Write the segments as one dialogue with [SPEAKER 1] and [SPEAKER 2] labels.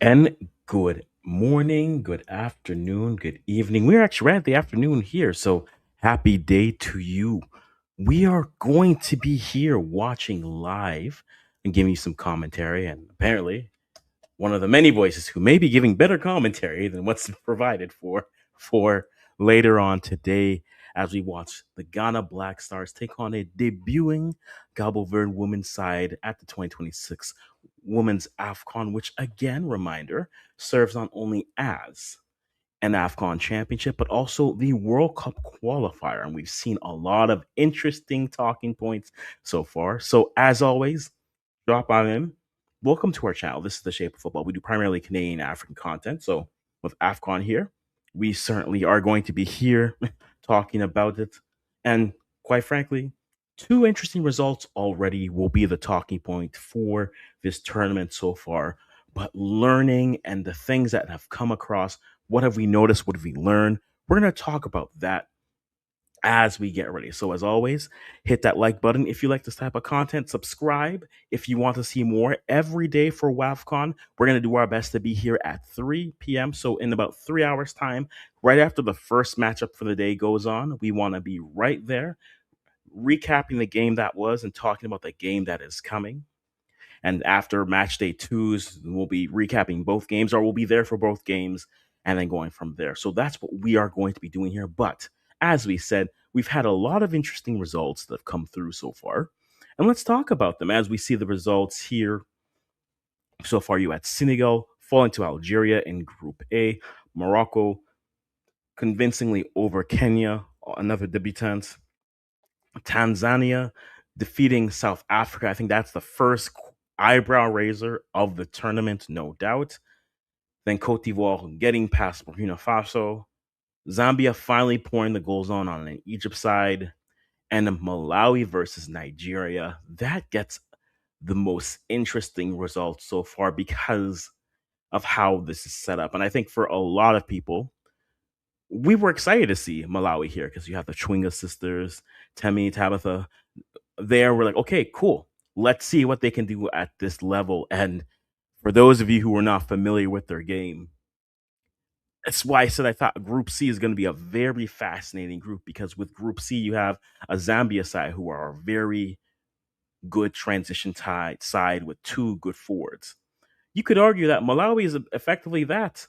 [SPEAKER 1] And good morning, good afternoon, good evening. We're actually right at the afternoon here, so happy day to you. We are going to be here watching live and giving you some commentary. And apparently, one of the many voices who may be giving better commentary than what's provided for later on today as we watch the Ghana Black Stars take on a debuting Cabo Verde women's side at the 2026 Women's AFCON, which again, reminder, serves not only as an AFCON championship, but also the World Cup qualifier. And we've seen a lot of interesting talking points so far. So as always, drop on in. Welcome to our channel. This is The Shape of Football. We do primarily Canadian African content. So with AFCON here, we certainly are going to be here talking about it. And quite frankly, two interesting results already will be the talking point for this tournament so far. But learning and the things that have come across, what have we noticed? What have we learned? We're going to talk about that as we get ready. So, as always, hit that like button if you like this type of content. Subscribe if you want to see more every day for WAFCON. We're going to do our best to be here at 3 p.m. So, in about 3 hours' time, right after the first matchup for the day goes on, we want to be right there, recapping the game that was and talking about the game that is coming. And after match day twos, we'll be recapping both games, or we'll be there for both games and then going from there. So that's what we are going to be doing here. But as we said, we've had a lot of interesting results that have come through so far. And let's talk about them as we see the results here. So far, you had Senegal falling to Algeria in Group A, Morocco convincingly over Kenya, another debutant, Tanzania defeating South Africa. I think that's the first eyebrow raiser of the tournament, no doubt. Then Cote d'Ivoire getting past Burkina Faso. Zambia finally pouring the goals on an Egypt side. And Malawi versus Nigeria. That gets the most interesting results so far because of how this is set up. And I think for a lot of people, we were excited to see Malawi here because you have the Chwinga sisters, Temi, Tabitha, there. We're like, okay, cool. Let's see what they can do at this level. And for those of you who are not familiar with their game, that's why I said I thought Group C is going to be a very fascinating group because with Group C, you have a Zambia side who are a very good transition side with two good forwards. You could argue that Malawi is effectively that,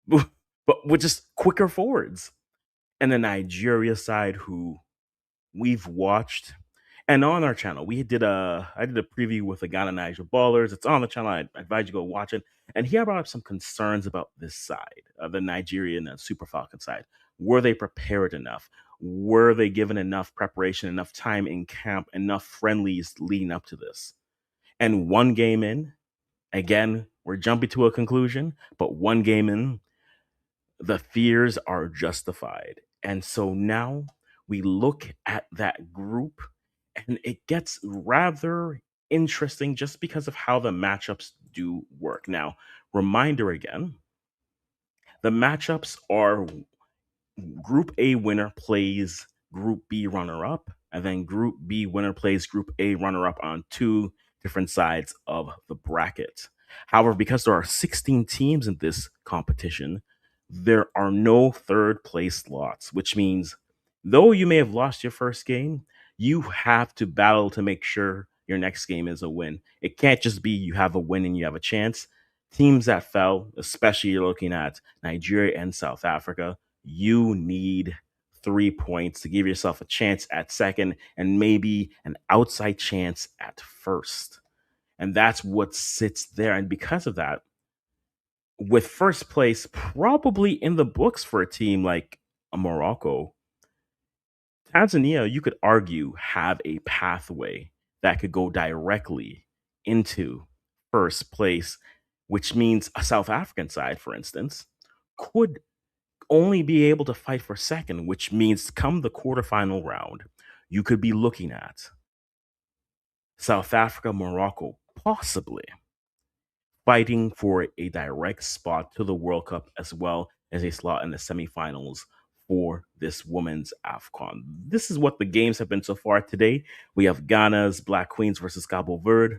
[SPEAKER 1] but with just quicker forwards. And the Nigeria side, who we've watched. And on our channel, I did a preview with the Ghana Niger Ballers. It's on the channel. I advise you go watch it. And he brought up some concerns about this side, the Nigerian and Super Falcon side. Were they prepared enough? Were they given enough preparation, enough time in camp, enough friendlies leading up to this? And one game in, again, we're jumping to a conclusion, but one game in, the fears are justified. And so now we look at that group and it gets rather interesting just because of how the matchups do work. Now, reminder again, the matchups are Group A winner plays Group B runner up, and then Group B winner plays Group A runner up on two different sides of the bracket. However, because there are 16 teams in this competition, there are no third place slots, which means though you may have lost your first game, you have to battle to make sure your next game is a win. It can't just be you have a win and you have a chance. Teams that fell, especially you're looking at Nigeria and South Africa, you need 3 points to give yourself a chance at second and maybe an outside chance at first. And that's what sits there. And because of that, with first place probably in the books for a team like Morocco, Tanzania, you could argue, have a pathway that could go directly into first place, which means a South African side, for instance, could only be able to fight for second, which means come the quarterfinal round, you could be looking at South Africa, Morocco, possibly fighting for a direct spot to the World Cup as well as a slot in the semifinals for this women's AFCON. This is what the games have been so far today. We have Ghana's Black Queens versus Cabo Verde.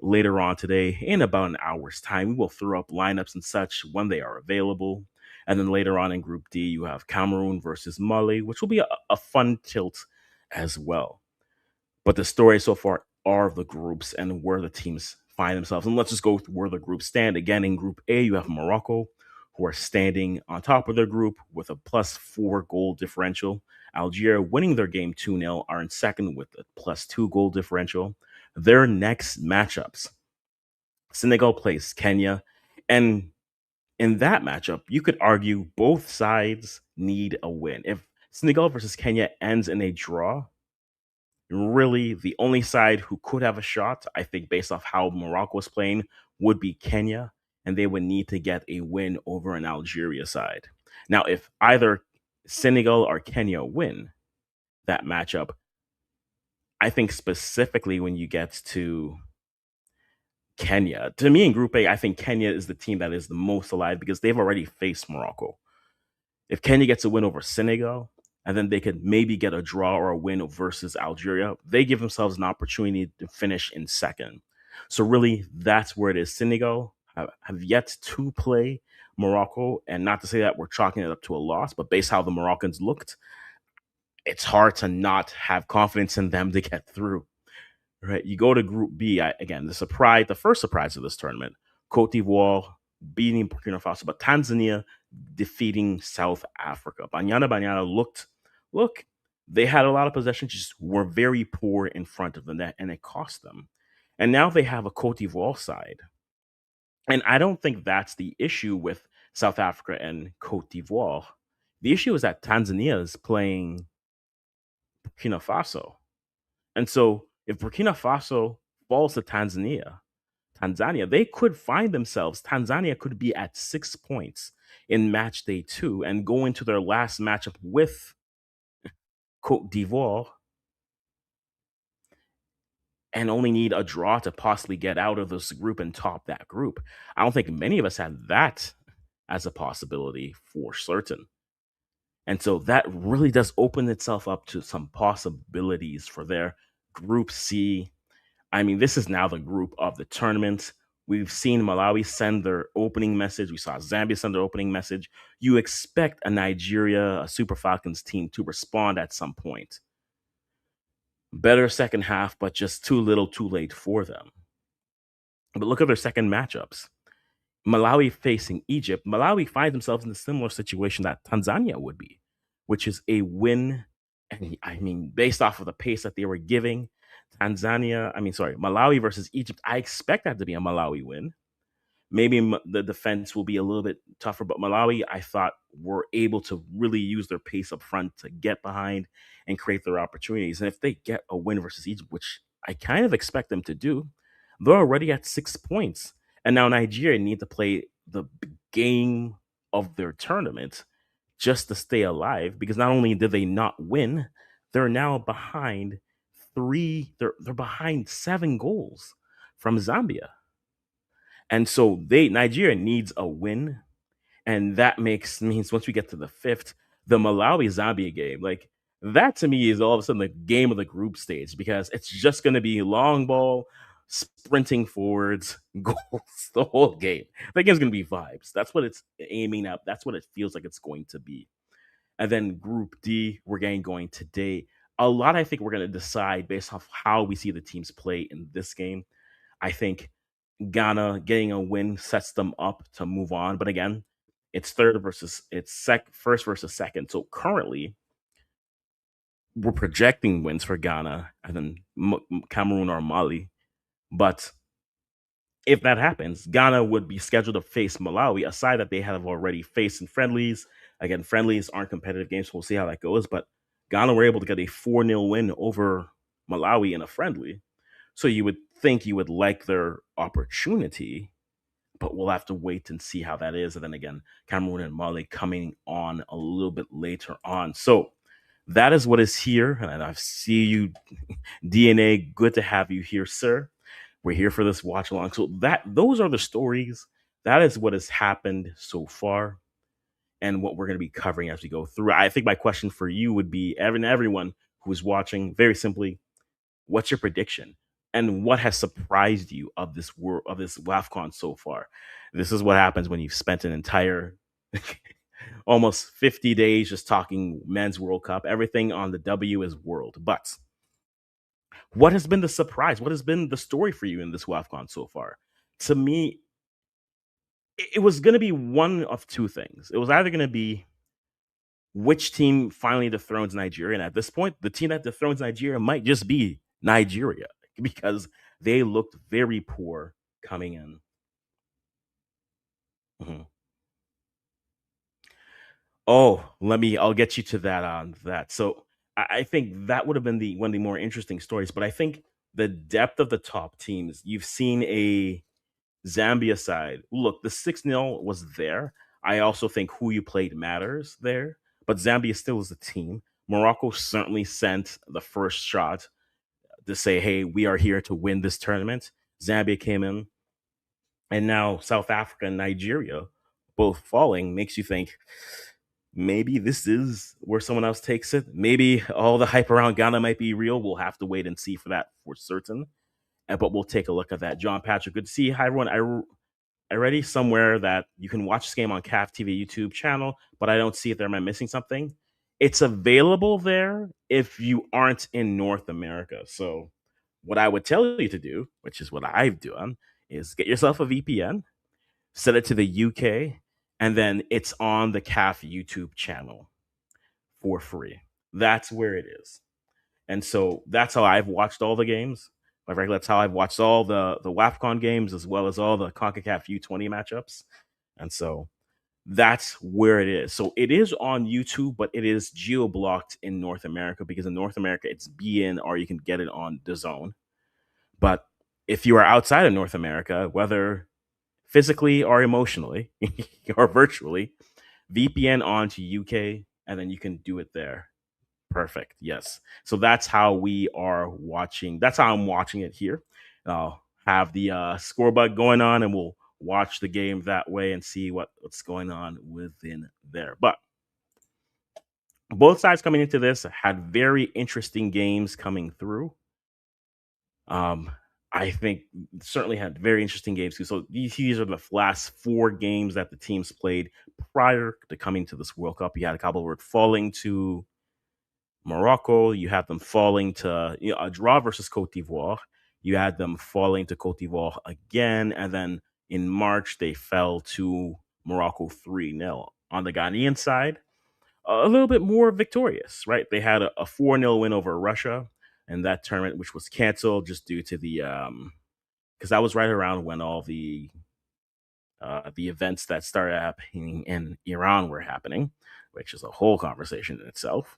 [SPEAKER 1] later on today, in about an hour's time, we will throw up lineups and such when they are available. And then later on in Group D, you have Cameroon versus Mali, which will be a fun tilt as well. But the story so far are the groups and where the teams find themselves. And let's just go with where the groups stand. Again, in Group A, you have Morocco, who are standing on top of their group with a +4 goal differential. Algeria, winning their game 2-0, are in second with a +2 goal differential. Their next matchups, Senegal plays Kenya. And in that matchup, you could argue both sides need a win. If Senegal versus Kenya ends in a draw, really the only side who could have a shot, I think, based off how Morocco was playing, would be Kenya, and they would need to get a win over an Algeria side. Now, if either Senegal or Kenya win that matchup, I think specifically when you get to Kenya, to me in Group A, I think Kenya is the team that is the most alive because they've already faced Morocco. If Kenya gets a win over Senegal, and then they could maybe get a draw or a win versus Algeria, they give themselves an opportunity to finish in second. So really, that's where it is. Senegal have yet to play Morocco, and not to say that we're chalking it up to a loss, but based how the Moroccans looked, it's hard to not have confidence in them to get through. Right? You go to Group B. Again, the first surprise of this tournament, Cote d'Ivoire beating Burkina Faso, but Tanzania defeating South Africa. Banyana look, they had a lot of possession, just were very poor in front of the net, and it cost them. And now they have a Cote d'Ivoire side. And I don't think that's the issue with South Africa and Cote d'Ivoire. The issue is that Tanzania is playing Burkina Faso. And so if Burkina Faso falls to Tanzania, they could find themselves, Tanzania could be at 6 points in match day 2 and go into their last matchup with Cote d'Ivoire and only need a draw to possibly get out of this group and top that group. I don't think many of us had that as a possibility for certain. And so that really does open itself up to some possibilities for their Group C. I mean, this is now the group of the tournament. We've seen Malawi send their opening message. We saw Zambia send their opening message. You expect a Nigeria, a Super Falcons team to respond at some point. Better second half, but just too little, too late for them. But look at their second matchups. Malawi facing Egypt. Malawi finds themselves in a similar situation that Tanzania would be, which is a win. And I mean, based off of the pace that they were giving, Malawi versus Egypt, I expect that to be a Malawi win. Maybe the defense will be a little bit tougher, but Malawi, I thought, were able to really use their pace up front to get behind and create their opportunities. And if they get a win versus Egypt, which I kind of expect them to do, they're already at 6 points. And now Nigeria need to play the game of their tournament just to stay alive because not only did they not win, they're now behind they're behind 7 goals from Zambia. And so Nigeria needs a win. And that means once we get to the fifth, the Malawi Zambia game, like that to me is all of a sudden the game of the group stage because it's just gonna be long ball, sprinting forwards, goals the whole game. That game's gonna be vibes. That's what it's aiming at. That's what it feels like it's going to be. And then Group D, we're getting going today. A lot, I think, we're going to decide based off how we see the teams play in this game. I think Ghana getting a win sets them up to move on. But again, it's first versus second. So currently, we're projecting wins for Ghana and then Cameroon or Mali. But if that happens, Ghana would be scheduled to face Malawi, a side that they have already faced in friendlies. Again, friendlies aren't competitive games, so we'll see how that goes. But Ghana were able to get a 4-0 win over Malawi in a friendly. So you would think you would like their opportunity, but we'll have to wait and see how that is. And then again, Cameroon and Mali coming on a little bit later on. So that is what is here. And I see you, DNA. Good to have you here, sir. We're here for this watch along. So those are the stories. That is what has happened so far and what we're going to be covering as we go through. I think my question for you would be, everyone who is watching, very simply, what's your prediction? and what has surprised you of this world of this WAFCON so far? This is what happens when you've spent an entire almost 50 days just talking men's World Cup. Everything on the W is world. But what has been the surprise? What has been the story for you in this WAFCON so far? To me, it was going to be one of two things. It was either going to be which team finally dethrones Nigeria. And at this point, the team that dethrones Nigeria might just be Nigeria because they looked very poor coming in. Mhm. Oh, I'll get you to that on that. So I think that would have been the one of the more interesting stories. But I think the depth of the top teams, you've seen a Zambia side. Look, the 6-0 was there. I also think who you played matters there, but Zambia still is a team. Morocco certainly sent the first shot to say, hey, we are here to win this tournament. Zambia came in, and now South Africa and Nigeria both falling makes you think maybe this is where someone else takes it. Maybe all the hype around Ghana might be real. We'll have to wait and see for that for certain. But we'll take a look at that. John Patrick, good to see you. Hi, everyone. I read somewhere that you can watch this game on CAF TV YouTube channel, but I don't see it there. Am I missing something? It's available there if you aren't in North America. So, what I would tell you to do, which is what I've done, is get yourself a VPN, set it to the UK, and then it's on the CAF YouTube channel for free. That's where it is. And so that's how I've watched all the games. Quite frankly, that's how I've watched all the WAFCON games as well as all the CONCACAF U20 matchups. And so that's where it is. So it is on YouTube, but it is geo blocked in North America because in North America it's BN or you can get it on the Zone. But if you are outside of North America, whether physically or emotionally or virtually, VPN onto UK and then you can do it there. Perfect. Yes. So that's how we are watching. That's how I'm watching it here. I'll have the scoreboard going on, and we'll watch the game that way and see what's going on within there. But both sides coming into this had very interesting games coming through. Um, I think certainly had very interesting games too. So these are the last four games that the teams played prior to coming to this World Cup. You had Cabo Verde falling to Morocco. You had them falling to a draw versus Cote d'Ivoire. You had them falling to Cote d'Ivoire again, and then in March they fell to Morocco 3-0. On the Ghanaian side, a little bit more victorious, right? They had a 4-0 win over Russia in that tournament, which was canceled just due to the because that was right around when all the events that started happening in Iran were happening, which is a whole conversation in itself.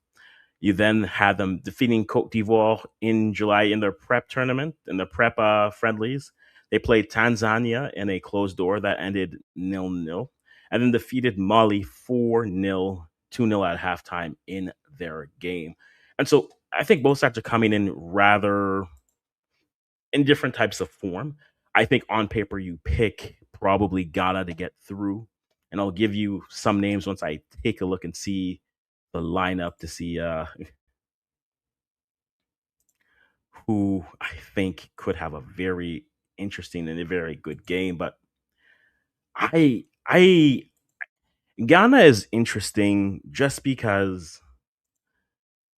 [SPEAKER 1] You then had them defeating Cote d'Ivoire in July in their prep tournament, in their prep friendlies. They played Tanzania in a closed door that ended 0-0, and then defeated Mali 4-0, 2-0 at halftime in their game. And so I think both sides are coming in rather in different types of form. I think on paper you pick probably Ghana to get through, and I'll give you some names once I take a look and see the lineup to see who I think could have a very interesting and a very good game. But I Ghana is interesting just because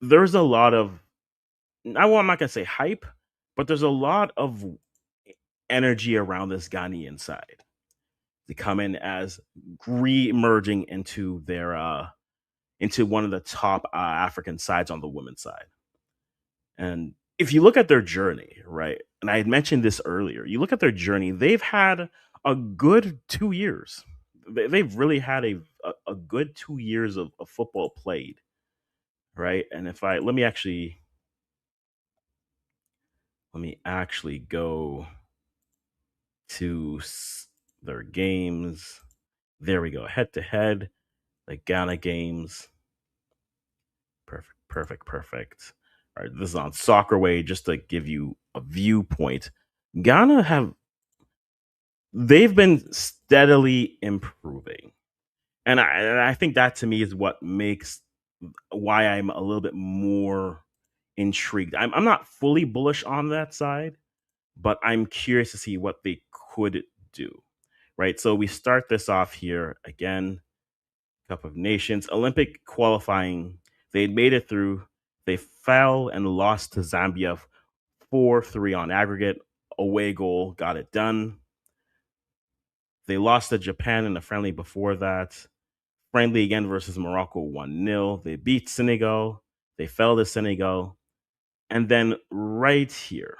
[SPEAKER 1] there's a lot of I'm not gonna say hype, but there's a lot of energy around this Ghanaian side to come in as re-emerging into their into one of the top African sides on the women's side. And if you look at their journey, right, and I had mentioned this earlier, you look at their journey, they've had a good 2 years. They've really had a good 2 years of football played, right? And if I let me actually go to their games. There we go, head to head, the Ghana games. Perfect, perfect, perfect. All right, this is on Soccer Way just to give you a viewpoint. Ghana have they've been steadily improving. And I think that to me is what makes why I'm a little bit more intrigued. I'm not fully bullish on that side, but I'm curious to see what they could do. Right. So we start this off here again. Cup of Nations, Olympic qualifying. They had made it through. They fell and lost to Zambia 4-3 on aggregate. Away goal got it done. They lost to Japan in a friendly before that. Friendly again versus Morocco 1-0. They beat Senegal. They fell to Senegal. And then right here,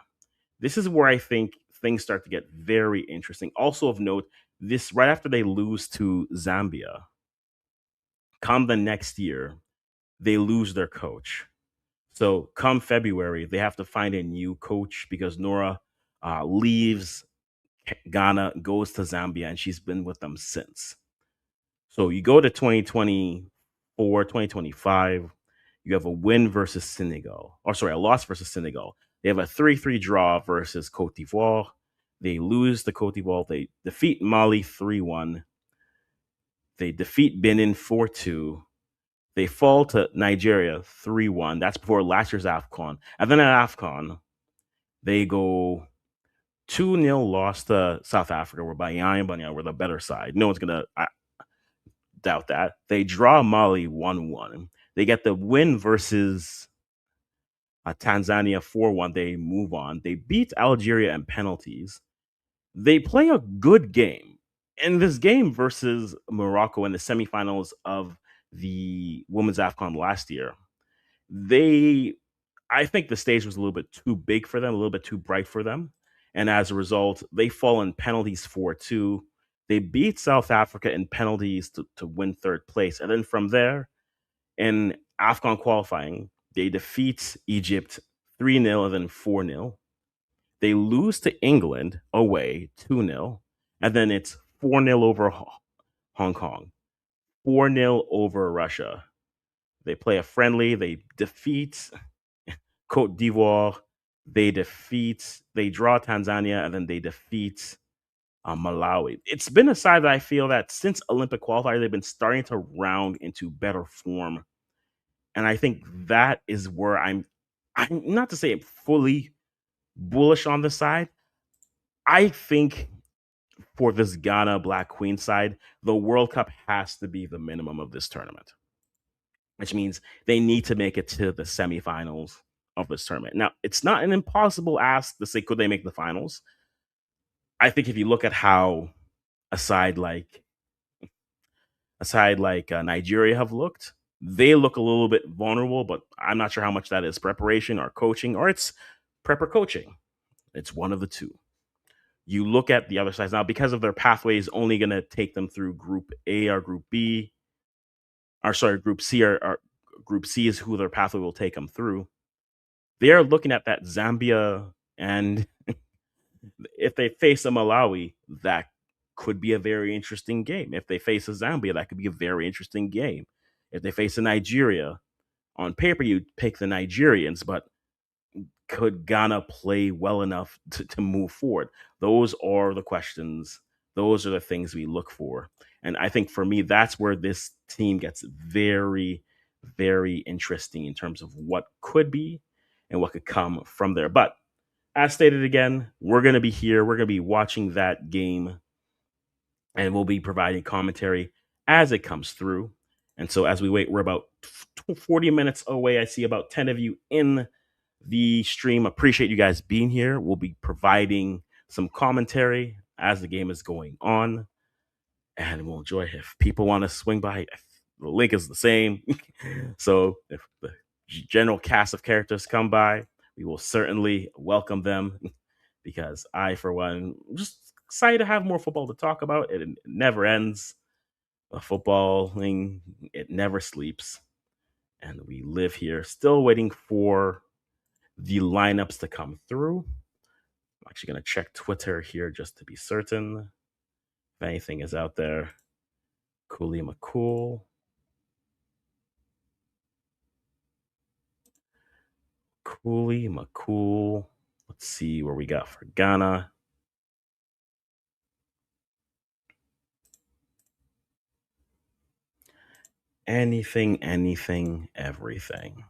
[SPEAKER 1] this is where I think things start to get very interesting. Also of note, this right after they lose to Zambia, come the next year, they lose their coach. So come February, they have to find a new coach because Nora leaves Ghana, goes to Zambia, and she's been with them since. So you go to 2024, 2025, you have a win versus Senegal, or sorry, a loss versus Senegal. They have a 3-3 draw versus Cote d'Ivoire. They lose to Cote d'Ivoire. They defeat Mali 3-1. They defeat Benin 4-2. They fall to Nigeria 3-1. That's before last year's AFCON. And then at AFCON, they go 2-0 loss to South Africa, where Bayern Banya were the better side. No one's going to doubt that. They draw Mali 1-1. They get the win versus Tanzania 4-1. They move on. They beat Algeria in penalties. They play a good game. In this game versus Morocco in the semifinals of the Women's AFCON last year, they I think the stage was a little bit too big for them, a little bit too bright for them. And as a result, they fall in penalties 4-2. They beat South Africa in penalties to win third place. And then from there, in AFCON qualifying, they defeat Egypt 3-0 and then 4-0. They lose to England away 2-0. And then it's 4-0 over Hong Kong, 4-0 over Russia. They play a friendly, they defeat Cote d'Ivoire. They draw Tanzania, and then they defeat Malawi. It's been a side that I feel that since Olympic qualifier, they've been starting to round into better form. And I think that is where I'm not to say I'm fully bullish on this side. I think for this Ghana Black Queen side, the World Cup has to be the minimum of this tournament, which means they need to make it to the semifinals of this tournament. Now, it's not an impossible ask to say, could they make the finals? I think if you look at how a side like Nigeria have looked, they look a little bit vulnerable, but I'm not sure how much that is preparation or coaching, or it's prep or coaching. It's one of the two. You look at the other sides now because of their pathways only going to take them through Group A or Group B, or sorry, Group C or Group C is who their pathway will take them through. They're looking at that Zambia, and if they face a Malawi, that could be a very interesting game. If they face a Zambia, that could be a very interesting game. If they face a Nigeria, on paper you'd pick the Nigerians, but could Ghana play well enough to move forward? Those are the questions. Those are the things we look for. And I think for me, that's where this team gets very, very interesting in terms of what could be and what could come from there. But as stated again, we're going to be here. We're going to be watching that game and we'll be providing commentary as it comes through. And so as we wait, we're about 40 minutes away. I see about 10 of you in the stream. Appreciate you guys being here. We'll be providing some commentary as the game is going on, and we'll enjoy it. If people want to swing by, the link is the same. So if the general cast of characters come by, we will certainly welcome them because I, for one, just excited to have more football to talk about. It never ends. Footballing, it never sleeps. And we live here still waiting for the lineups to come through. I'm actually going to check Twitter here just to be certain if anything is out there. Cooley McCool. Cooley McCool. Let's see where we got for Ghana. Anything, everything.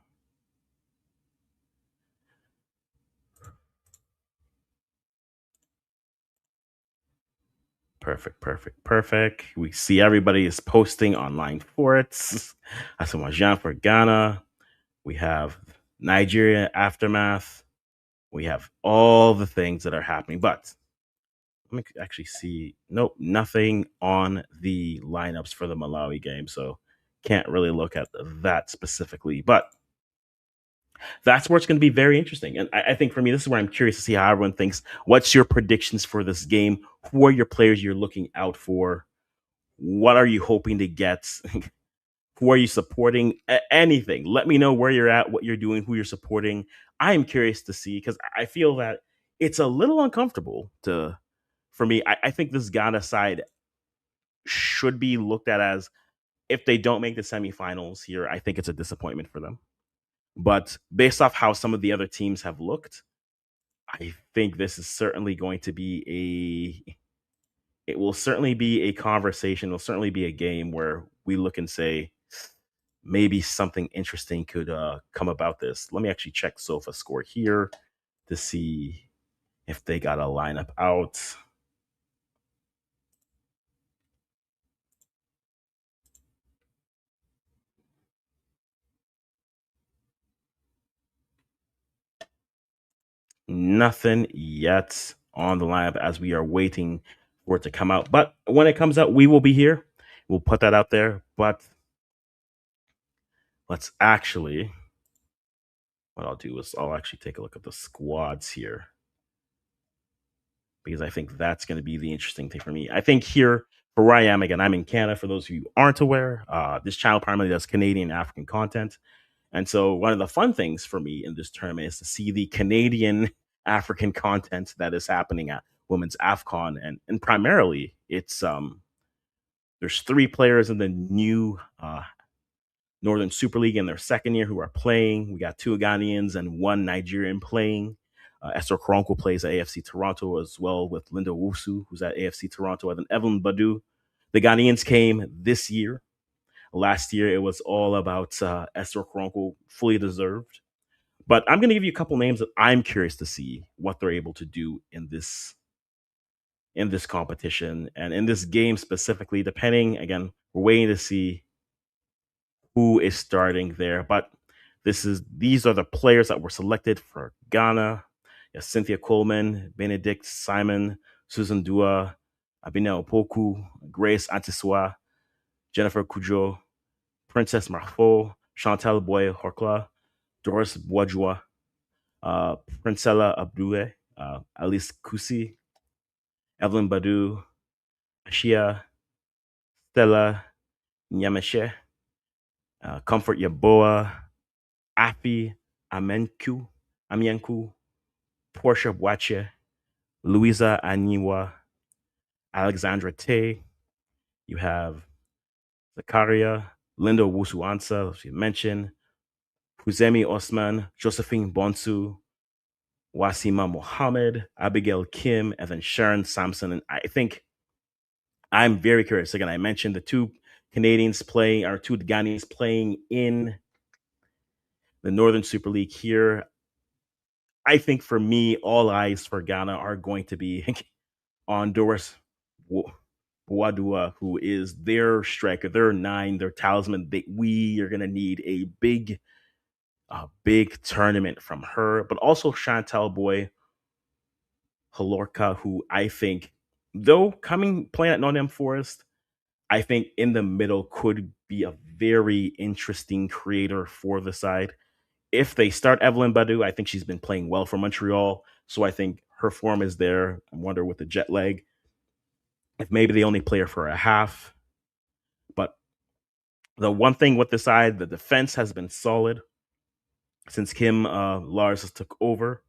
[SPEAKER 1] Perfect, perfect, perfect. We see everybody is posting online for it. Asamoah for Ghana. We have Nigeria aftermath. We have all the things that are happening. But let me actually see. Nope, nothing on the lineups for the Malawi game. So can't really look at that specifically. But that's where it's going to be very interesting. And I think for me, this is where I'm curious to see how everyone thinks. What's your predictions for this game? Who are your players you're looking out for? What are you hoping to get? Who are you supporting? Anything. Let me know where you're at, what you're doing, who you're supporting. I am curious to see because I feel that it's a little uncomfortable to for me. I think this Ghana side should be looked at as if they don't make the semifinals here, I think it's a disappointment for them. But based off how some of the other teams have looked, I think this is certainly going to be it will certainly be a conversation. It'll certainly be a game where we look and say maybe something interesting could come about this. Let me actually check Sofa score here to see if they got a lineup out. Nothing yet on the lineup as we are waiting for it to come out. But when it comes out, we will be here. We'll put that out there. But let's actually, what I'll do is I'll actually take a look at the squads here because I think that's going to be the interesting thing for me. I think here, for where I am, again, I'm in Canada. For those of you who aren't aware, this channel primarily does Canadian and African content. And so one of the fun things for me in this tournament is to see the Canadian African content that is happening at Women's AFCON. And primarily it's there's three players in the new Northern Super League in their second year who are playing. We got two Ghanaians and one Nigerian playing. Esther Koronko plays at AFC Toronto as well with Linda Wusu, who's at AFC Toronto, and then Evelyn Badu. The Ghanaians came this year. Last year, it was all about Esther Koronko, fully deserved. But I'm going to give you a couple names that I'm curious to see what they're able to do in this competition and in this game specifically. Depending, again, we're waiting to see who is starting there. But these are the players that were selected for Ghana. Yes, Cynthia Coleman, Benedict Simon, Susan Dua, Abina Opoku, Grace Antiswa, Jennifer Kujo, Princess Marfo, Chantal Boy Horkla, Doris Bourgeois, Princella Abdue, Alice Kusi, Evelyn Badu, Ashia, Stella Nyameshe, Comfort Yaboa, Afi Amienku, Portia Boache, Louisa Aniwa, Alexandra Tay. You have Zakaria, Linda Wusuansa, as you mentioned, Huzemi Osman, Josephine Bonsu, Wasima Mohammed, Abigail Kim, and then Sharon Sampson. And I think I'm very curious. Again, I mentioned the two Canadians playing, or two Ghanaians playing in the Northern Super League here. I think for me, all eyes for Ghana are going to be on Doris Boadua, who is their striker, their nine, their talisman. We are going to need a big tournament from her, but also Chantal Boy Halorka, who I think, though coming playing at Nottingham Forest, I think in the middle could be a very interesting creator for the side. If they start Evelyn Badu, I think she's been playing well for Montreal. So I think her form is there. I wonder with the jet lag, if maybe they only play her for a half. But the one thing with the side, the defense has been solid since Kim Lars took over.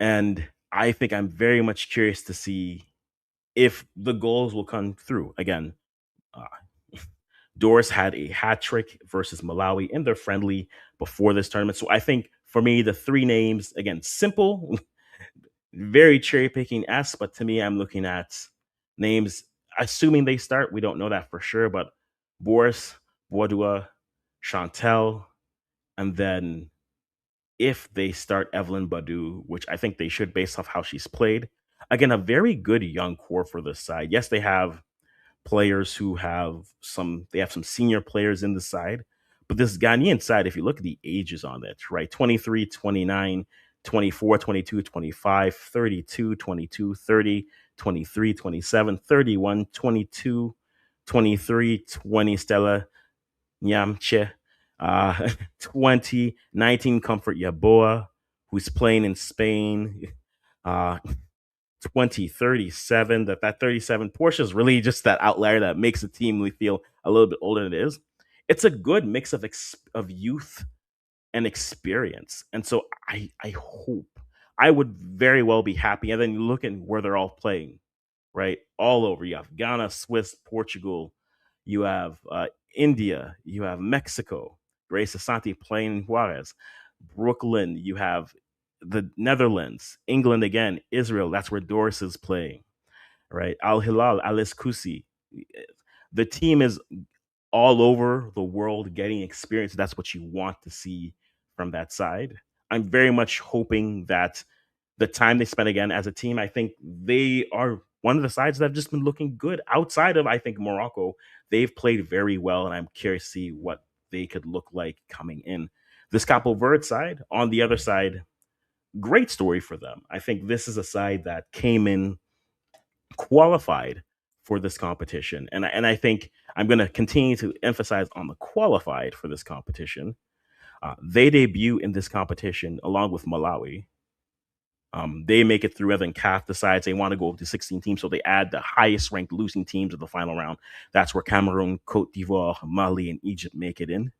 [SPEAKER 1] And I think I'm very much curious to see if the goals will come through. Again, uh, Doris had a hat trick versus Malawi in their friendly before this tournament. So I think for me, the three names, again, simple, very cherry picking S, but to me, I'm looking at names, assuming they start. We don't know that for sure, but Boris, Boadua, Chantel, and then if they start Evelyn Badu, which I think they should based off how she's played, Again, a very good young core for this side. Yes, they have players who have some senior players in the side. But this Ghanaian side, if you look at the ages on it, right? 23, 29, 24, 22, 25, 32, 22, 30, 23, 27, 31, 22, 23, 20 Stella Nyamche, uh, 20, 19 Comfort Yaboa, who's playing in Spain. Uh, 2037. That 37 Porsche is really just that outlier that makes the team really feel a little bit older than it is. It's a good mix of youth and experience. And so I hope I would very well be happy. And then you look at where they're all playing, right? All over. You have Ghana, Swiss, Portugal. You have India. You have Mexico. Grace Asante playing in Juarez. Brooklyn. You have the Netherlands, England again, Israel. That's where Doris is playing, right? Al Hilal, Alice Kusi. The team is all over the world getting experience. That's what you want to see from that side. I'm very much hoping that the time they spend again as a team, I think they are one of the sides that have just been looking good outside of, I think, Morocco. They've played very well, and I'm curious to see what they could look like coming in. This Capo Verde side, on the other side, great story for them. I think this is a side that came in qualified for this competition. And I think I'm going to continue to emphasize on the qualified for this competition. They debut in this competition along with Malawi. They make it through. Then CAF decides they want to go up to 16 teams, so they add the highest ranked losing teams to the final round. That's where Cameroon, Cote d'Ivoire, Mali, and Egypt make it in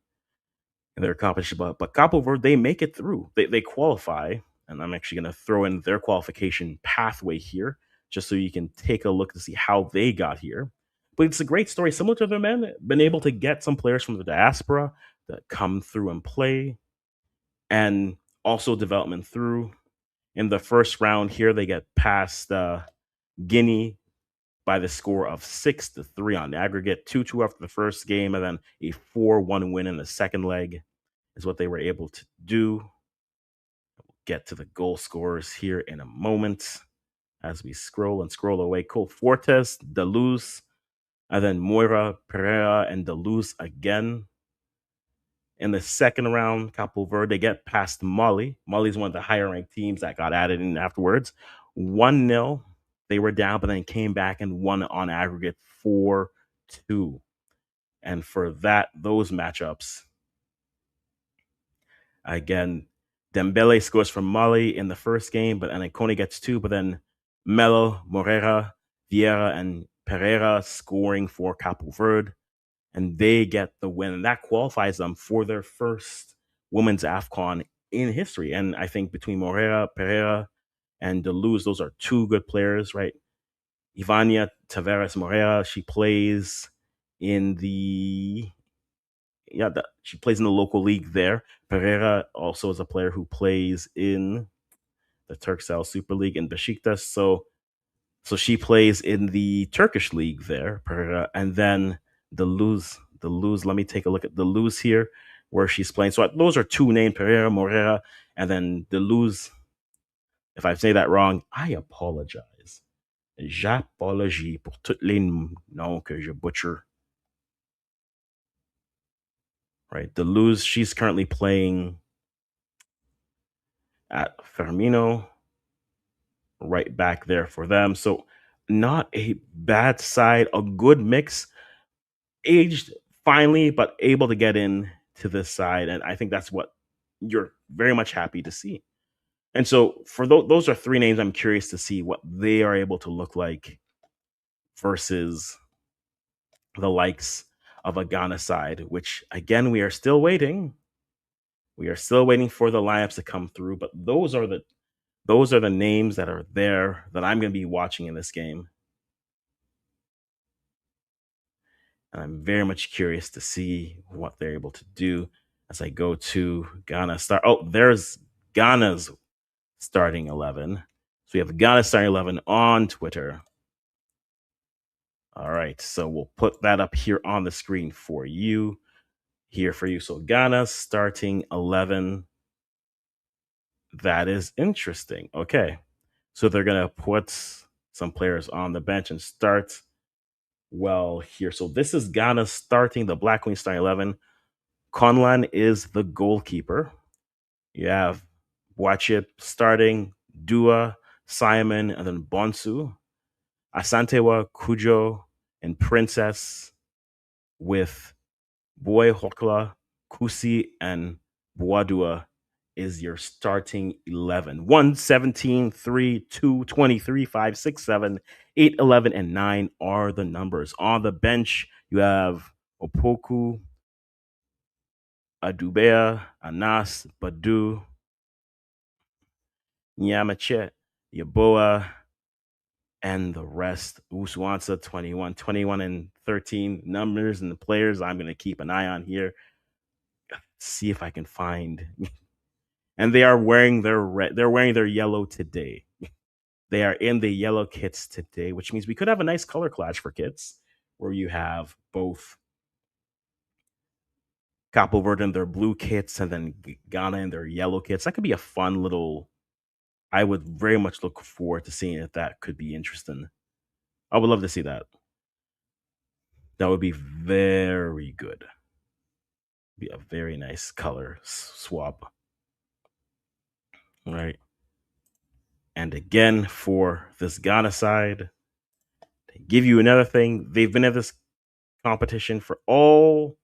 [SPEAKER 1] their competition. But Cabo Verde, they make it through. They qualify, and I'm actually going to throw in their qualification pathway here, just so you can take a look to see how they got here. But it's a great story, similar to their men, been able to get some players from the diaspora that come through and play, and also development through. In the first round here, they get past Guinea by the score of 6-3 on the aggregate, 2-2 after the first game, and then a 4-1 win in the second leg is what they were able to do. Get to the goal scorers here in a moment as we scroll and scroll away. Cole Fortes, Deluz, and then Moira, Pereira, and Deluz again. In the second round, Capo Verde get past Mali. Mali's one of the higher ranked teams that got added in afterwards. 1-0. They were down, but then came back and won on aggregate 4-2. And for those matchups, again, Dembele scores from Mali in the first game, but Anacone gets two. But then Melo, Morera, Vieira, and Pereira scoring for Capo Verde, and they get the win. And that qualifies them for their first women's AFCON in history. And I think between Morera, Pereira, and Deluz, those are two good players, right? Ivania Tavares Morera, she plays in the she plays in the local league there. Pereira also is a player who plays in the Turkcell Super League in Besiktas. So she plays in the Turkish league there, Pereira, and then the lose. Let me take a look at the lose here, where she's playing. So those are two names, Pereira, Morera, and then the lose. If I say that wrong, I apologize. J'apologie pour toutes les noms que je butcher. Right, the lose. She's currently playing at Firmino, right back there for them. So not a bad side, a good mix, aged finally, but able to get in to this side. And I think that's what you're very much happy to see. And so for those are three names I'm curious to see what they are able to look like versus the likes of a Ghana side, which again we are still waiting. We are still waiting for the lineups to come through, but those are the names that are there that I'm going to be watching in this game. And I'm very much curious to see what they're able to do as I go to Ghana start. Oh, there's Ghana's starting 11. So we have Ghana starting 11 on Twitter. All right. So we'll put that up here on the screen for you. Here for you. So Ghana starting 11. That is interesting. Okay. So they're gonna put some players on the bench and start well here. So this is Ghana starting the Black Queen starting 11. Conlan is the goalkeeper. You have Boachip starting, Dua, Simon, and then Bonsu. Asantewa, Kujo, and Princess with Boy Hokla, Kusi, and Boadua is your starting 11. 1, 17, 3, 2, 23, 5, 6, 7, 8, 11, and 9 are the numbers. On the bench, you have Opoku, Adubea, Anas, Badu, Nyamache, Yaboa, and the rest. Uswansa 21, 21, and 13 numbers and the players I'm going to keep an eye on here. See if I can find. And they are wearing their red. They're wearing their yellow today. They are in the yellow kits today, which means we could have a nice color clash for kits where you have both Cabo Verde in their blue kits and then Ghana in their yellow kits. That could be a fun little. I would very much look forward to seeing if that could be interesting. I would love to see that. That would be very good. Be a very nice color swap. All right. And again, for this Ghana side, they give you another thing. They've been at this competition for all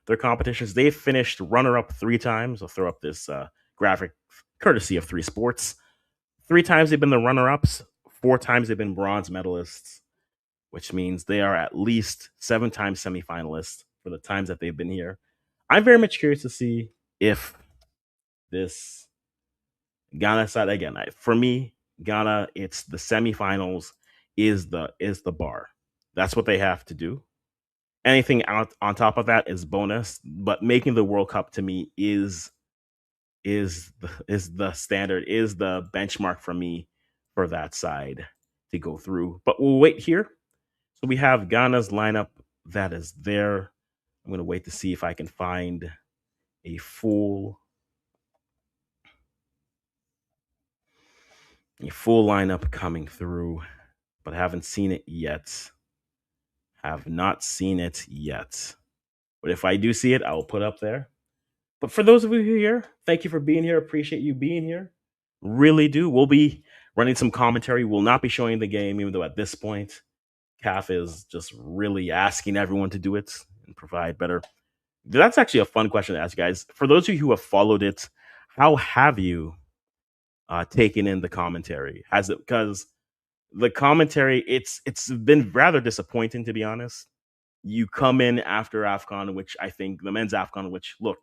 [SPEAKER 1] their competitions. They've finished runner up 3 times. I'll throw up this graphic courtesy of 3 Sports. 3 times they've been the runner ups, 4 times they've been bronze medalists, which means they are at least 7 times semifinalists for the times that they've been here. I'm very much curious to see if this Ghana side again. For me, Ghana, it's the semifinals is the bar. That's what they have to do. Anything out on top of that is bonus. But making the World Cup to me is the standard, is the benchmark for me for that side to go through. But we'll wait here. So we have Ghana's lineup that is there. I'm going to wait to see if I can find a full lineup coming through, but I haven't seen it yet. Have not seen it yet. But if I do see it, I'll put up there. But for those of you here, thank you for being here. Appreciate you being here. Really do. We'll be running some commentary. We'll not be showing the game, even though at this point, CAF is just really asking everyone to do it and provide better. That's actually a fun question to ask, guys. For those of you who have followed it, how have you taken in the commentary? Has it, because the commentary, it's been rather disappointing, to be honest. You come in after AFCON, which I think the men's AFCON, which look,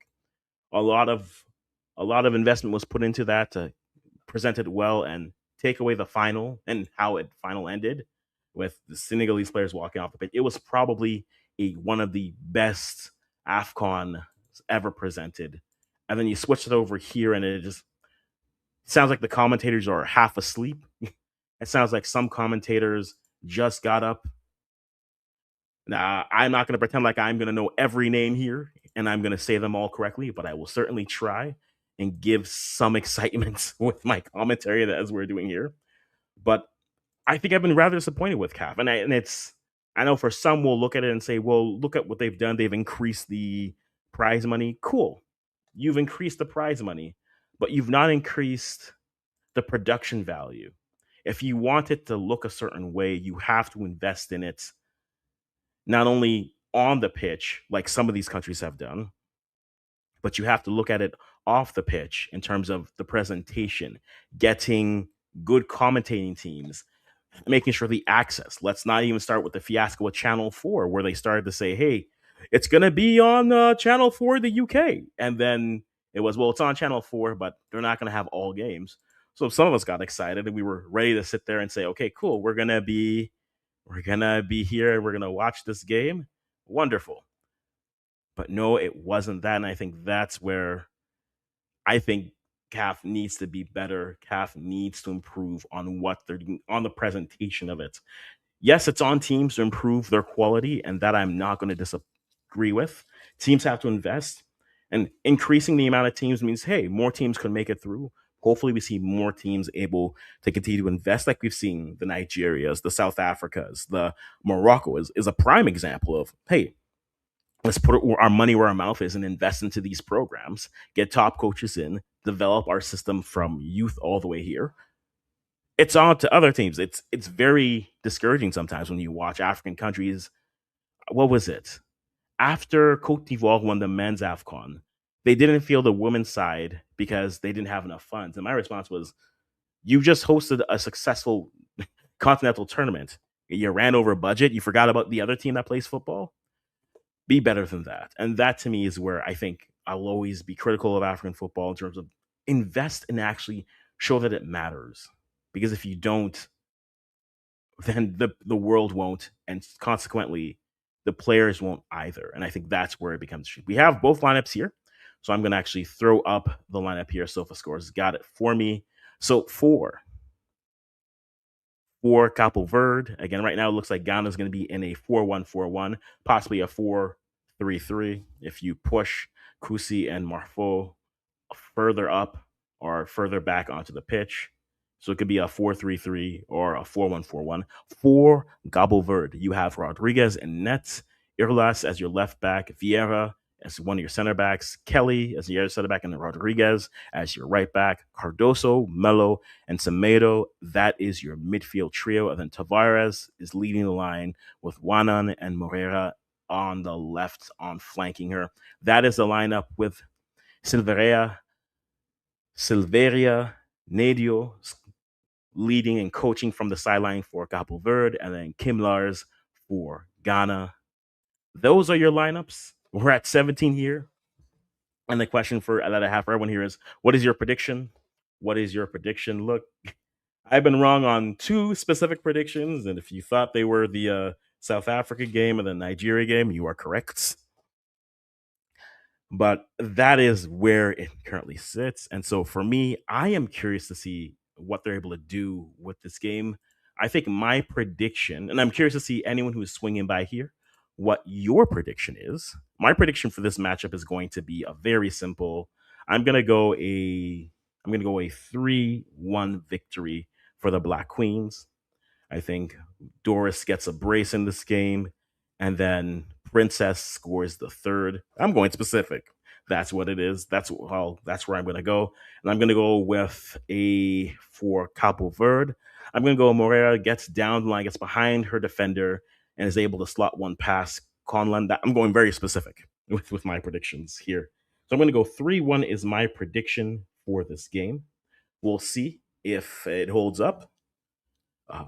[SPEAKER 1] a lot of investment was put into that to present it well and take away the final and how it final ended with the Senegalese players walking off the pitch. It was probably one of the best AFCON ever presented. And then you switch it over here and it just sounds like the commentators are half asleep. It sounds like some commentators just got up. Now, I'm not going to pretend like I'm going to know every name here and I'm going to say them all correctly, but I will certainly try and give some excitement with my commentary as we're doing here. But I think I've been rather disappointed with CAF, I know for some will look at it and say, well, look at what they've done. They've increased the prize money. Cool, you've increased the prize money, but you've not increased the production value. If you want it to look a certain way, you have to invest in it, not only on the pitch, like some of these countries have done, but you have to look at it off the pitch in terms of the presentation, getting good commentating teams, making sure the access. Let's not even start with the fiasco with Channel 4, where they started to say, hey, it's going to be on Channel 4 the UK. And then it was, well, it's on Channel 4, but they're not going to have all games. So some of us got excited and we were ready to sit there and say, okay, cool, we're going to be here, we're going to watch this game. Wonderful. But no, it wasn't that. And I think that's where I think CAF needs to be better. CAF needs to improve on what they're doing, on the presentation of it. Yes, it's on teams to improve their quality, and that I'm not going to disagree with. Teams have to invest, and increasing the amount of teams means, hey, more teams can make it through. Hopefully, we see more teams able to continue to invest, like we've seen the Nigerias, the South Africas, the Morocco is a prime example of, hey, let's put our money where our mouth is and invest into these programs, get top coaches in, develop our system from youth all the way here. It's on to other teams. It's very discouraging sometimes when you watch African countries. What was it? After Cote d'Ivoire won the men's AFCON, they didn't feel the women's side because they didn't have enough funds. And my response was, you just hosted a successful continental tournament. You ran over budget. You forgot about the other team that plays football. Be better than that. And that to me is where I think I'll always be critical of African football in terms of invest and actually show that it matters. Because if you don't, then the world won't, and consequently, the players won't either. And I think that's where it becomes. We have both lineups here, so I'm going to actually throw up the lineup here. Sofa Scores got it for me. So for Cabo Verde, again, right now it looks like Ghana is going to be in a 4-1-4-1, possibly a 4-3-3 if you push Kusi and Marfo further up or further back onto the pitch. So it could be a 4-3-3 or a 4-1-4-1. For Cabo Verde, you have Rodriguez and Nets, Irlas as your left back, Vieira as one of your center backs, Kelly as the other center back, and Rodriguez as your right back, Cardoso, Melo, and Semedo. That is your midfield trio. And then Tavares is leading the line with Wanan and Moreira on the left, on flanking her. That is the lineup with Silveria, Nadio leading and coaching from the sideline for Cabo Verde, and then Kim Lars for Ghana. Those are your lineups. We're at 17 here. And the question for that I have for everyone here is, what is your prediction? What is your prediction? Look, I've been wrong on two specific predictions, and if you thought they were the South Africa game and the Nigeria game, you are correct. But that is where it currently sits. And so for me, I am curious to see what they're able to do with this game. I think my prediction, and I'm curious to see anyone who is swinging by here, what your prediction is. My prediction for this matchup is going to be a very simple. I'm gonna go a I'm gonna go a 3-1 victory for the Black Queens. I think Doris gets a brace in this game, and then Princess scores the third. I'm going specific. That's what it is. That's where I'm going to go, and I'm going to go with a for Cabo Verde. I'm going to go Moreira gets down the line, gets behind her defender, and is able to slot one past Conlan. I'm going very specific with my predictions here. So I'm going to go 3-1 is my prediction for this game. We'll see if it holds up. Uh,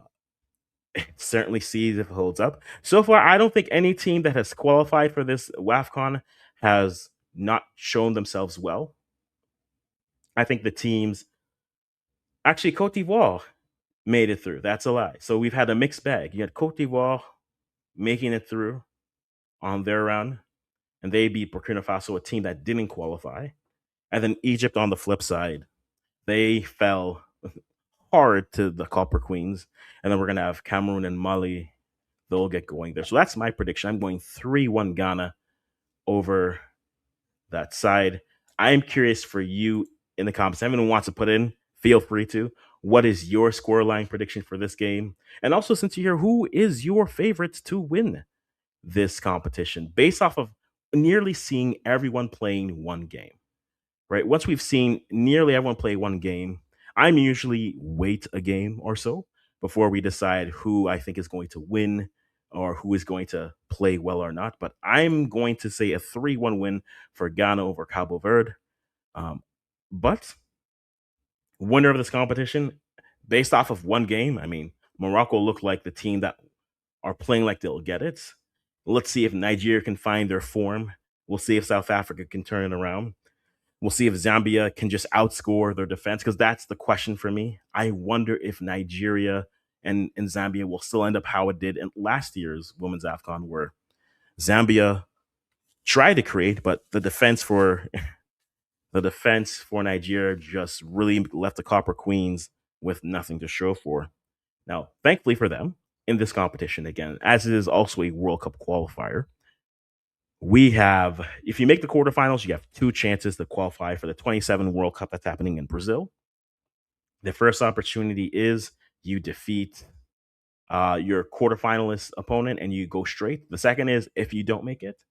[SPEAKER 1] certainly see if it holds up. So far, I don't think any team that has qualified for this WAFCON has not shown themselves well. I think the teams, actually, Cote d'Ivoire made it through. That's a lie. So we've had a mixed bag. You had Cote d'Ivoire making it through on their round, and they beat Burkina Faso, a team that didn't qualify. And then Egypt on the flip side, they fell hard to the Copper Queens. And then we're going to have Cameroon and Mali. They'll get going there. So that's my prediction. I'm going 3-1 Ghana over that side. I'm curious for you in the comments. Anyone who wants to put in, feel free to. What is your scoreline prediction for this game? And also, since you're here, who is your favorite to win this competition based off of nearly seeing everyone playing one game? Right? Once we've seen nearly everyone play one game, I'm usually wait a game or so before we decide who I think is going to win or who is going to play well or not. But I'm going to say a 3-1 win for Ghana over Cabo Verde. But winner of this competition, based off of one game, I mean, Morocco looked like the team that are playing like they'll get it. Let's see if Nigeria can find their form. We'll see if South Africa can turn it around. We'll see if Zambia can just outscore their defense, because that's the question for me. I wonder if Nigeria and Zambia will still end up how it did in last year's Women's AFCON, where Zambia tried to create, but the defense for Nigeria just really left the Copper Queens with nothing to show for. Now, thankfully for them, in this competition, again, as it is also a World Cup qualifier, we have, if you make the quarterfinals, you have two chances to qualify for the 27 World Cup that's happening in Brazil. The first opportunity is you defeat your quarterfinalist opponent and you go straight. The second is if you don't make it,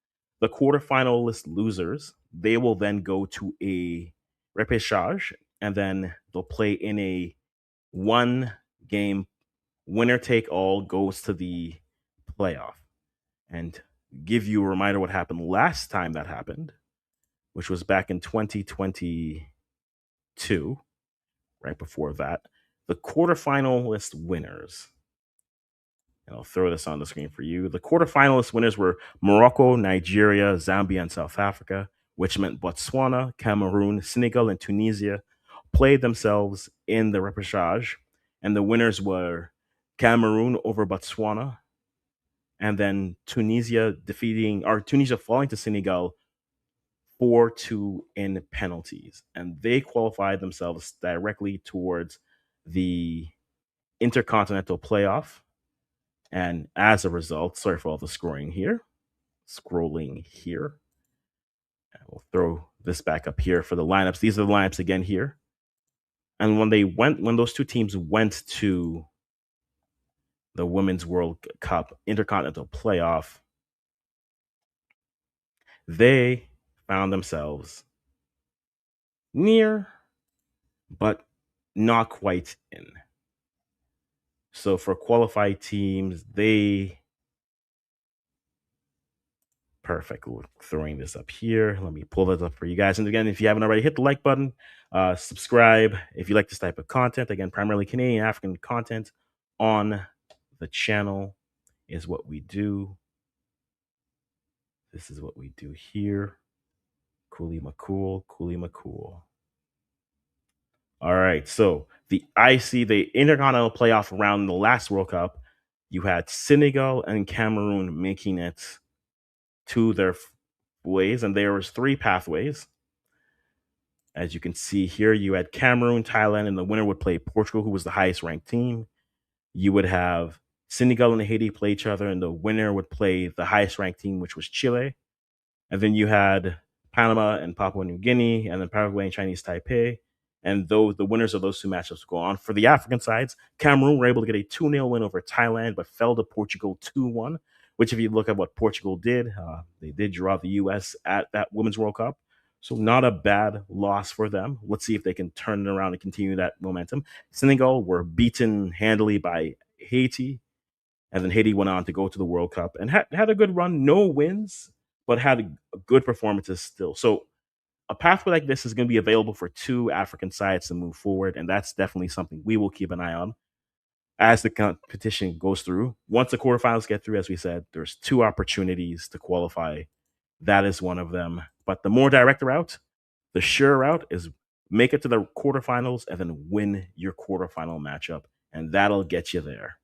[SPEAKER 1] the quarterfinalist losers, they will then go to a repechage and then they'll play in a one game winner take all goes to the playoff. And give you a reminder what happened last time that happened, which was back in 2022, right before that. The quarterfinalist winners, and I'll throw this on the screen for you. The quarterfinalist winners were Morocco, Nigeria, Zambia, and South Africa, which meant Botswana, Cameroon, Senegal, and Tunisia played themselves in the repechage. And the winners were Cameroon over Botswana, and then Tunisia falling to Senegal 4-2 in penalties. And they qualified themselves directly towards the intercontinental playoff. And as a result, sorry for all the scrolling here. And we'll throw this back up here for the lineups. These are the lineups again here. And when those two teams went to the Women's World Cup Intercontinental Playoff, they found themselves near, but not quite in. So for qualified teams, they perfect. We're throwing this up here. Let me pull this up for you guys. And again, if you haven't already, hit the like button, subscribe if you like this type of content. Again, primarily Canadian African content on the channel is what we do. This is what we do here. Cooley McCool. All right. So the Intercontinental Playoff round in the last World Cup, you had Senegal and Cameroon making it to their ways, and there was 3 pathways. As you can see here, you had Cameroon, Thailand, and the winner would play Portugal, who was the highest ranked team. You would have Senegal and Haiti play each other, and the winner would play the highest ranked team, which was Chile. And then you had Panama and Papua New Guinea, and then Paraguay and Chinese Taipei. And the winners of those 2 matchups go on. For the African sides, Cameroon were able to get a 2-0 win over Thailand, but fell to Portugal 2-1, which if you look at what Portugal did, they did draw the U.S. at that Women's World Cup. So not a bad loss for them. Let's see if they can turn it around and continue that momentum. Senegal were beaten handily by Haiti, and then Haiti went on to go to the World Cup and had a good run. No wins, but had good performances still. So a pathway like this is going to be available for 2 African sides to move forward, and that's definitely something we will keep an eye on as the competition goes through. Once the quarterfinals get through, as we said, there's 2 opportunities to qualify. That is one of them. But the more direct route, the sure route is make it to the quarterfinals and then win your quarterfinal matchup, and that'll get you there.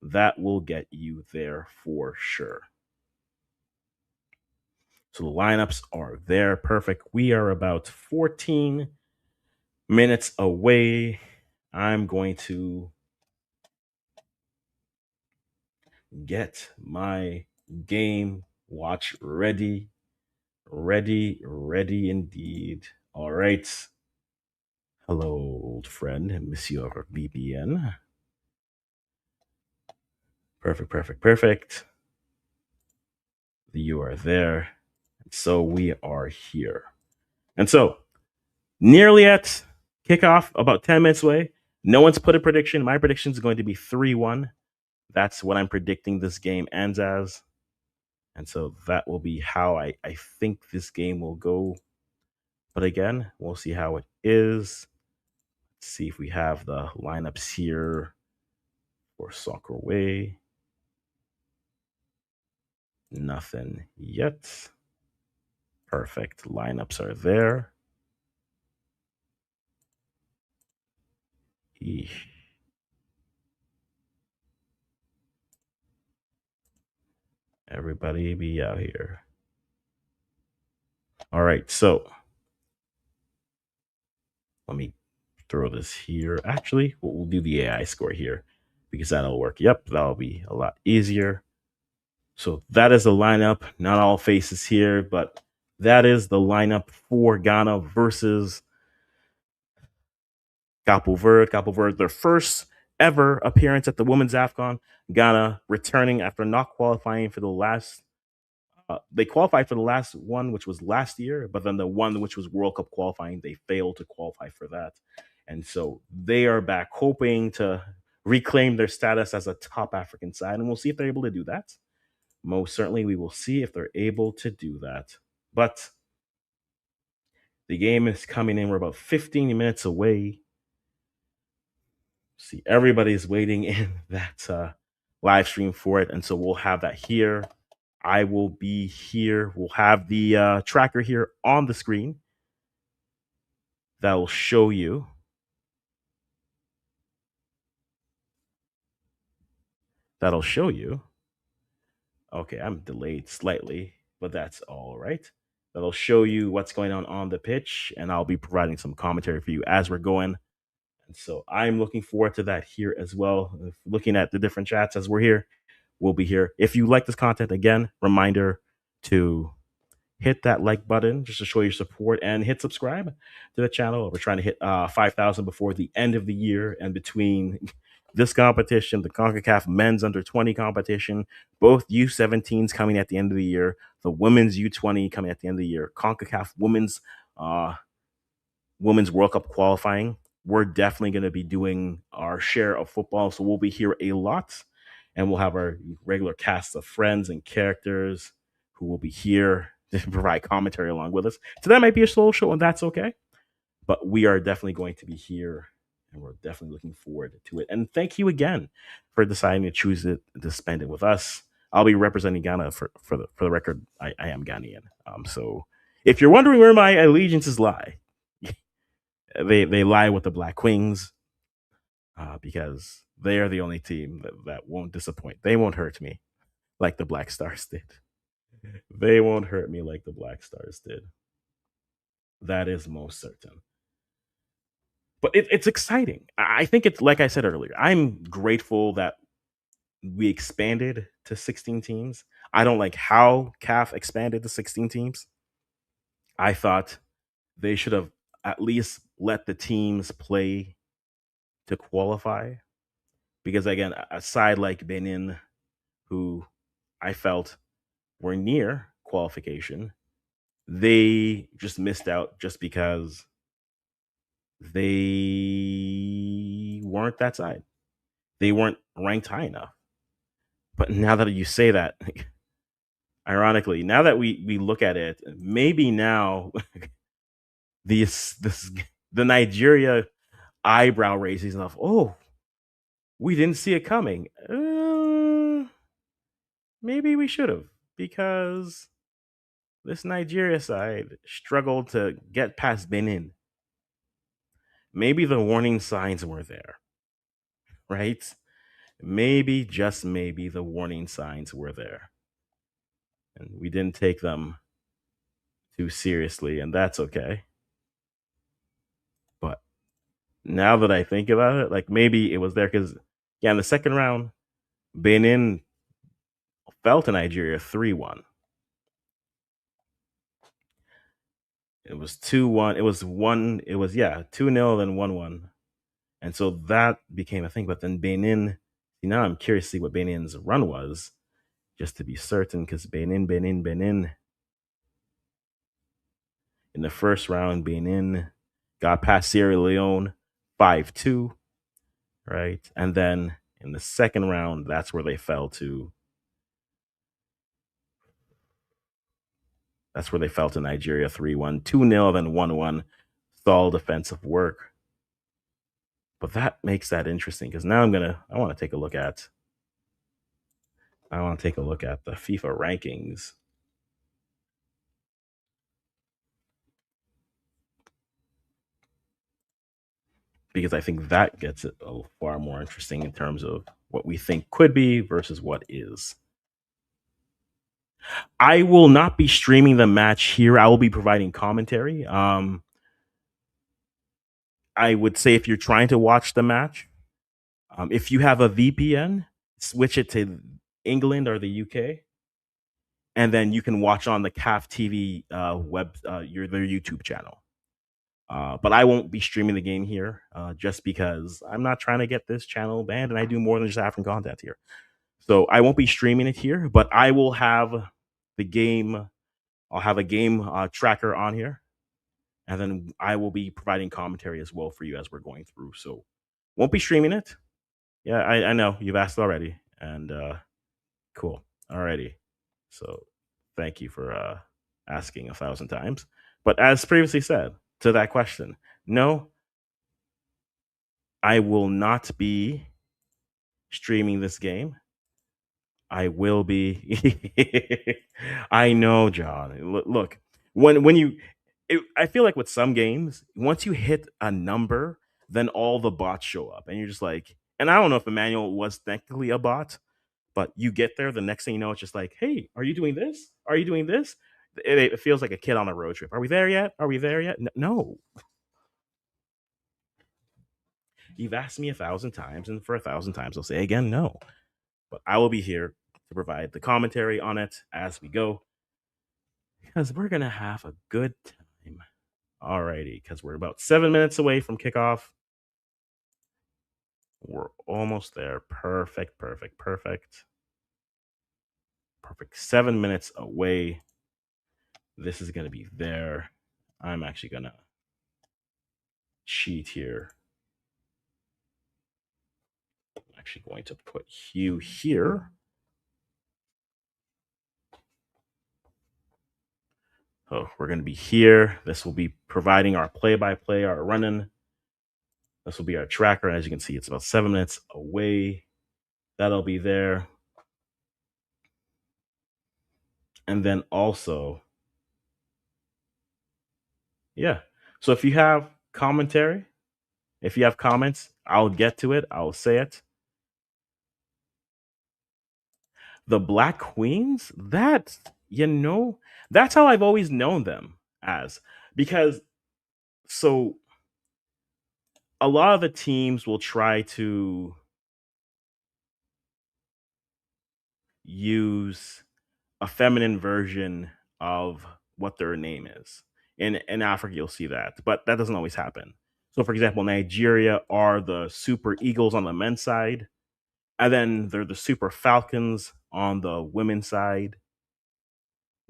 [SPEAKER 1] That will get you there for sure. So the lineups are there. Perfect. We are about 14 minutes away. I'm going to get my game watch ready. Ready indeed. All right. Hello, old friend, Monsieur VPN. Perfect. You are there. So we are here. And so, nearly at kickoff, about 10 minutes away. No one's put a prediction. My prediction is going to be 3-1. That's what I'm predicting this game ends as. And so that will be how I think this game will go. But again, we'll see how it is. Let's see if we have the lineups here for Soccer Way. Nothing yet. Perfect. Lineups are there. Eesh. Everybody be out here. All right, so let me throw this here. Actually, we'll do the AI score here because that'll work. Yep, that'll be a lot easier. So that is the lineup. Not all faces here, but that is the lineup for Ghana versus Cabo Verde, their first ever appearance at the Women's AFCON. Ghana returning after not qualifying for the last. They qualified for the last one, which was last year, but then the one which was World Cup qualifying, they failed to qualify for that, and so they are back, hoping to reclaim their status as a top African side, and we'll see if they're able to do that. Most certainly, we will see if they're able to do that. But the game is coming in. We're about 15 minutes away. See, everybody's waiting in that live stream for it, and so we'll have that here. I will be here. We'll have the tracker here on the screen that will show you. That'll show you. Okay, I'm delayed slightly, but that's all right. That'll show you what's going on the pitch, and I'll be providing some commentary for you as we're going. And so I'm looking forward to that here as well. Looking at the different chats as we're here, we'll be here. If you like this content, again, reminder to hit that like button just to show your support and hit subscribe to the channel. We're trying to hit 5,000 before the end of the year. And between this competition, the CONCACAF men's under 20 competition, both U17s coming at the end of the year, the women's U20 coming at the end of the year, CONCACAF uh, women's World Cup qualifying, we're definitely going to be doing our share of football. So we'll be here a lot, and we'll have our regular cast of friends and characters who will be here to provide commentary along with us. So that might be a slow show, and that's okay. But we are definitely going to be here, and we're definitely looking forward to it. And thank you again for deciding to choose it to spend it with us. I'll be representing Ghana for the record. I am Ghanaian. So if you're wondering where my allegiances lie, they lie with the Black Wings because they are the only team that won't disappoint. They won't hurt me like the Black Stars did. They won't hurt me like the Black Stars did. That is most certain. But it's exciting. I think it's like I said earlier. I'm grateful that we expanded to 16 teams. I don't like how CAF expanded to 16 teams. I thought they should have at least let the teams play to qualify because again, a side like Benin, who I felt were near qualification, they just missed out just because they weren't that side. They weren't ranked high enough. But now that you say that, ironically, now that we look at it, maybe now this the Nigeria eyebrow raising enough. Oh, we didn't see it coming. Maybe we should have, because this Nigeria side struggled to get past Benin. Maybe the warning signs were there, right? Maybe, just maybe, the warning signs were there. And we didn't take them too seriously, and that's okay. But now that I think about it, like maybe it was there because, yeah, in the second round, Benin fell to Nigeria 3-1. It was 2-1. It was 2-0, then 1-1. And so that became a thing. But then Benin, now I'm curious to see what Benin's run was, just to be certain, because Benin. In the first round, Benin got past Sierra Leone 5-2, right? And then in the second round, that's where they fell to. That's where they fell to Nigeria 3-1, 2-0, then 1-1. Stall defensive work. But that makes that interesting because now I want to take a look at the FIFA rankings. Because I think that gets it far more interesting in terms of what we think could be versus what is. I will not be streaming the match here. I will be providing commentary. I would say if you're trying to watch the match, if you have a VPN, switch it to England or the UK, and then you can watch on the CAF TV their YouTube channel. But I won't be streaming the game here just because I'm not trying to get this channel banned, and I do more than just African content here. So I won't be streaming it here, but I will have the game. I'll have a game tracker on here, and then I will be providing commentary as well for you as we're going through. So won't be streaming it. Yeah, I know you've asked already, and cool. Alrighty. So thank you for asking 1,000 times. But as previously said to that question, no, I will not be streaming this game. I will be. I know, John. Look, when you, I feel like with some games, once you hit a number, then all the bots show up, and you're just like, and I don't know if Emmanuel was technically a bot, but you get there, the next thing you know, it's just like, hey, are you doing this? Are you doing this? It feels like a kid on a road trip. Are we there yet? Are we there yet? No. You've asked me 1,000 times, and for 1,000 times, I'll say again, no. But I will be here to provide the commentary on it as we go because we're going to have a good time. Alrighty, because we're about 7 minutes away from kickoff. We're almost there. Perfect, perfect, perfect. Perfect. 7 minutes away. This is going to be there. I'm actually going to cheat here. I'm actually going to put Hugh here. Oh, we're going to be here. This will be providing our play-by-play, our running. This will be our tracker. As you can see, it's about 7 minutes away. That'll be there. And then also, yeah. So if you have commentary, if you have comments, I'll get to it. I'll say it. The Black Queens, that's how I've always known them as. Because so a lot of the teams will try to use a feminine version of what their name is. In Africa, you'll see that, but that doesn't always happen. So, for example, Nigeria are the Super Eagles on the men's side, and then they're the Super Falcons on the women's side.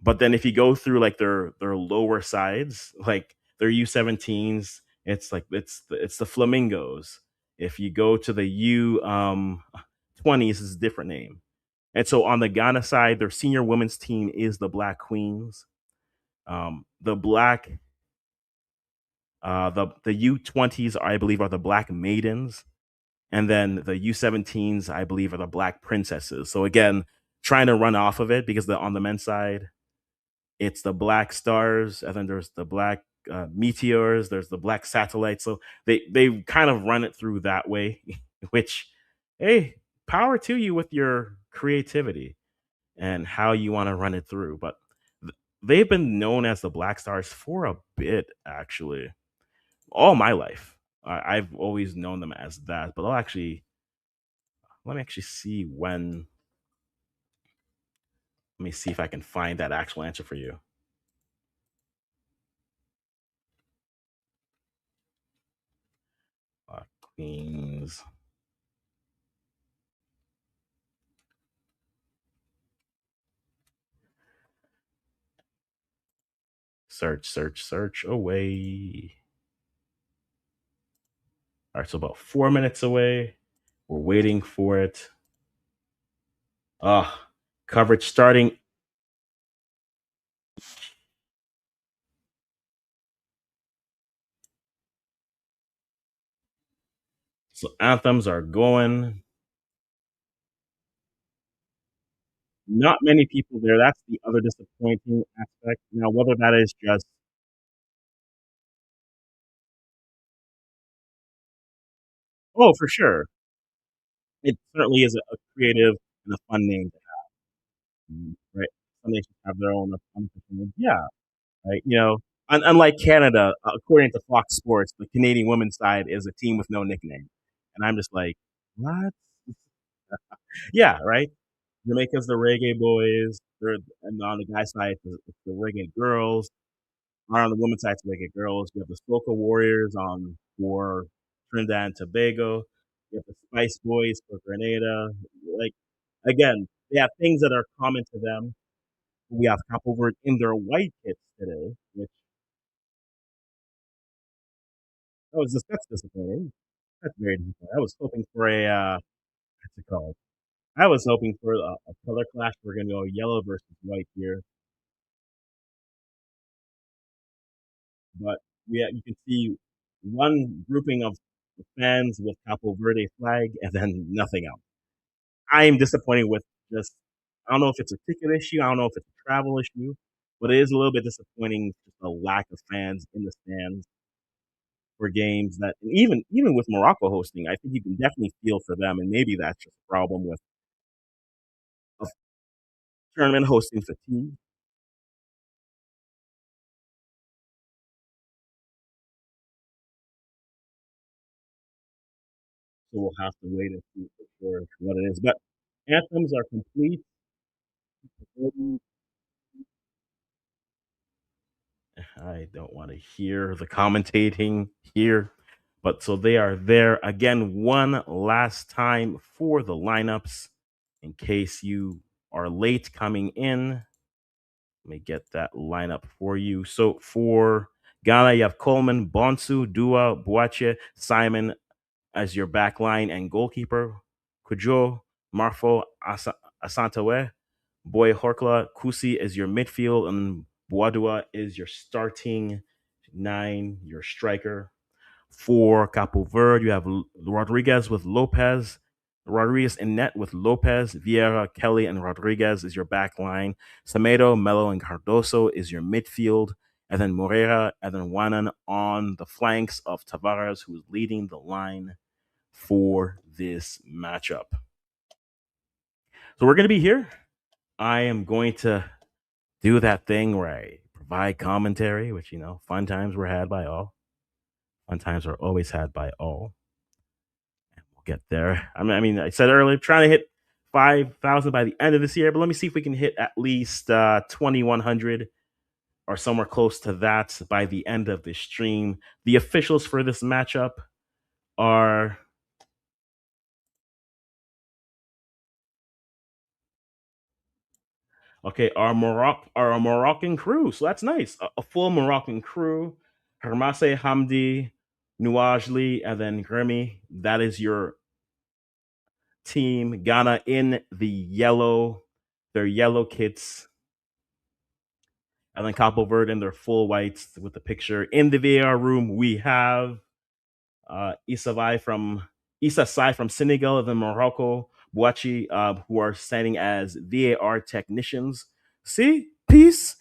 [SPEAKER 1] But then if you go through like their lower sides, like their U17s, it's the Flamingos. If you go to the U 20s, is a different name. And so on the Ghana side, their senior women's team is the Black Queens. The black the U 20s, I believe, are the Black Maidens, and then the U 17s, I believe, are the Black Princesses. So again, trying to run off of it because on the men's side, it's the Black Stars, and then there's the Black Meteors, there's the Black Satellites. So they kind of run it through that way, which, hey, power to you with your creativity and how you want to run it through. But they've been known as the Black Stars for a bit, actually, all my life. I've always known them as that. But let me actually see when. Let me see if I can find that actual answer for you. Queens. Search, search, search away. All right, so about 4 minutes away. We're waiting for it. Coverage starting. So anthems are going. Not many people there. That's the other disappointing aspect. Now, whether that is just, oh, for sure, it certainly is a creative and a fun name to have, right? Some nations have their own unofficial name. Yeah, right. Unlike Canada, according to Fox Sports, the Canadian women's side is a team with no nickname, and I'm just like, what? Yeah, right. Jamaica's the Reggae Boys. And on the guy side, it's the Reggae Girls. On the women's side, like girls, you have the Soca Warriors for Trinidad and Tobago. You have the Spice Boys for Grenada. Like again, they have things that are common to them. We have Cabo Verde in their white kits today, which that's disappointing. That's very disappointing. I was hoping for a what's it called? I was hoping for a color clash. We're gonna go yellow versus white here, but you can see one grouping of fans with Capo Verde flag and then nothing else. I am disappointed with just I don't know if it's a ticket issue, I don't know if it's a travel issue, but it is a little bit disappointing just the lack of fans in the stands for games that and even with Morocco hosting, I think you can definitely feel for them, and maybe that's just a problem with a tournament hosting fatigue. So we'll have to wait and see for sure what it is. But anthems are complete. I don't want to hear the commentating here. But so they are there again one last time for the lineups in case you are late coming in. Let me get that lineup for you. So for Ghana, you have Coleman, Bonsu, Dua, Boache, Simon as your back line and goalkeeper. Kujo, Marfo, Asantawe, Boy Horkla, Kusi is your midfield, and Boadua is your starting nine, your striker. For Capo Verde, you have Rodriguez with Lopez. Rodriguez in net with Lopez, Vieira, Kelly, and Rodriguez is your back line. Semedo, Melo, and Cardoso is your midfield. And then Moreira and then Wanan on the flanks of Tavares, who is leading the line for this matchup. So we're going to be here. I am going to do that thing where I provide commentary, which, fun times were had by all. Fun times are always had by all. We'll get there. I said earlier, trying to hit 5,000 by the end of this year, but let me see if we can hit at least 2,100 or somewhere close to that by the end of this stream. The officials for this matchup are okay, our Moroccan crew. So that's nice. A full Moroccan crew. Hermase Hamdi, Nuajli, and then Grimmy. That is your team. Ghana in their yellow kits. And then Capo Verde in their full whites with the picture. In the VAR room, we have Issa Sai from Senegal, and then Morocco, Bouachi, who are standing as VAR technicians. See, peace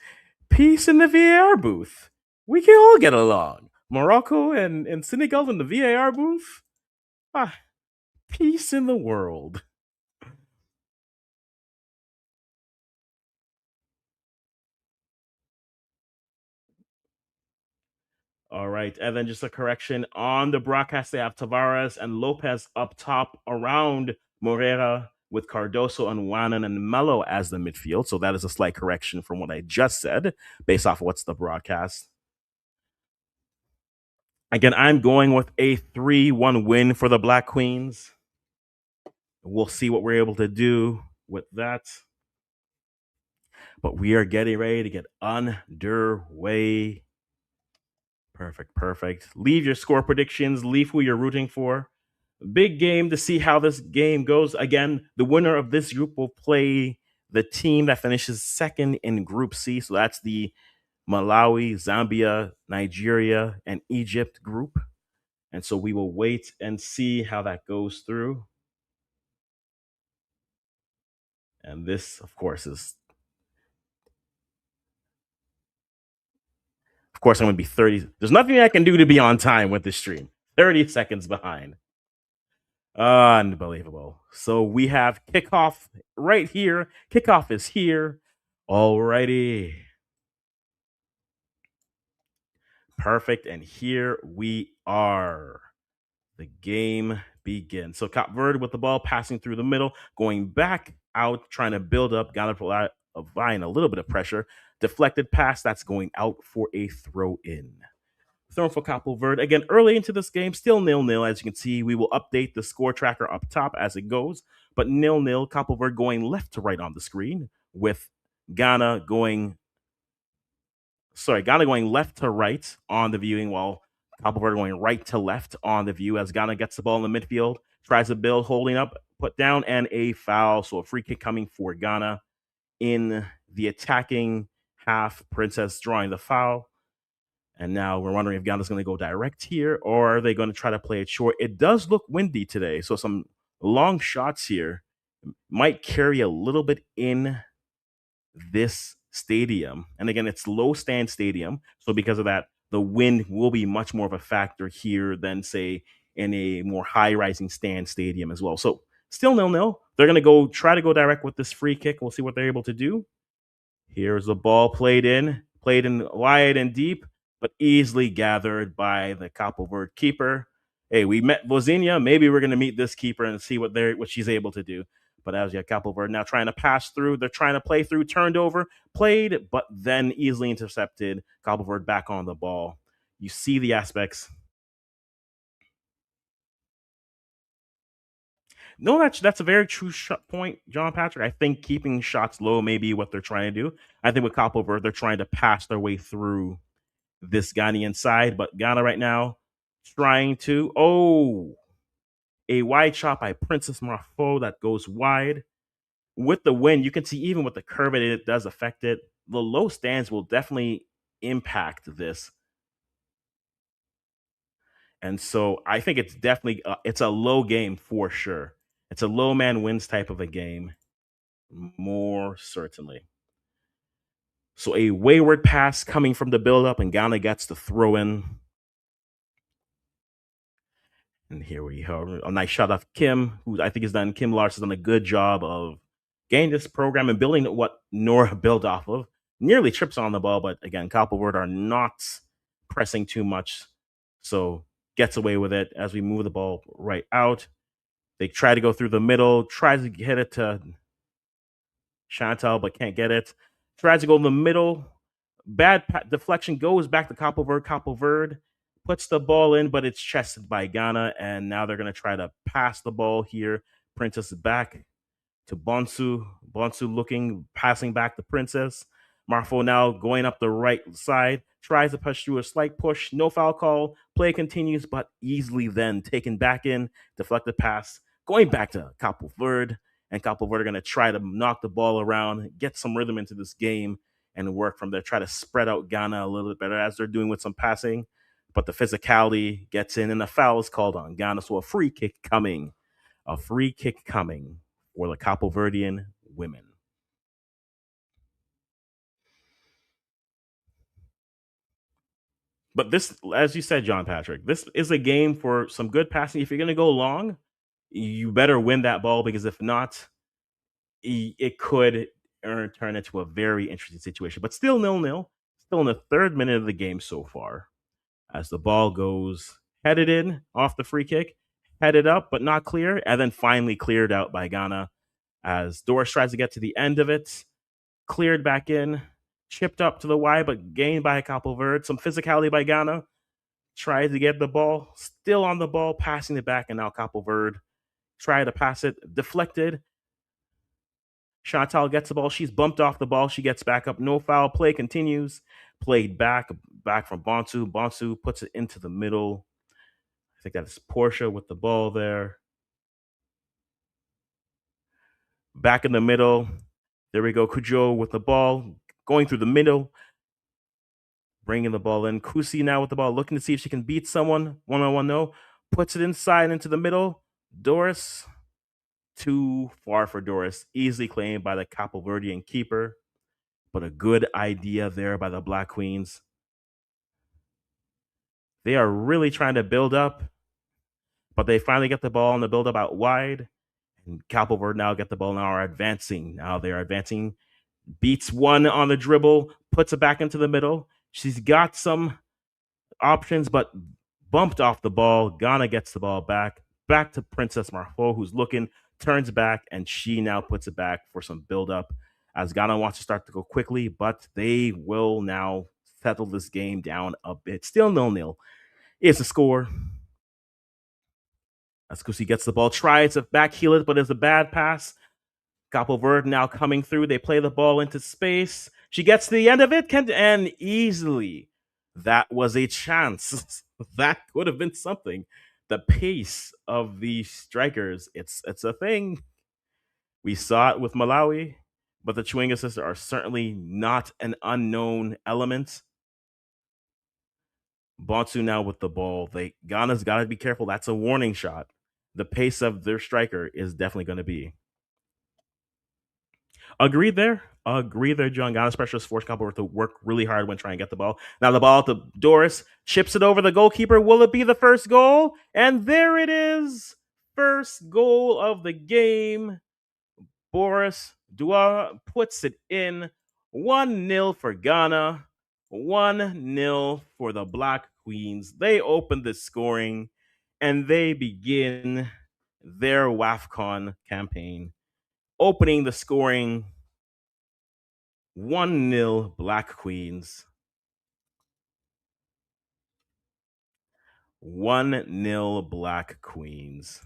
[SPEAKER 1] in the VAR booth. We can all get along. Morocco and Senegal in the VAR booth. Ah, peace in the world. All right, and then just a correction on the broadcast, they have Tavares and Lopez up top around Moreira with Cardoso and Wanan and Melo as the midfield. So that is a slight correction from what I just said based off of what's the broadcast. Again, I'm going with a 3-1 win for the Black Queens. We'll see what we're able to do with that. But we are getting ready to get underway. Perfect. Leave your score predictions, leave who you're rooting for. Big game to see how this game goes. Again, the winner of this group will play the team that finishes second in Group C. So that's the Malawi, Zambia, Nigeria, and Egypt group. And so we will wait and see how that goes through. And this, of course, I'm going to be 30. There's nothing I can do to be on time with this stream. 30 seconds behind. Unbelievable. So we have kickoff right here. Kickoff is here. Alrighty. Perfect. And here we are. The game begins. So Cap Verde with the ball passing through the middle, going back out, trying to build up, got to applying a little bit of pressure. Deflected pass that's going out for a throw in. Thrown for Cabo Verde. Again, early into this game, still nil-nil. As you can see, we will update the score tracker up top as it goes. But nil-nil, Cabo Verde going left to right on the screen, with Ghana going Ghana going left to right on the viewing, while Cabo Verde going right to left on the view as Ghana gets the ball in the midfield, tries to build, holding up, put down, and a foul. So a free kick coming for Ghana in the attacking half. Princess drawing the foul. And now we're wondering if Ghana's going to go direct here, or are they going to try to play it short? It does look windy today, so some long shots here might carry a little bit in this stadium. And again, it's low stand stadium, so because of that, the wind will be much more of a factor here than, say, in a more high rising stand stadium as well. So still nil-nil. They're going to try to go direct with this free kick. We'll see what they're able to do. Here's the ball played in wide and deep, but easily gathered by the Cabo Verde keeper. Hey, we met Vozinha. Maybe we're going to meet this keeper and see what she's able to do. But as you have Cabo Verde now trying to pass through, they're trying to play through, turned over, played, but then easily intercepted. Cabo Verde back on the ball. You see the aspects. No, that's a very true point, John Patrick. I think keeping shots low may be what they're trying to do. I think with Cabo Verde, they're trying to pass their way through this Ghanaian side, but Ghana right now trying to a wide shot by Princess Marfo that goes wide. With the wind, you can see even with the curve it does affect it. The low stands will definitely impact this. And so I think it's definitely it's a low game for sure. It's a low man wins type of a game, more certainly. So a wayward pass coming from the build-up, and Ghana gets the throw in. And here we have a nice shot of Kim, who I think has done. Kim Lars has done a good job of getting this program and building what Nora built off of. Nearly trips on the ball, but again, Cabo Verde are not pressing too much, so gets away with it as we move the ball right out. They try to go through the middle, tries to hit it to Chantal, but can't get it. Tries to go in the middle. Bad deflection goes back to Cabo Verde. Cabo Verde puts the ball in, but it's chested by Ghana, and now they're going to try to pass the ball here. Princess back to Bonsu. Bonsu looking, passing back to Princess. Marfo now going up the right side, tries to push through a slight push. No foul call. Play continues, but easily then taken back in. Deflected pass. Going back to Cabo Verde. And Cabo Verde are going to try to knock the ball around, get some rhythm into this game, and work from there. Try to spread out Ghana a little bit better as they're doing with some passing. But the physicality gets in, and a foul is called on Ghana. So a free kick coming. A free kick coming for the Cabo Verdean women. But this, as you said, John Patrick, this is a game for some good passing. If you're going to go long, you better win that ball, because if not, it could turn into a very interesting situation. But still nil-nil, still in the third minute of the game so far, as the ball goes headed in off the free kick, headed up, but not clear, and then finally cleared out by Ghana as Doris tries to get to the end of it, cleared back in, chipped up to the wide, but gained by Cabo Verde. Some physicality by Ghana. Tried to get the ball, still on the ball, passing it back, and now Cabo Verde tried to pass it, deflected. Chantal gets the ball. She's bumped off the ball. She gets back up. No foul. Play continues. Played back from Bonsu. Bonsu puts it into the middle. I think that's Portia with the ball there. Back in the middle. There we go. Cujo with the ball. Going through the middle. Bringing the ball in. Kusi now with the ball. Looking to see if she can beat someone. One-on-one, no. Puts it inside into the middle. Doris. Too far for Doris. Easily claimed by the Cabo Verdean keeper. But a good idea there by the Black Queens. They are really trying to build up, but they finally get the ball and the build up out wide. And Cabo Verde now get the ball, now are advancing. Now they are advancing. Beats one on the dribble, puts it back into the middle. She's got some options, but bumped off the ball. Ghana gets the ball back. Back to Princess Marfo, who's looking, turns back, and she now puts it back for some build up as Ghana wants to start to go quickly, but they will now settle this game down a bit. Still 0-0. It's a score. As Kusi gets the ball, tries to backheel it, but it's a bad pass. Cabo Verde now coming through. They play the ball into space. She gets to the end of it, and easily. That was a chance. That could have been something. The pace of the strikers, it's a thing. We saw it with Malawi, but the Chewinga sisters are certainly not an unknown element. Bonsu now with the ball. Ghana's got to be careful. That's a warning shot. The pace of their striker is definitely going to be. Agreed there. Agreed there, John. Ghana's pressure has forced Cabo Verde to work really hard when trying to get the ball. Now the ball to Doris. Chips it over the goalkeeper. Will it be the first goal? And there it is. First goal of the game. Boris Dua puts it in. 1-0 for Ghana. 1-0 for the Black Queens. They open the scoring and they begin their WAFCON campaign. Opening the scoring 1-0 Black Queens. 1-0 Black Queens.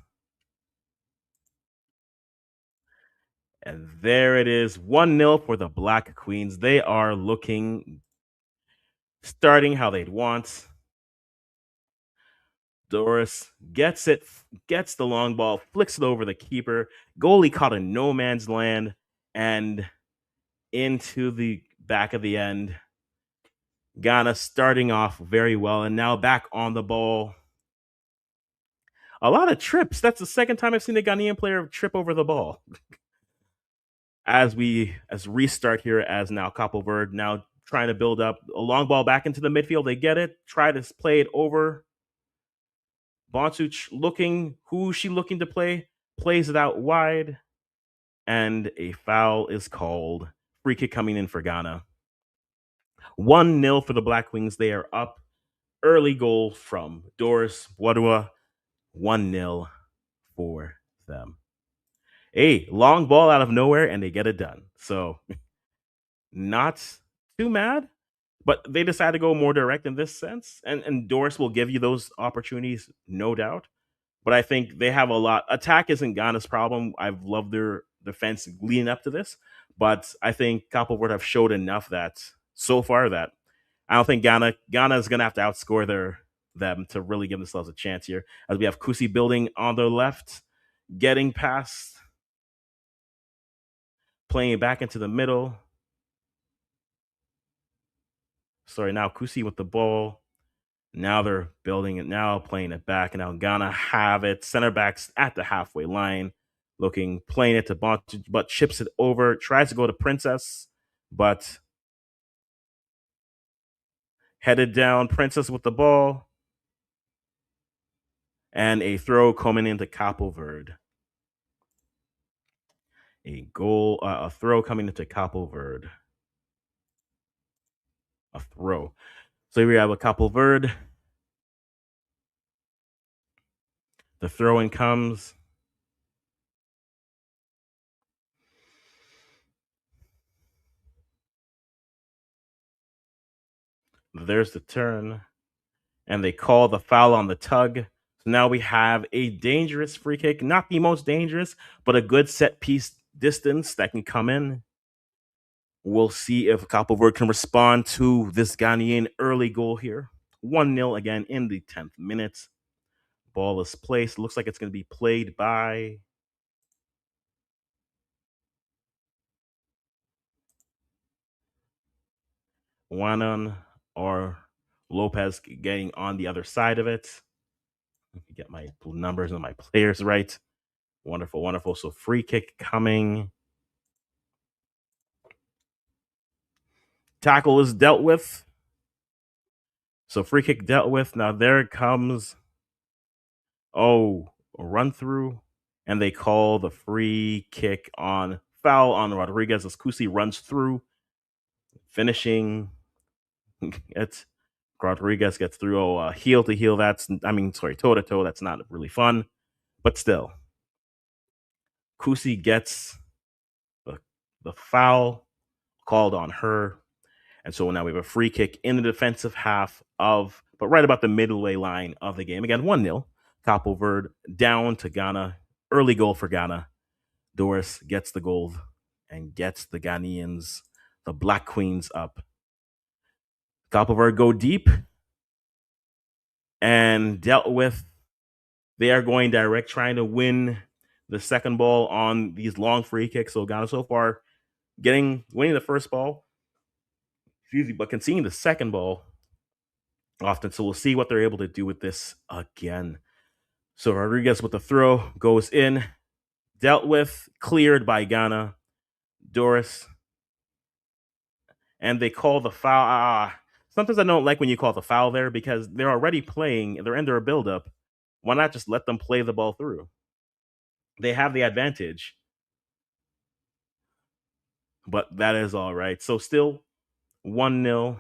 [SPEAKER 1] And there it is. 1-0 for the Black Queens. They are looking, starting how they'd want. Doris gets the long ball, flicks it over the keeper. Goalie caught in no man's land and into the back of the end. Ghana starting off very well and now back on the ball. A lot of trips. That's the second time I've seen a Ghanaian player trip over the ball. As restart here, as now Cabo Verde now trying to build up a long ball back into the midfield. They get it, try to play it over. Bonsu looking, who's she looking to play? Plays it out wide, and a foul is called. Free kick coming in for Ghana. 1-0 for the Black Wings. They are up. Early goal from Doris Wadua. 1-0 for them. A long ball out of nowhere, and they get it done. So, not too mad, but they decide to go more direct in this sense. And Doris will give you those opportunities, no doubt. But I think they have a lot. Attack isn't Ghana's problem. I've loved their defense leading up to this. But I think Cabo Verde have showed enough that so far that I don't think Ghana is going to have to outscore them to really give themselves a chance here. As we have Kusi building on their left, getting past, playing it back into the middle. Sorry, now Kusi with the ball. Now they're building it, now playing it back, and now Ghana have it. Center backs at the halfway line, playing it to Bont, but chips it over, tries to go to Princess, but headed down. Princess with the ball. And a throw coming into Cabo Verde. A throw coming into Cabo Verde. A throw. So here we have a Cabo Verde. The throw in comes. There's the turn. And they call the foul on the tug. So now we have a dangerous free kick. Not the most dangerous, but a good set piece distance that can come in. We'll see if Cabo Verde can respond to this Ghanaian early goal here. 1-0 again in the 10th minute. Ball is placed. Looks like it's going to be played by Wanan or Lopez getting on the other side of it. Let me get my numbers and my players right. Wonderful, wonderful. So free kick coming. Tackle is dealt with. So free kick dealt with. Now there it comes. Oh, a run through. And they call the free kick on foul on Rodriguez as Kusi runs through. Finishing. It's Rodriguez gets through. Oh, heel to heel. Toe to toe. That's not really fun. But still. Kusi gets the foul. called on her. And so now we have a free kick in the defensive half of, but right about the midway line of the game. Again, 1-0. Cabo Verde down to Ghana. Early goal for Ghana. Doris gets the goal and gets the Ghanaians, the Black Queens, up. Cabo Verde go deep and dealt with. They are going direct, trying to win the second ball on these long free kicks. So Ghana so far winning the first ball, excuse me, but conceding the second ball often. So we'll see what they're able to do with this again. So Rodriguez with the throw goes in, dealt with, cleared by Ghana. Doris, and they call the foul. Sometimes I don't like when you call the foul there because they're already playing. They're in their buildup. Why not just let them play the ball through? They have the advantage, but that is all right. So still 1-0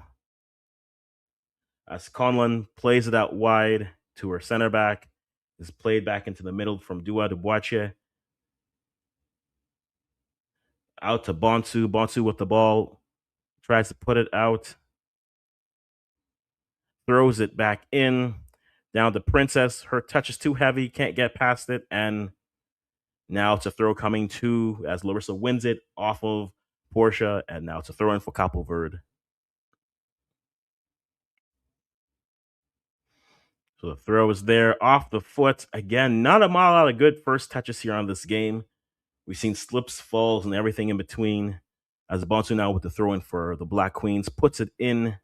[SPEAKER 1] as Conlon plays it out wide to her center back. Is played back into the middle from Dua de Boache. Out to Bonsu. Bonsu with the ball. Tries to put it out. Throws it back in. Down to Princess. Her touch is too heavy. Can't get past it. And now it's a throw coming to as Larissa wins it off of Portia. And now it's a throw in for Cabo Verde. So the throw is there off the foot. Again, not a lot of good first touches here on this game. We've seen slips, falls, and everything in between. As Bonsu now with the throw in for the Black Queens, puts it in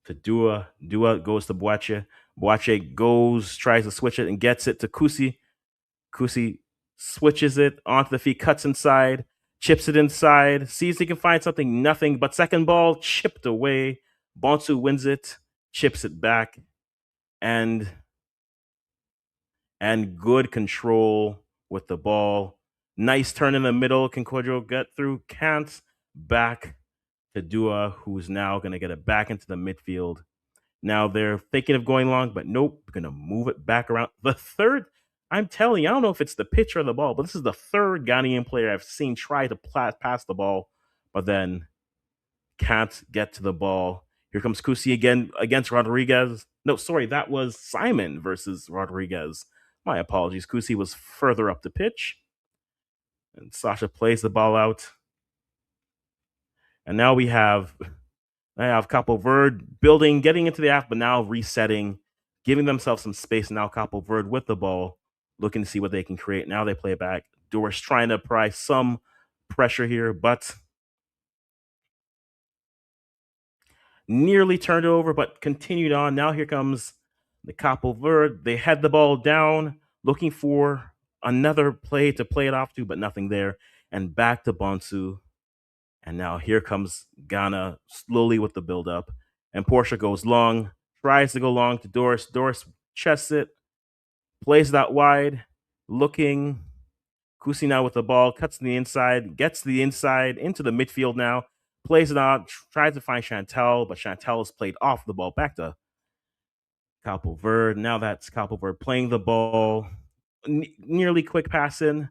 [SPEAKER 1] to Dua. Dua goes to Boache. Boache goes, tries to switch it and gets it to Kusi. Kusi switches it onto the feet, cuts inside, chips it inside, sees he can find something, nothing, but second ball chipped away. Bonsu wins it, chips it back, and good control with the ball. Nice turn in the middle. Can Kojo get through? Can't. Back to Dua, who's now going to get it back into the midfield. Now they're thinking of going long, but nope, going to move it back around. The third, I'm telling you, I don't know if it's the pitch or the ball, but this is the third Ghanaian player I've seen try to pass the ball, but then can't get to the ball. Here comes Kusi again against Rodriguez. No, sorry, that was Simon versus Rodriguez. My apologies. Kusi was further up the pitch. And Sasha plays the ball out. And now I have Capo Verde building, getting into the half, but now resetting, giving themselves some space. Now Capo Verde with the ball, looking to see what they can create. Now they play it back. Doris trying to apply some pressure here, but nearly turned over, but continued on. Now here comes the Capo Verde. They head the ball down, looking for another play to play it off to, but nothing there. And back to Bonsu. And now here comes Ghana slowly with the build-up. And Portia goes long, tries to go long to Doris. Doris chests it, plays it out wide, looking. Kusi now with the ball, cuts to the inside, gets to the inside, into the midfield now, plays it out, tries to find Chantel, but Chantel is played off the ball back to Capo Verde. Now that's Capo Verde playing the ball, nearly quick passing.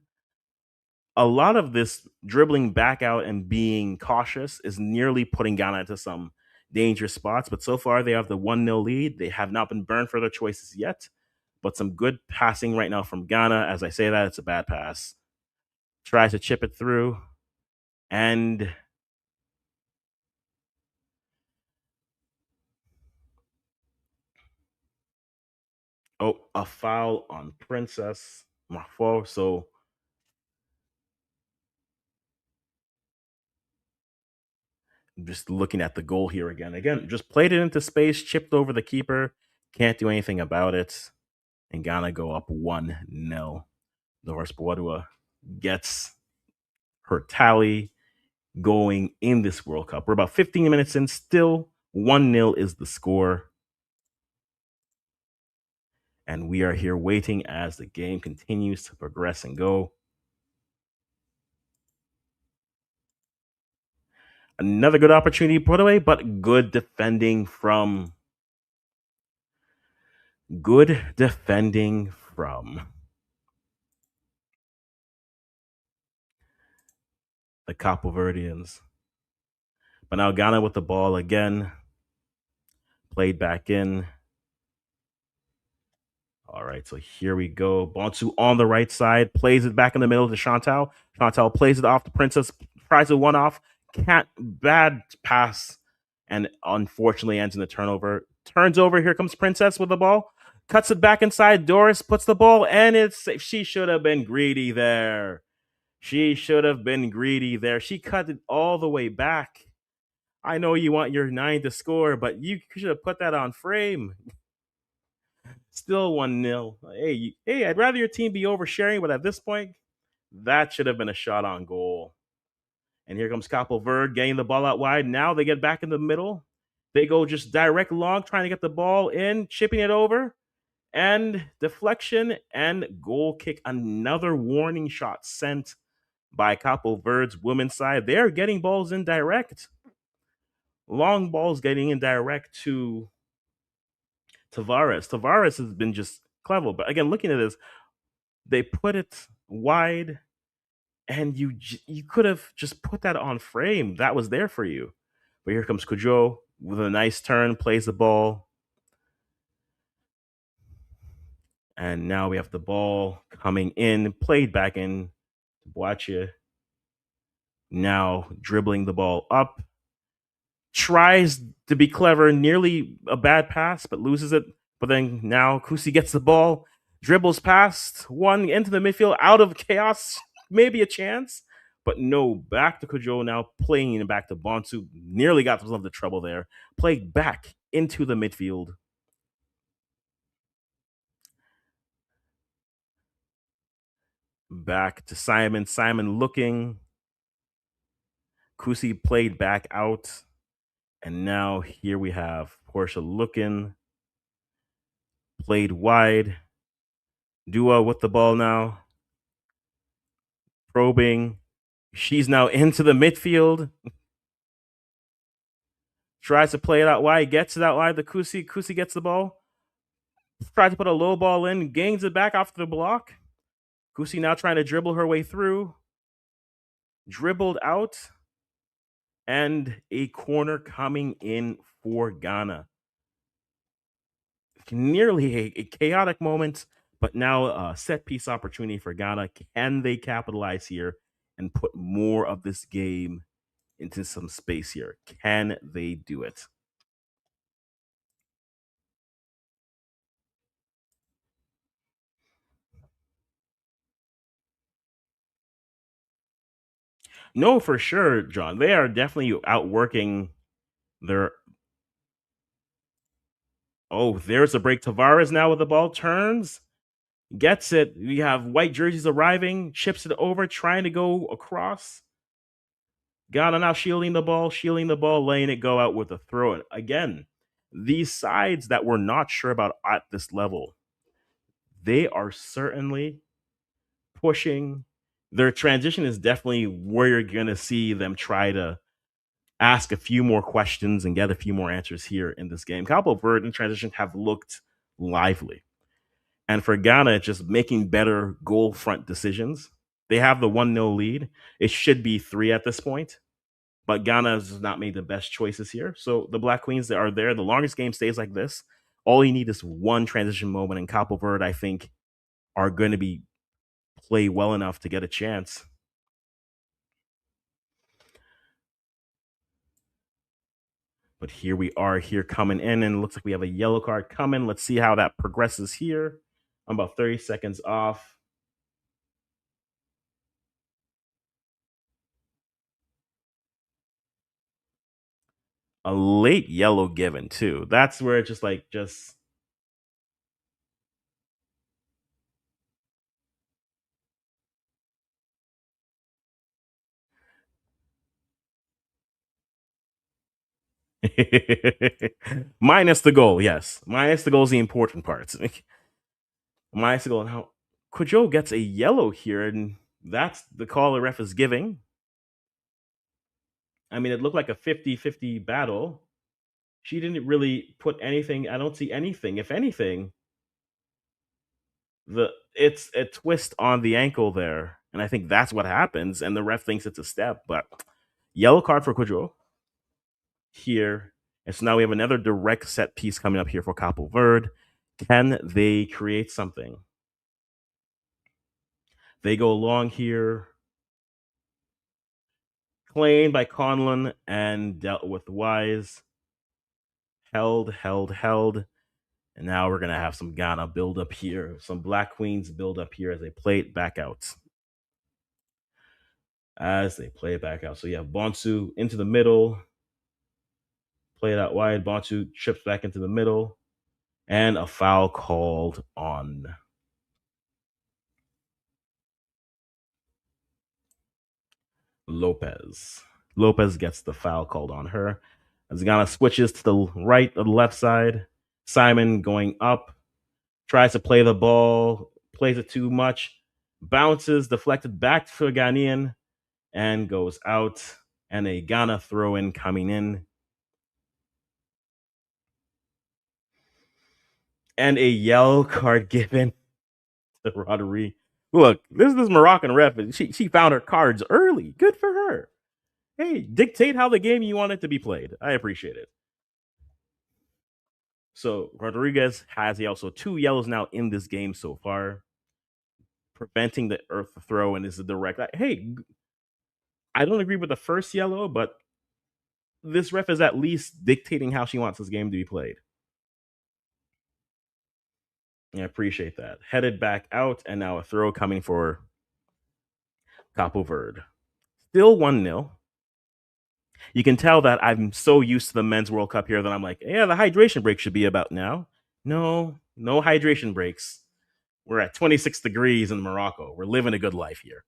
[SPEAKER 1] A lot of this dribbling back out and being cautious is nearly putting Ghana into some dangerous spots. But so far, they have the 1-0 lead. They have not been burned for their choices yet. But some good passing right now from Ghana. As I say that, it's a bad pass. Tries to chip it through. And a foul on Princess Marfo. So just looking at the goal here again. Again, just played it into space, chipped over the keeper. Can't do anything about it. And Ghana go up 1-0. Doris Boadua gets her tally going in this World Cup. We're about 15 minutes in. Still 1-0 is the score. And we are here waiting as the game continues to progress and go. Another good opportunity put away, but good defending from the Capo Verdeans. But now Ghana with the ball again, played back in. All right, so here we go. Bonsu on the right side, plays it back in the middle to Chantal. Chantal plays it off to Princess, tries to one off. Can't, bad pass, and unfortunately ends in a turnover. Turns over, here comes Princess with the ball. Cuts it back inside. Doris puts the ball, and it's she should have been greedy there. She should have been greedy there. She cut it all the way back. I know you want your nine to score, but you should have put that on frame. Still 1-0. Hey, I'd rather your team be oversharing, but at this point, that should have been a shot on goal. And here comes Capo Verde getting the ball out wide. Now they get back in the middle. They go just direct long, trying to get the ball in, chipping it over, and deflection and goal kick. Another warning shot sent by Capo Verde's women's side. They're getting balls in direct. Long balls getting in direct to Tavares. Tavares has been just clever. But again, looking at this, they put it wide, and you could have just put that on frame. That was there for you. But here comes Cujo with a nice turn, plays the ball, and now we have the ball coming in, played back in to Boache. Now dribbling the ball up, tries to be clever, nearly a bad pass, but loses it. But then now Kusi gets the ball, dribbles past one into the midfield, out of chaos, maybe a chance. But no, back to Kojo now, playing back to Bonsu. Nearly got themselves into trouble there. Played back into the midfield. Back to Simon. Simon looking. Kusi played back out. And now here we have Portia looking. Played wide. Dua with the ball now. Probing. She's now into the midfield. Tries to play it out wide. Gets it out wide to Kusi. Kusi gets the ball. Tries to put a low ball in. Gains it back off the block. Kusi now trying to dribble her way through. Dribbled out. And a corner coming in for Ghana. Nearly a chaotic moment, but now a set piece opportunity for Ghana. Can they capitalize here and put more of this game into some space here? Can they do it? No, for sure, John. They are definitely outworking their. Oh, there's a break. Tavares now with the ball, turns, gets it. We have white jerseys arriving, chips it over, trying to go across. Ghana now shielding the ball, laying it go out with a throw. And again, these sides that we're not sure about at this level, they are certainly pushing. Their transition is definitely where you're going to see them try to ask a few more questions and get a few more answers here in this game. Cabo Verde in transition have looked lively. And for Ghana, just making better goal front decisions. They have the 1-0 lead. It should be 3 at this point. But Ghana has not made the best choices here. So the Black Queens that are there, the longest game stays like this. All you need is one transition moment, and Cabo Verde, I think, are going to be play well enough to get a chance. But here we are here coming in, and it looks like we have a yellow card coming. Let's see how that progresses here. I'm about 30 seconds off. A late yellow given too. That's where it's just minus the goal. Yes, minus the goal is the important part. Minus the goal. Now Kojo gets a yellow here, and that's the call the ref is giving. I mean, it looked like a 50-50 battle. She didn't really put anything. I don't see anything. If anything, it's a twist on the ankle there. And I think that's what happens. And the ref thinks it's a step, but yellow card for Quadro here. And so now we have another direct set piece coming up here for Capo Verde. Can they create something? They go along here, claimed by Conlon and dealt with Wise. Held. And now we're going to have some Ghana build up here. Some Black Queens build up here as they play it back out. So you have Bonsu into the middle, play it out wide. Bonsu trips back into the middle, and a foul called on Lopez. Lopez gets the foul called on her. As Ghana switches to the right or the left side, Simon going up, tries to play the ball, plays it too much, bounces, deflected back to a Ghanaian, and goes out. And a Ghana throw in coming in. And a yellow card given to Rodri. Look, this Moroccan ref. She found her cards early. Good for her. Hey, dictate how the game you want it to be played. I appreciate it. So Rodriguez has also two yellows now in this game so far, preventing the earth throw and is a direct. Hey, I don't agree with the first yellow, but this ref is at least dictating how she wants this game to be played. I appreciate that. Headed back out, and now a throw coming for Capo Verde. Still 1-0. You can tell that I'm so used to the men's World Cup here that I'm like, yeah, the hydration break should be about now. No hydration breaks. We're at 26 degrees in Morocco. We're living a good life here.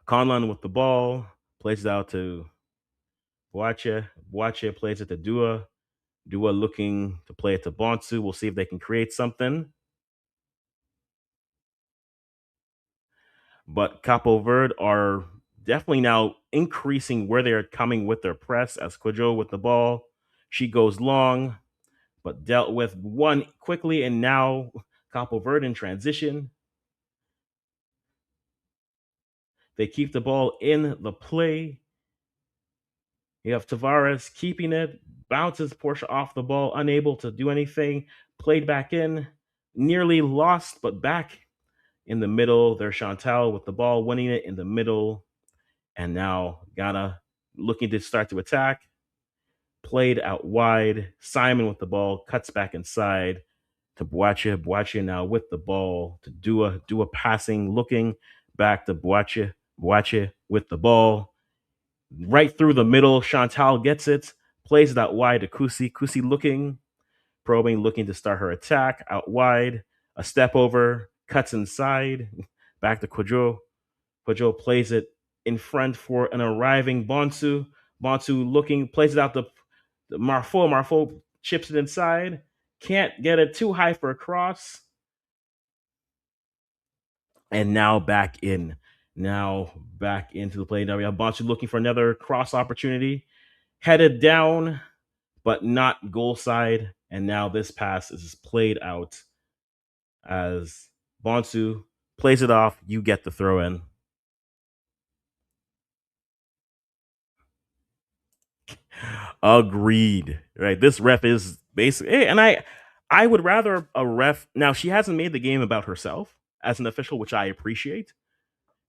[SPEAKER 1] Conlon with the ball, plays it out to Boache. Boache plays it to Dua. Dua looking to play it to Bonsu. We'll see if they can create something. But Capo Verde are definitely now increasing where they're coming with their press as Quadro with the ball. She goes long, but dealt with one quickly, and now Capo Verde in transition. They keep the ball in the play. You have Tavares keeping it, bounces Portia off the ball, unable to do anything, played back in, nearly lost, but back in the middle. There's Chantal with the ball, winning it in the middle. And now Ghana looking to start to attack. Played out wide. Simon with the ball, cuts back inside to Boache. Boache now with the ball to Dua. Dua passing, looking back to Boache. Boache with the ball. Right through the middle. Chantal gets it. Plays it out wide to Kusi. Kusi looking, probing, looking to start her attack. Out wide. A step over. Cuts inside. Back to Quadro. Quadro plays it in front for an arriving Bonsu. Bonsu looking, plays it out to Marfo. Marfo chips it inside. Can't get it too high for a cross. And now back in. Now back into the play. Now we have Bonsu looking for another cross opportunity. Headed down, but not goal side. And now this pass is played out as Bonsu plays it off. You get the throw in. Agreed. Right. This ref is basically, and I would rather a ref. Now she hasn't made the game about herself as an official, which I appreciate,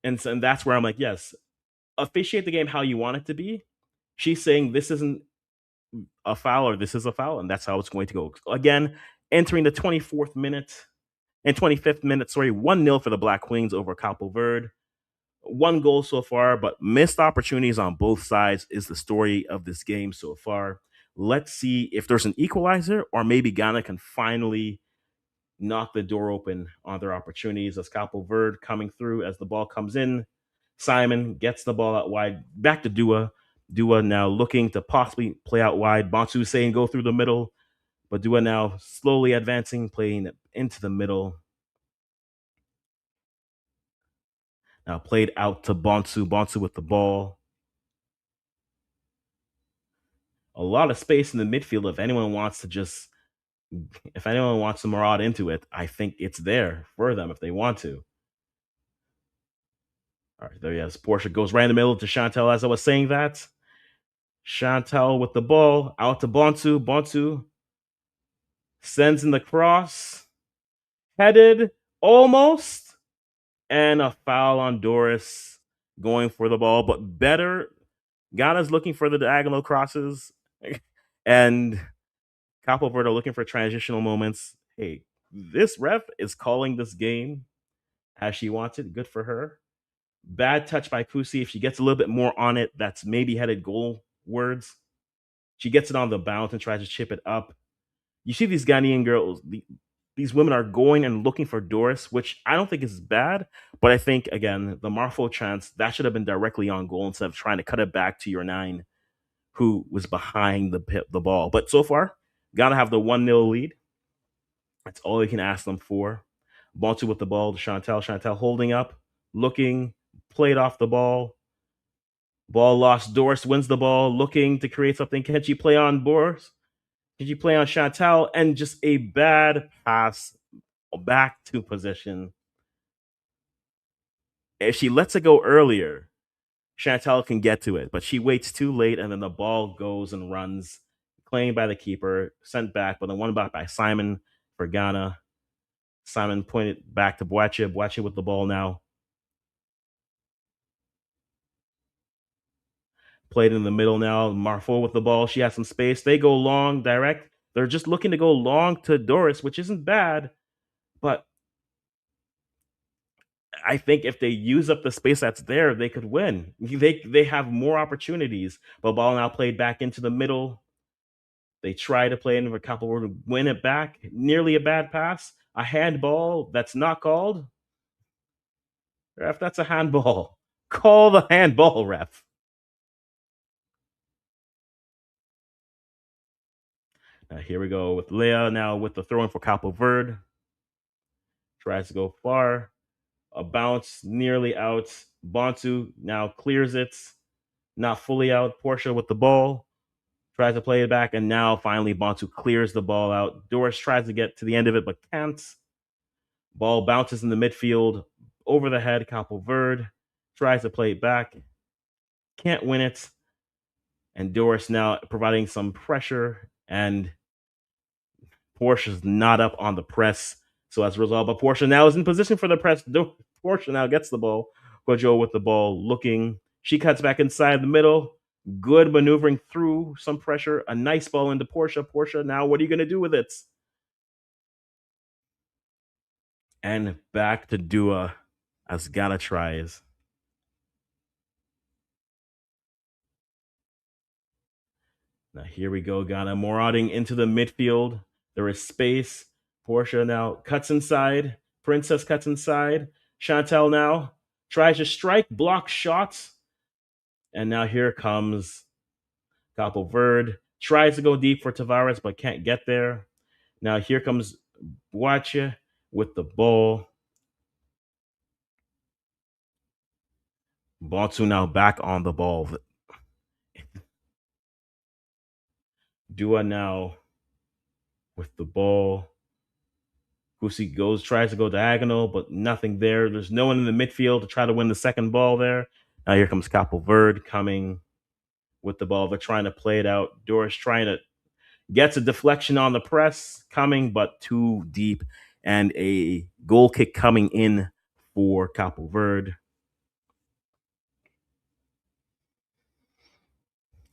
[SPEAKER 1] and that's where I'm like, yes, officiate the game how you want it to be. She's saying this isn't a foul or this is a foul, and that's how it's going to go. Again, entering the 24th minute and 25th minute, sorry, 1-0 for the Black Queens over Capo Verde. One goal so far, but missed opportunities on both sides is the story of this game so far. Let's see if there's an equalizer or maybe Ghana can finally knock the door open on their opportunities as Capo Verde coming through as the ball comes in. Simon gets the ball out wide, back to Dua. Dua now looking to possibly play out wide. Bonsu saying go through the middle, but Dua now slowly advancing, playing into the middle. Now played out to Bonsu. Bonsu with the ball. A lot of space in the midfield. If anyone wants to maraud into it, I think it's there for them if they want to. All right, there he is. Portia goes right in the middle to Chantel as I was saying that. Chantel with the ball out to Bontu. Bontu sends in the cross, headed almost, and a foul on Doris going for the ball, but better. Ghana's looking for the diagonal crosses, and Capo Verde looking for transitional moments. Hey, this ref is calling this game as she wants it. Good for her. Bad touch by Kusi. If she gets a little bit more on it, that's maybe headed goal words. She gets it on the bounce and tries to chip it up. You see these Ghanaian girls, these women are going and looking for Doris, which I don't think is bad. But I think, again, the Marfo chance, that should have been directly on goal instead of trying to cut it back to your nine who was behind the ball. But so far, Ghana have the 1-0 lead. That's all you can ask them for. Bontu with the ball to Chantel. Chantel holding up, looking, played off the ball. Ball lost. Doris wins the ball, looking to create something. Can she play on Boris? Can she play on Chantel? And just a bad pass back to position. If she lets it go earlier, Chantel can get to it, but she waits too late, and then the ball goes and runs, claimed by the keeper, sent back, but then one back by Simon for Ghana. Simon pointed back to Boache. Boache with the ball now. Played in the middle now. Marfo with the ball. She has some space. They go long, direct. They're just looking to go long to Doris, which isn't bad, but I think if they use up the space that's there, they could win. They have more opportunities. But ball now played back into the middle. They try to play into a couple to win it back. Nearly a bad pass. A handball that's not called. Ref, that's a handball. Call the handball, ref. Now here we go with Leah now with the throw in for Cabo Verde. Tries to go far. A bounce nearly out. Bontu now clears it. Not fully out. Portia with the ball. Tries to play it back, and now finally Bontu clears the ball out. Doris tries to get to the end of it, but can't. Ball bounces in the midfield over the head. Capo Verde tries to play it back. Can't win it. And Doris now providing some pressure, and Portia's not up on the press. So as a result, but Portia now is in position for the press. Portia now gets the ball. Gojo with the ball looking. She cuts back inside the middle. Good maneuvering through some pressure. A nice ball into Portia. Portia, now what are you going to do with it? And back to Dua as Ghana tries. Now here we go, Ghana marauding into the midfield. There is space. Portia now cuts inside. Princess cuts inside. Chantel now tries to strike, block shots. And now here comes Capo Verde. Tries to go deep for Tavares, but can't get there. Now here comes Boache with the ball. Bontu now back on the ball. Dua now with the ball. Kusi tries to go diagonal, but nothing there. There's no one in the midfield to try to win the second ball there. Now here comes Capo Verde coming with the ball. They're trying to play it out. Doris trying to gets a deflection on the press coming, but too deep. And a goal kick coming in for Capo Verde.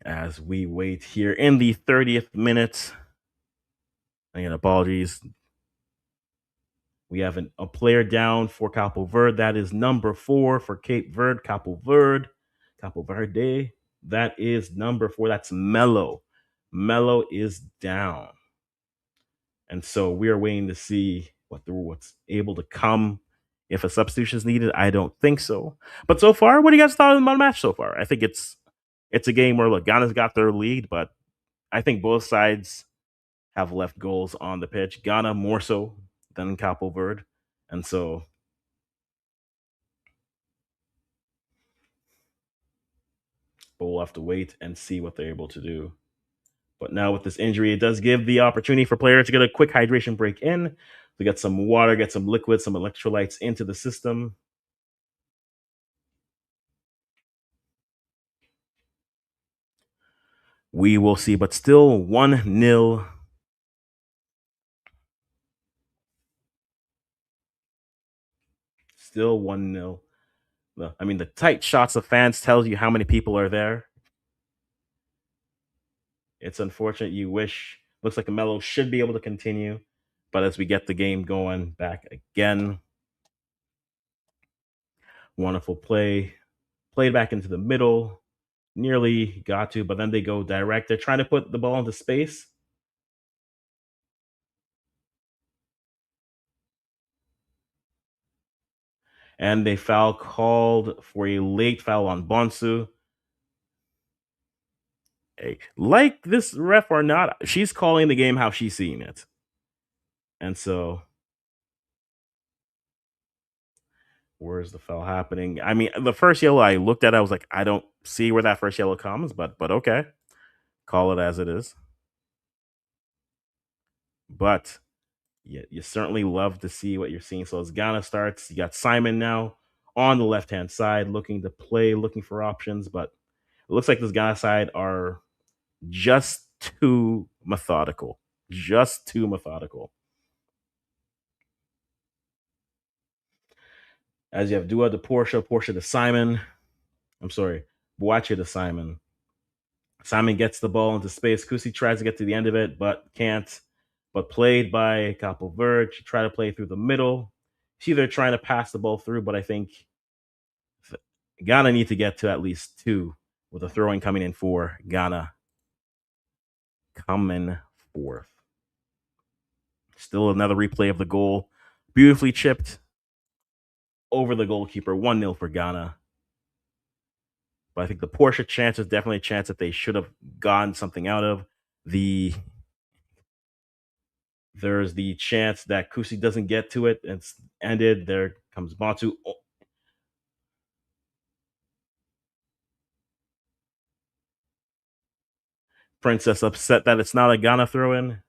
[SPEAKER 1] As we wait here in the 30th minute. Again, apologies. We have a player down for Capo Verde. That is number 4 for Cape Verde. Capo Verde. Capo Verde. That is number 4. That's Mello. Mello is down. And so we are waiting to see what's able to come. If a substitution is needed, I don't think so. But so far, what do you guys thought about the match so far? I think it's a game where, look, Ghana's got their lead, but I think both sides have left goals on the pitch. Ghana more so than Capo Verde. And so but we'll have to wait and see what they're able to do. But now with this injury, it does give the opportunity for players to get a quick hydration break in, to get some water, get some liquid, some electrolytes into the system. We will see, but still 1-0. Still 1-0. I mean, the tight shots of fans tells you how many people are there. It's unfortunate. You wish. Looks like Melo should be able to continue, but as we get the game going back again, wonderful play. Played back into the middle. Nearly got to, but then they go direct. They're trying to put the ball into space. And they foul called for a late foul on Bonsu. Hey, like this ref or not, she's calling the game how she's seeing it. And so, where's the foul happening? I mean, the first yellow I looked at, I was like, I don't see where that first yellow comes, but okay, call it as it is. But you certainly love to see what you're seeing. So as Ghana starts, you got Simon now on the left hand side, looking to play, looking for options, but it looks like this Ghana side are just too methodical. Just too methodical. As you have Dua to Portia, Portia to Simon. I'm sorry, Boache to Simon. Simon gets the ball into space. Kusi tries to get to the end of it, but can't. But played by Cabo Verde. She tried to play through the middle. She's either trying to pass the ball through, but I think Ghana need to get to at least two with a throwing coming in for Ghana. Coming fourth. Still another replay of the goal. Beautifully chipped over the goalkeeper. 1-0 for Ghana. But I think the Portia chance is definitely a chance that they should have gotten something out of. There's the chance that Kusi doesn't get to it. It's ended. There comes Bantu. Princess upset that it's not a Ghana throw in.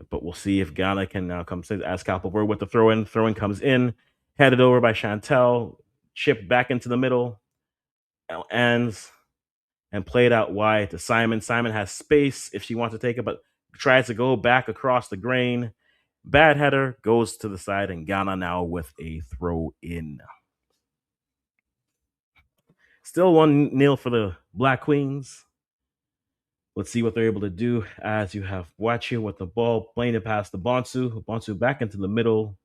[SPEAKER 1] But we'll see if Ghana can now come as Cabo Verde with the throw in. Throw in comes in, headed over by Chantel, chipped back into the middle, ends and played out wide to Simon. Simon has space if she wants to take it, but tries to go back across the grain. Bad header goes to the side, and Ghana now with a throw in. Still 1-0 for the Black Queens. Let's see what they're able to do as you have Boachi with the ball, playing it past the Bonsu. Bonsu back into the middle.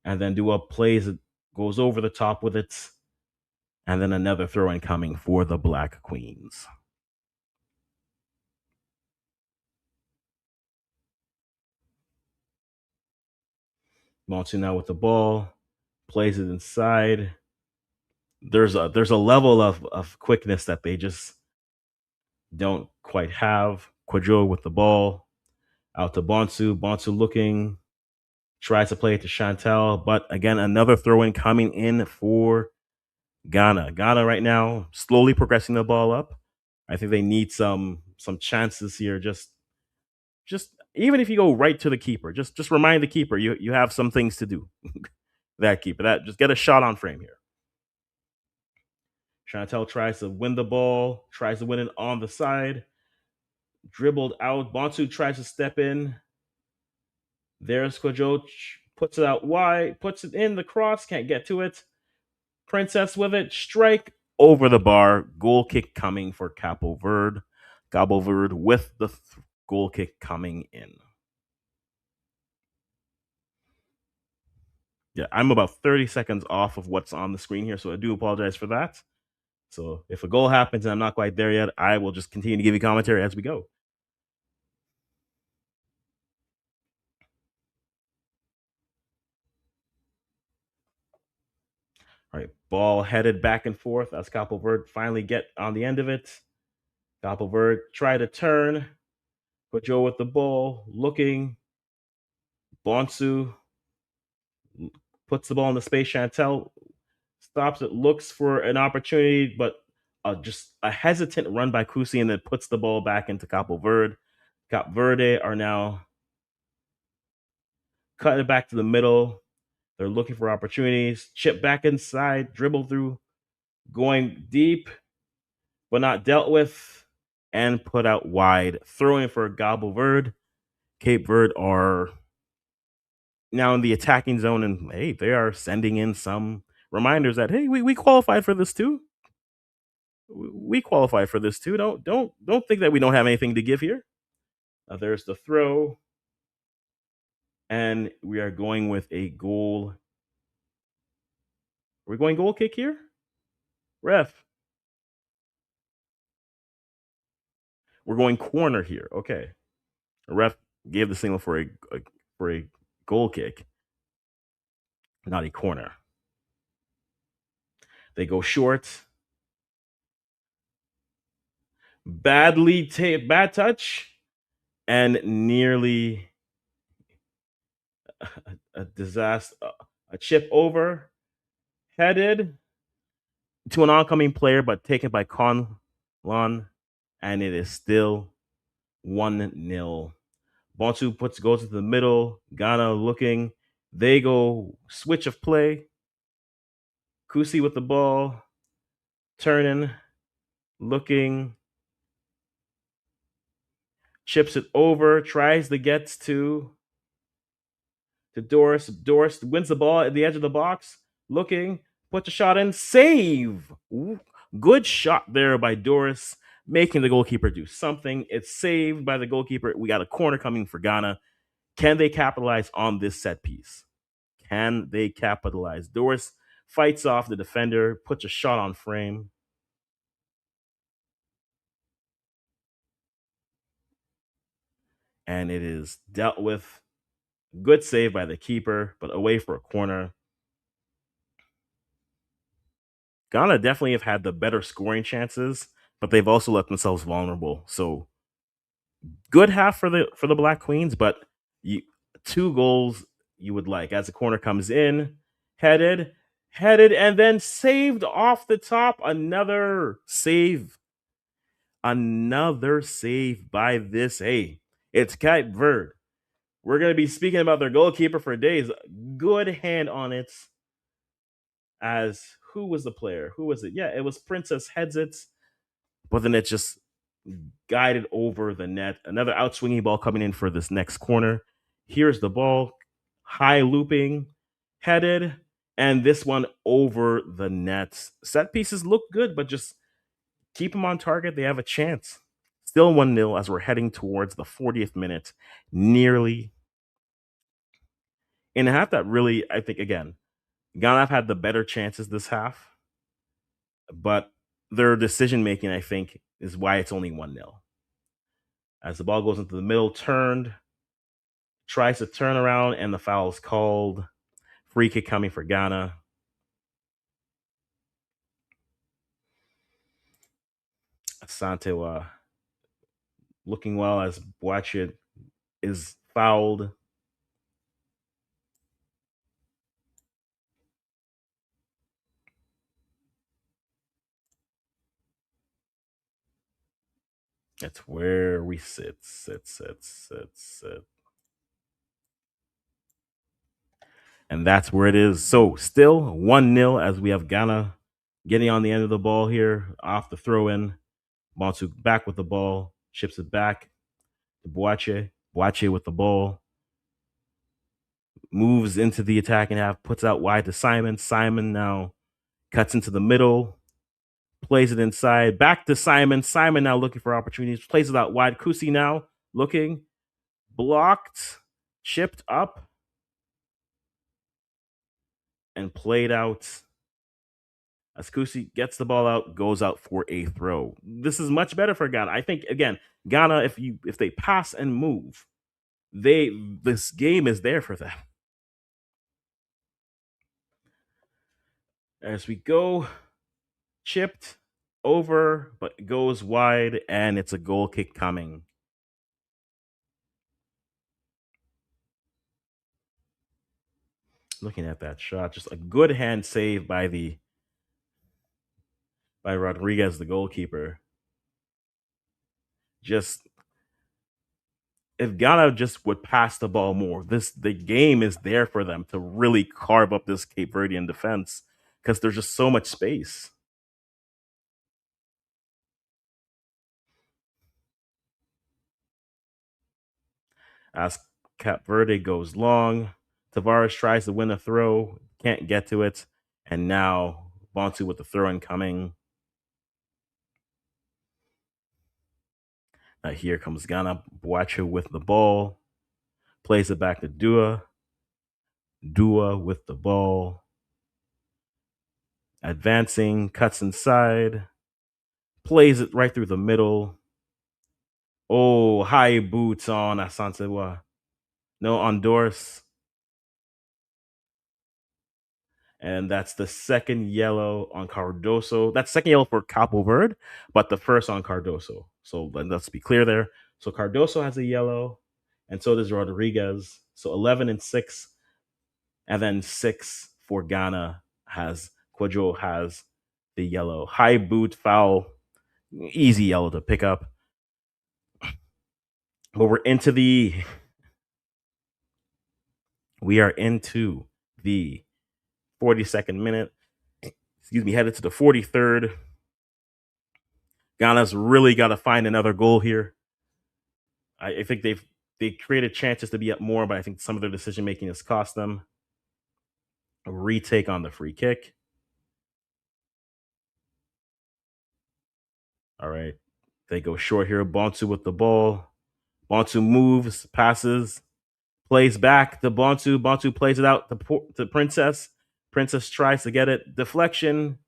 [SPEAKER 1] And then Dua plays it, goes over the top with it. And then another throw in coming for the Black Queens. Bonsu now with the ball, plays it inside. There's a level of quickness that they just don't quite have. Quadro with the ball, out to Bonsu. Bonsu looking, tries to play it to Chantel, but again, another throw in coming in for Ghana. Ghana right now slowly progressing the ball up. I think they need some chances here. Just even if you go right to the keeper, just remind the keeper you have some things to do. That keeper, that just get a shot on frame here. Chantel tries to win the ball, tries to win it on the side, dribbled out. Bonsu tries to step in. There's Kojo, puts it out wide, puts it in the cross, can't get to it. Princess with it, strike over the bar. Goal kick coming for Cabo Verde. Cabo Verde with the goal kick coming in. Yeah, I'm about 30 seconds off of what's on the screen here, so I do apologize for that. So if a goal happens and I'm not quite there yet, I will just continue to give you commentary as we go. All right, ball headed back and forth as Cabo Verde finally get on the end of it. Cabo Verde try to turn, but Joe with the ball, looking. Bonsu puts the ball in the space. Chantel stops it, looks for an opportunity, but just a hesitant run by Kusi, and then puts the ball back into Cabo Verde. Cabo Verde are now cutting it back to the middle. They're looking for opportunities. Chip back inside, dribble through going deep, but not dealt with, and put out wide. Throwing for Cabo Verde. Cape Verde are now in the attacking zone, and hey, they are sending in some reminders that hey, we qualified for this too. We qualified for this too. Don't think that we don't have anything to give here. There's the throw, and we are going with a goal. We're going goal kick here, ref. We're going corner here. Okay, the ref gave the signal for a goal kick, not a corner. They go short. Bad touch, and nearly a disaster. A chip over, headed to an oncoming player, but taken by Conlon, and it is still 1-0. Bonsu goes into the middle. Ghana looking. They go switch of play. Kusi with the ball, turning, looking, chips it over, tries to get to Doris. Doris wins the ball at the edge of the box, looking, puts a shot in, save. Ooh, good shot there by Doris, making the goalkeeper do something. It's saved by the goalkeeper. We got a corner coming for Ghana. Can they capitalize on this set piece? Can they capitalize? Doris fights off the defender, puts a shot on frame. And it is dealt with. Good save by the keeper, but away for a corner. Ghana definitely have had the better scoring chances, but they've also left themselves vulnerable. So good half for the Black Queens, but you, two goals you would like as the corner comes in, headed, and then saved off the top. Another save by this. Hey, it's Cape Verde. We're gonna be speaking about their goalkeeper for days. Good hand on it. As who was the player? Who was it? Yeah, it was Princess Heads it, but then it just guided over the net. Another out swinging ball coming in for this next corner. Here's the ball, high looping, headed, and this one over the net. Set pieces look good, but just keep them on target. They have a chance. Still 1-0 as we're heading towards the 40th minute, nearly in a half that really, I think, again, Ghana have had the better chances this half, but their decision making, I think, is why it's only 1-0. As the ball goes into the middle, turned, tries to turn around, and the foul is called. Free kick coming for Ghana. Asante looking well as Boache is fouled. That's where we sit. And that's where it is. So still 1-0 as we have Ghana getting on the end of the ball here off the throw in. Bonsu back with the ball, chips it back to Boache. Boache with the ball, moves into the attacking half, puts out wide to Simon. Simon now cuts into the middle, plays it inside, back to Simon. Simon now looking for opportunities, plays it out wide. Kusi now looking, blocked, chipped up, and played out. As Kusi gets the ball out, goes out for a throw. This is much better for Ghana. I think again, Ghana, if they pass and move, this game is there for them. As we go, chipped over, but goes wide, and it's a goal kick coming. Looking at that shot, just a good hand save by Rodriguez, the goalkeeper. Just if Ghana just would pass the ball more, the game is there for them to really carve up this Cape Verdean defense because there's just so much space. as Cap Verde goes long. Tavares tries to win a throw, can't get to it, and now Bonsu with the throw incoming. Here comes Ghana. Boacho with the ball, plays it back to Dua. Dua with the ball, advancing, cuts inside, plays it right through the middle. Oh, high boots on Asantewa. No, on Doris. And that's the second yellow on Cardoso. That's second yellow for Cabo Verde, but the first on Cardoso. So let's be clear there. So Cardoso has a yellow, and so does Rodriguez. So 11 and 6, and then 6 for Ghana has Quadro has the yellow. High boot foul, easy yellow to pick up. But we are into the 42nd minute. Excuse me, headed to the 43rd. Ghana's really got to find another goal here. I think they created chances to be up more, but I think some of their decision making has cost them. A retake on the free kick. All right, they go short here. Bonsu with the ball. Bonsu moves, passes, plays back to Bonsu. Bonsu plays it out to Princess. Princess tries to get it. Deflection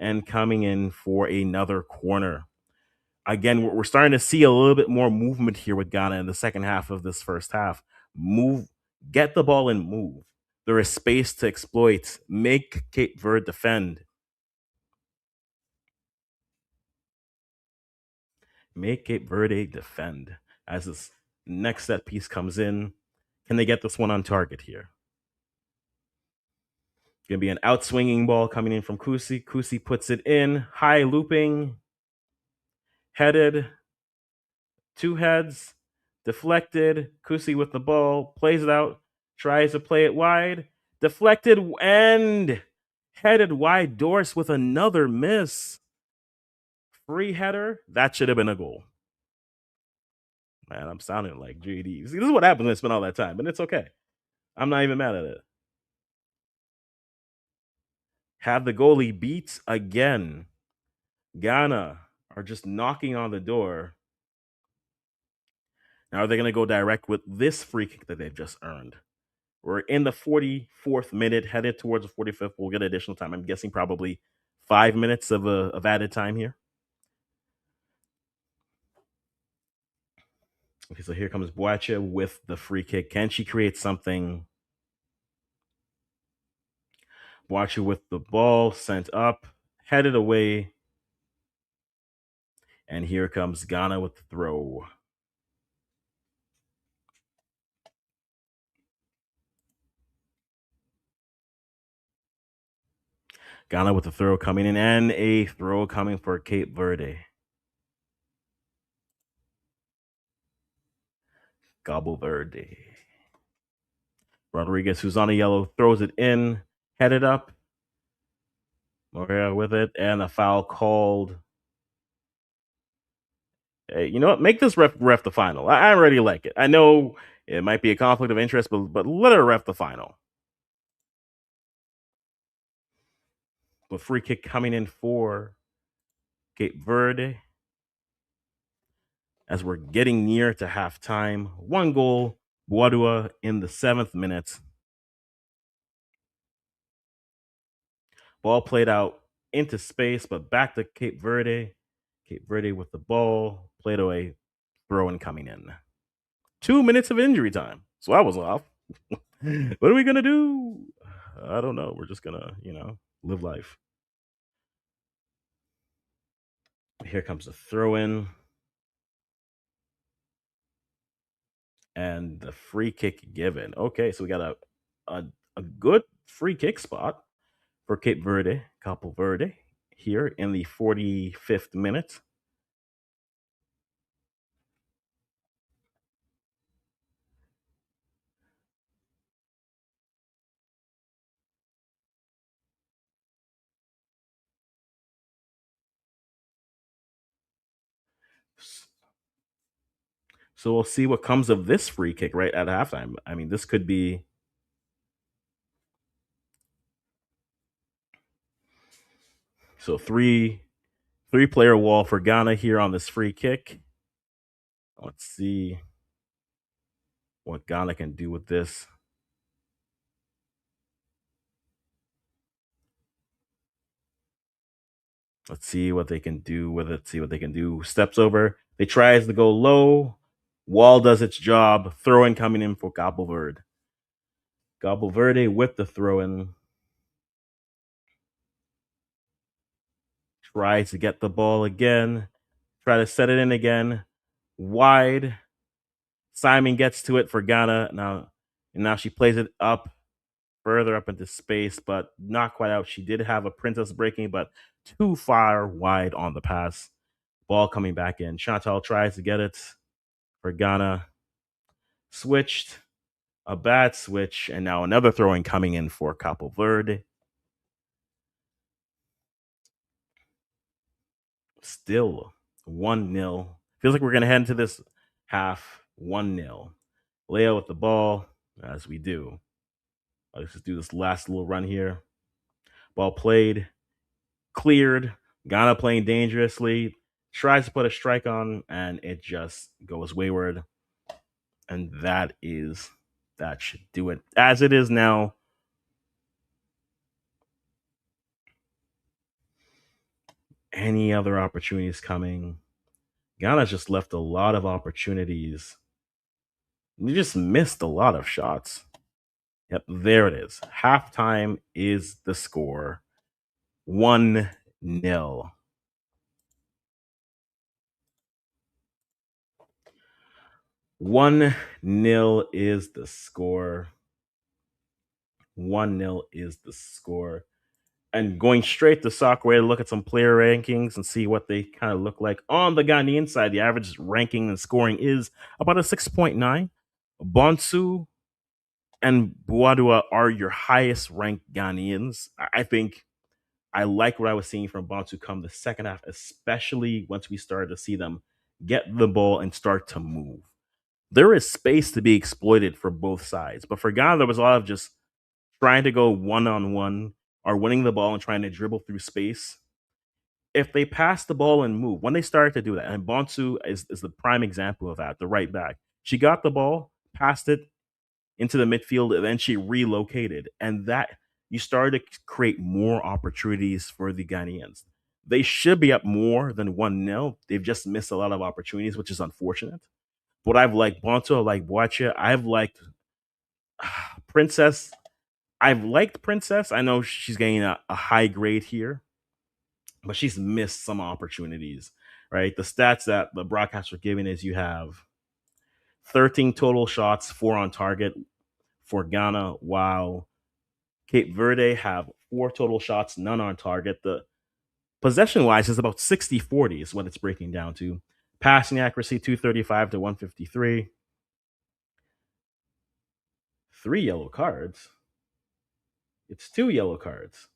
[SPEAKER 1] and coming in for another corner. Again, we're starting to see a little bit more movement here with Ghana in the second half of this first half. Move, get the ball and move. There is space to exploit. Make Cape Verde defend. Make Cape Verde defend. As this next set piece comes in, can they get this one on target here? Gonna be an outswinging ball coming in from Kusi. Kusi puts it in, high looping, headed, two heads, deflected. Kusi with the ball, plays it out, tries to play it wide, deflected and headed wide. Doris with another miss. Free header, that should have been a goal. Man, I'm sounding like JD. See, this is what happens when I spend all that time, but it's okay. I'm not even mad at it. Have the goalie beat again. Ghana are just knocking on the door. Now, are they going to go direct with this free kick that they've just earned? We're in the 44th minute, headed towards the 45th. We'll get additional time. I'm guessing probably 5 minutes of added time here. Okay, so here comes Boache with the free kick. Can she create something? Boache with the ball sent up, headed away. And here comes Ghana with the throw. Ghana with the throw coming in, and a throw coming for Cape Verde. Cabo Verde. Rodriguez, who's on a yellow, throws it in, headed up. Morea with it, and a foul called. Hey, you know what? Make this ref the final. I already like it. I know it might be a conflict of interest, but let her ref the final. But free kick coming in for Cape Verde as we're getting near to halftime. One goal, Buadua in the 7th minute. Ball played out into space, but back to Cape Verde. Cape Verde with the ball, played away, throw in coming in. 2 minutes of injury time. So I was off. What are we going to do? I don't know. We're just going to, live life. Here comes the throw in. And the free kick given. Okay, so we got a good free kick spot for Cape Verde, Cabo Verde, here in the 45th minute. So we'll see what comes of this free kick right at halftime. I mean, this could be so three player wall for Ghana here on this free kick. Let's see what Ghana can do with this. Let's see what they can do with it. See what they can do. Steps over. They tries to go low. Wall does its job. Throw in coming in for Cabo Verde. Cabo Verde with the throw in. Tries to get the ball again. Try to set it in again. Wide. Simon gets to it for Ghana. Now she plays it up further up into space, but not quite out. She did have a princess breaking, but too far wide on the pass. Ball coming back in. Chantal tries to get it for Ghana. Switched. A bad switch. And now another throwing coming in for Cabo Verde. Still 1-0. Feels like we're going to head into this half 1-0. Leo with the ball, as we do. Let's just do this last little run here. Ball played, cleared. Ghana playing dangerously. Tries to put a strike on, and it just goes wayward. And that should do it. As it is now, any other opportunities coming? Ghana just left a lot of opportunities. We just missed a lot of shots. Yep, there it is. Halftime is the score. 1-0. 1-0 is the score. 1-0 is the score. And going straight to soccer way to look at some player rankings and see what they kind of look like. On the Ghanaian side, the average ranking and scoring is about a 6.9. Bonsu and Buadua are your highest ranked Ghanaians. I think I like what I was seeing from Bonsu come the second half, especially once we started to see them get the ball and start to move. There is space to be exploited for both sides. But for Ghana, there was a lot of just trying to go one on one or winning the ball and trying to dribble through space. If they pass the ball and move, when they started to do that, and Bonsu is the prime example of that, the right back. She got the ball, passed it into the midfield, and then she relocated. And that you started to create more opportunities for the Ghanaians. They should be up more than 1-0. They've just missed a lot of opportunities, which is unfortunate. But I've liked Bonto, I've liked Boache, I've liked Princess. I've liked Princess. I know she's getting a high grade here, but she's missed some opportunities, right? The stats that the broadcasts are giving is you have 13 total shots, 4 on target for Ghana, while Cape Verde have 4 total shots, none on target. The possession wise is about 60-40 is what it's breaking down to. Passing accuracy 235 to 153. 3 yellow cards. It's 2 yellow cards.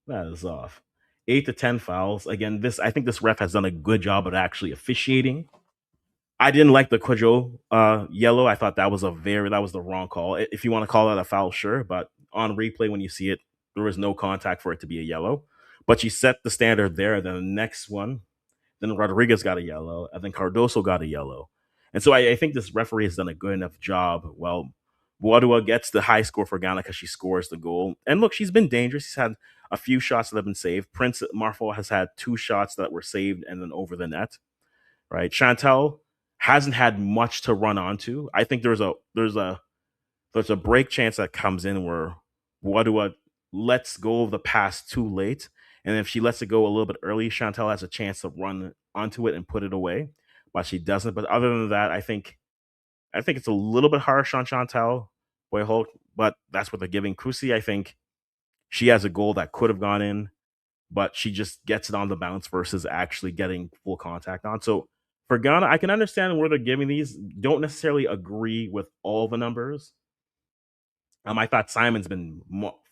[SPEAKER 1] That is off. 8 to 10 fouls. Again, this I think this ref has done a good job of actually officiating. I didn't like the Kojo yellow. I thought that was the wrong call. If you want to call that a foul, sure, but on replay when you see it, there was no contact for it to be a yellow. But you set the standard there. Then the next one, then Rodriguez got a yellow, and then Cardoso got a yellow. And so I think this referee has done a good enough job. Well, Wadua gets the high score for Ghana because she scores the goal. And look, she's been dangerous. She's had a few shots that have been saved. Prince Marfo has had 2 shots that were saved and then over the net. Right? Chantel hasn't had much to run onto. I think there's a break chance that comes in where Wadua lets go of the pass too late. And if she lets it go a little bit early, Chantel has a chance to run onto it and put it away. But she doesn't. But other than that, I think it's a little bit harsh on Chantal Boyholt, but that's what they're giving. Kusi, I think she has a goal that could have gone in, but she just gets it on the bounce versus actually getting full contact on. So for Ghana, I can understand where they're giving these. Don't necessarily agree with all the numbers. I thought Simon's been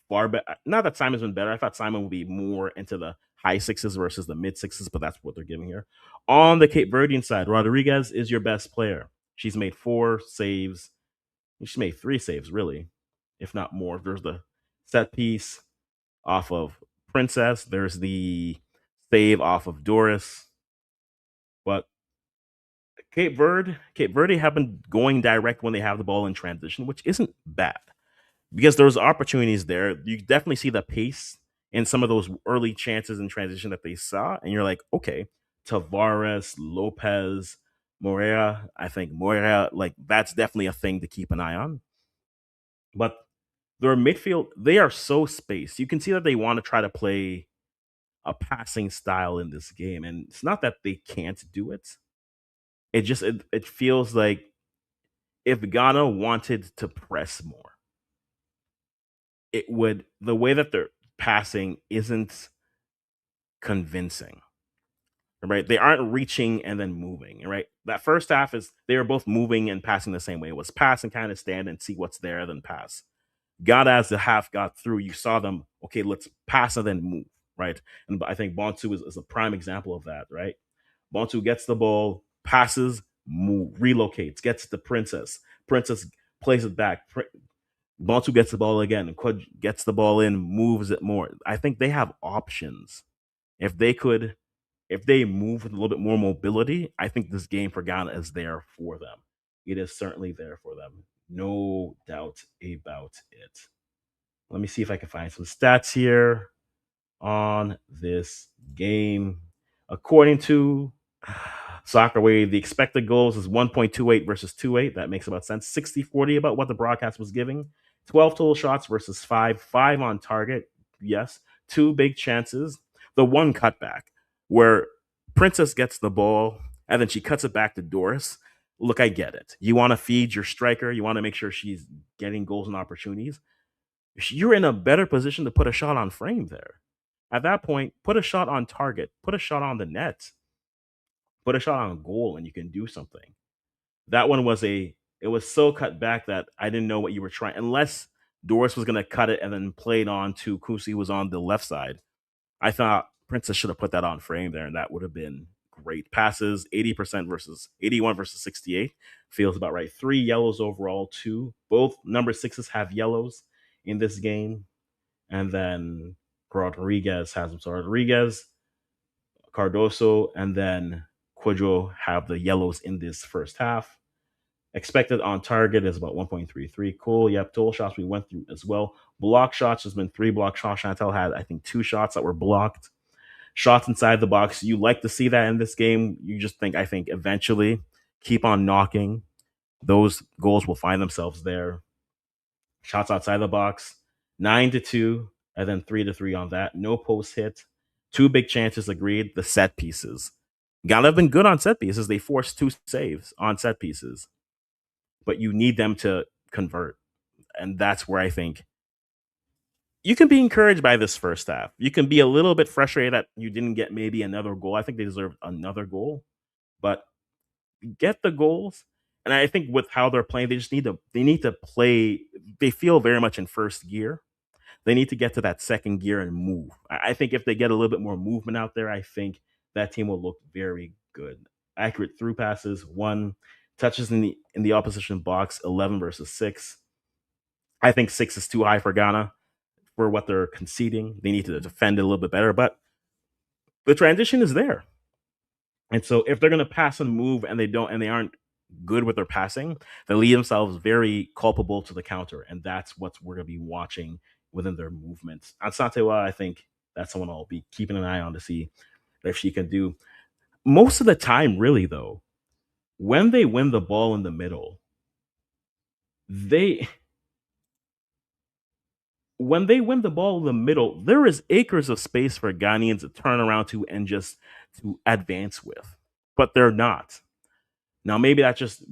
[SPEAKER 1] far better. Not that Simon's been better. I thought Simon would be more into the high sixes versus the mid sixes, but that's what they're giving here. On the Cape Verdean side, Rodriguez is your best player. She's made 4 saves. She made 3 saves, really, if not more. There's the set piece off of Princess. There's the save off of Doris. But Cape Verde have been going direct when they have the ball in transition, which isn't bad because there's opportunities there. You definitely see the pace in some of those early chances in transition that they saw, and you're like, okay, Tavares, Lopez, Moreira. I think Moreira, like that's definitely a thing to keep an eye on. But their midfield, they are so spaced. You can see that they want to try to play a passing style in this game, and it's not that they can't do it. It feels like if Ghana wanted to press more, it would the way that they're passing isn't convincing. Right? They aren't reaching and then moving. Right? That first half is they were both moving and passing the same way. It was pass and kind of stand and see what's there, then pass. Ghana as the half got through, you saw them, okay, let's pass and then move. Right. And I think Bontu is a prime example of that, right? Bontu gets the ball, passes, move, relocates, gets the Princess. Princess plays it back. Bontu gets the ball again, and gets the ball in, moves it more. I think they have options. If they could, if they move with a little bit more mobility, I think this game for Ghana is there for them. It is certainly there for them. No doubt about it. Let me see if I can find some stats here on this game. According to Soccer Wave, the expected goals is 1.28 versus 2.8. That makes about sense. 60-40 about what the broadcast was giving. 12 total shots versus 5. 5 on target. Yes. 2 big chances. The one cutback where Princess gets the ball and then she cuts it back to Doris. Look, I get it. You want to feed your striker. You want to make sure she's getting goals and opportunities. You're in a better position to put a shot on frame there. At that point, put a shot on target, put a shot on the net, put a shot on goal, and you can do something. That one was it was so cut back that I didn't know what you were trying, unless Doris was going to cut it and then play it on to Kusi, who was on the left side. I thought Princess should have put that on frame there, and that would have been great. Passes 80% versus 81 versus 68 feels about right. 3 yellows overall, 2. Both number 6s have yellows in this game. And then Rodriguez has them. So Rodriguez, Cardoso, and then Quadro have the yellows in this first half. Expected on target is about 1.33. Cool. Yep. Total shots we went through as well. Block shots has been 3 block shots. Chantel had, I think, 2 shots that were blocked. Shots inside the box. You like to see that in this game. You just think, I think, eventually keep on knocking. Those goals will find themselves there. Shots outside the box, 9-2, and then 3-3 on that. No post hit. 2 big chances agreed. The set pieces. Ghana have been good on set pieces. They forced 2 saves on set pieces, but you need them to convert. And that's where I think you can be encouraged by this first half. You can be a little bit frustrated that you didn't get maybe another goal. I think they deserve another goal, but get the goals. And I think with how they're playing, they need to play. They feel very much in first gear. They need to get to that second gear and move. I think if they get a little bit more movement out there, I think that team will look very good. Accurate through passes, 1 touches in the opposition box, 11 versus 6. I think 6 is too high for Ghana for what they're conceding. They need to defend it a little bit better, but the transition is there. And so if they're going to pass and move and they aren't good with their passing, they leave themselves very culpable to the counter. And that's what we're going to be watching within their movements. Ansatewa, I think that's someone I'll be keeping an eye on to see if she can do. Most of the time, really, though, when they win the ball in the middle, they when they win the ball in the middle, there is acres of space for Ghanaians to turn around to and just to advance with. But they're not. Now, maybe that's just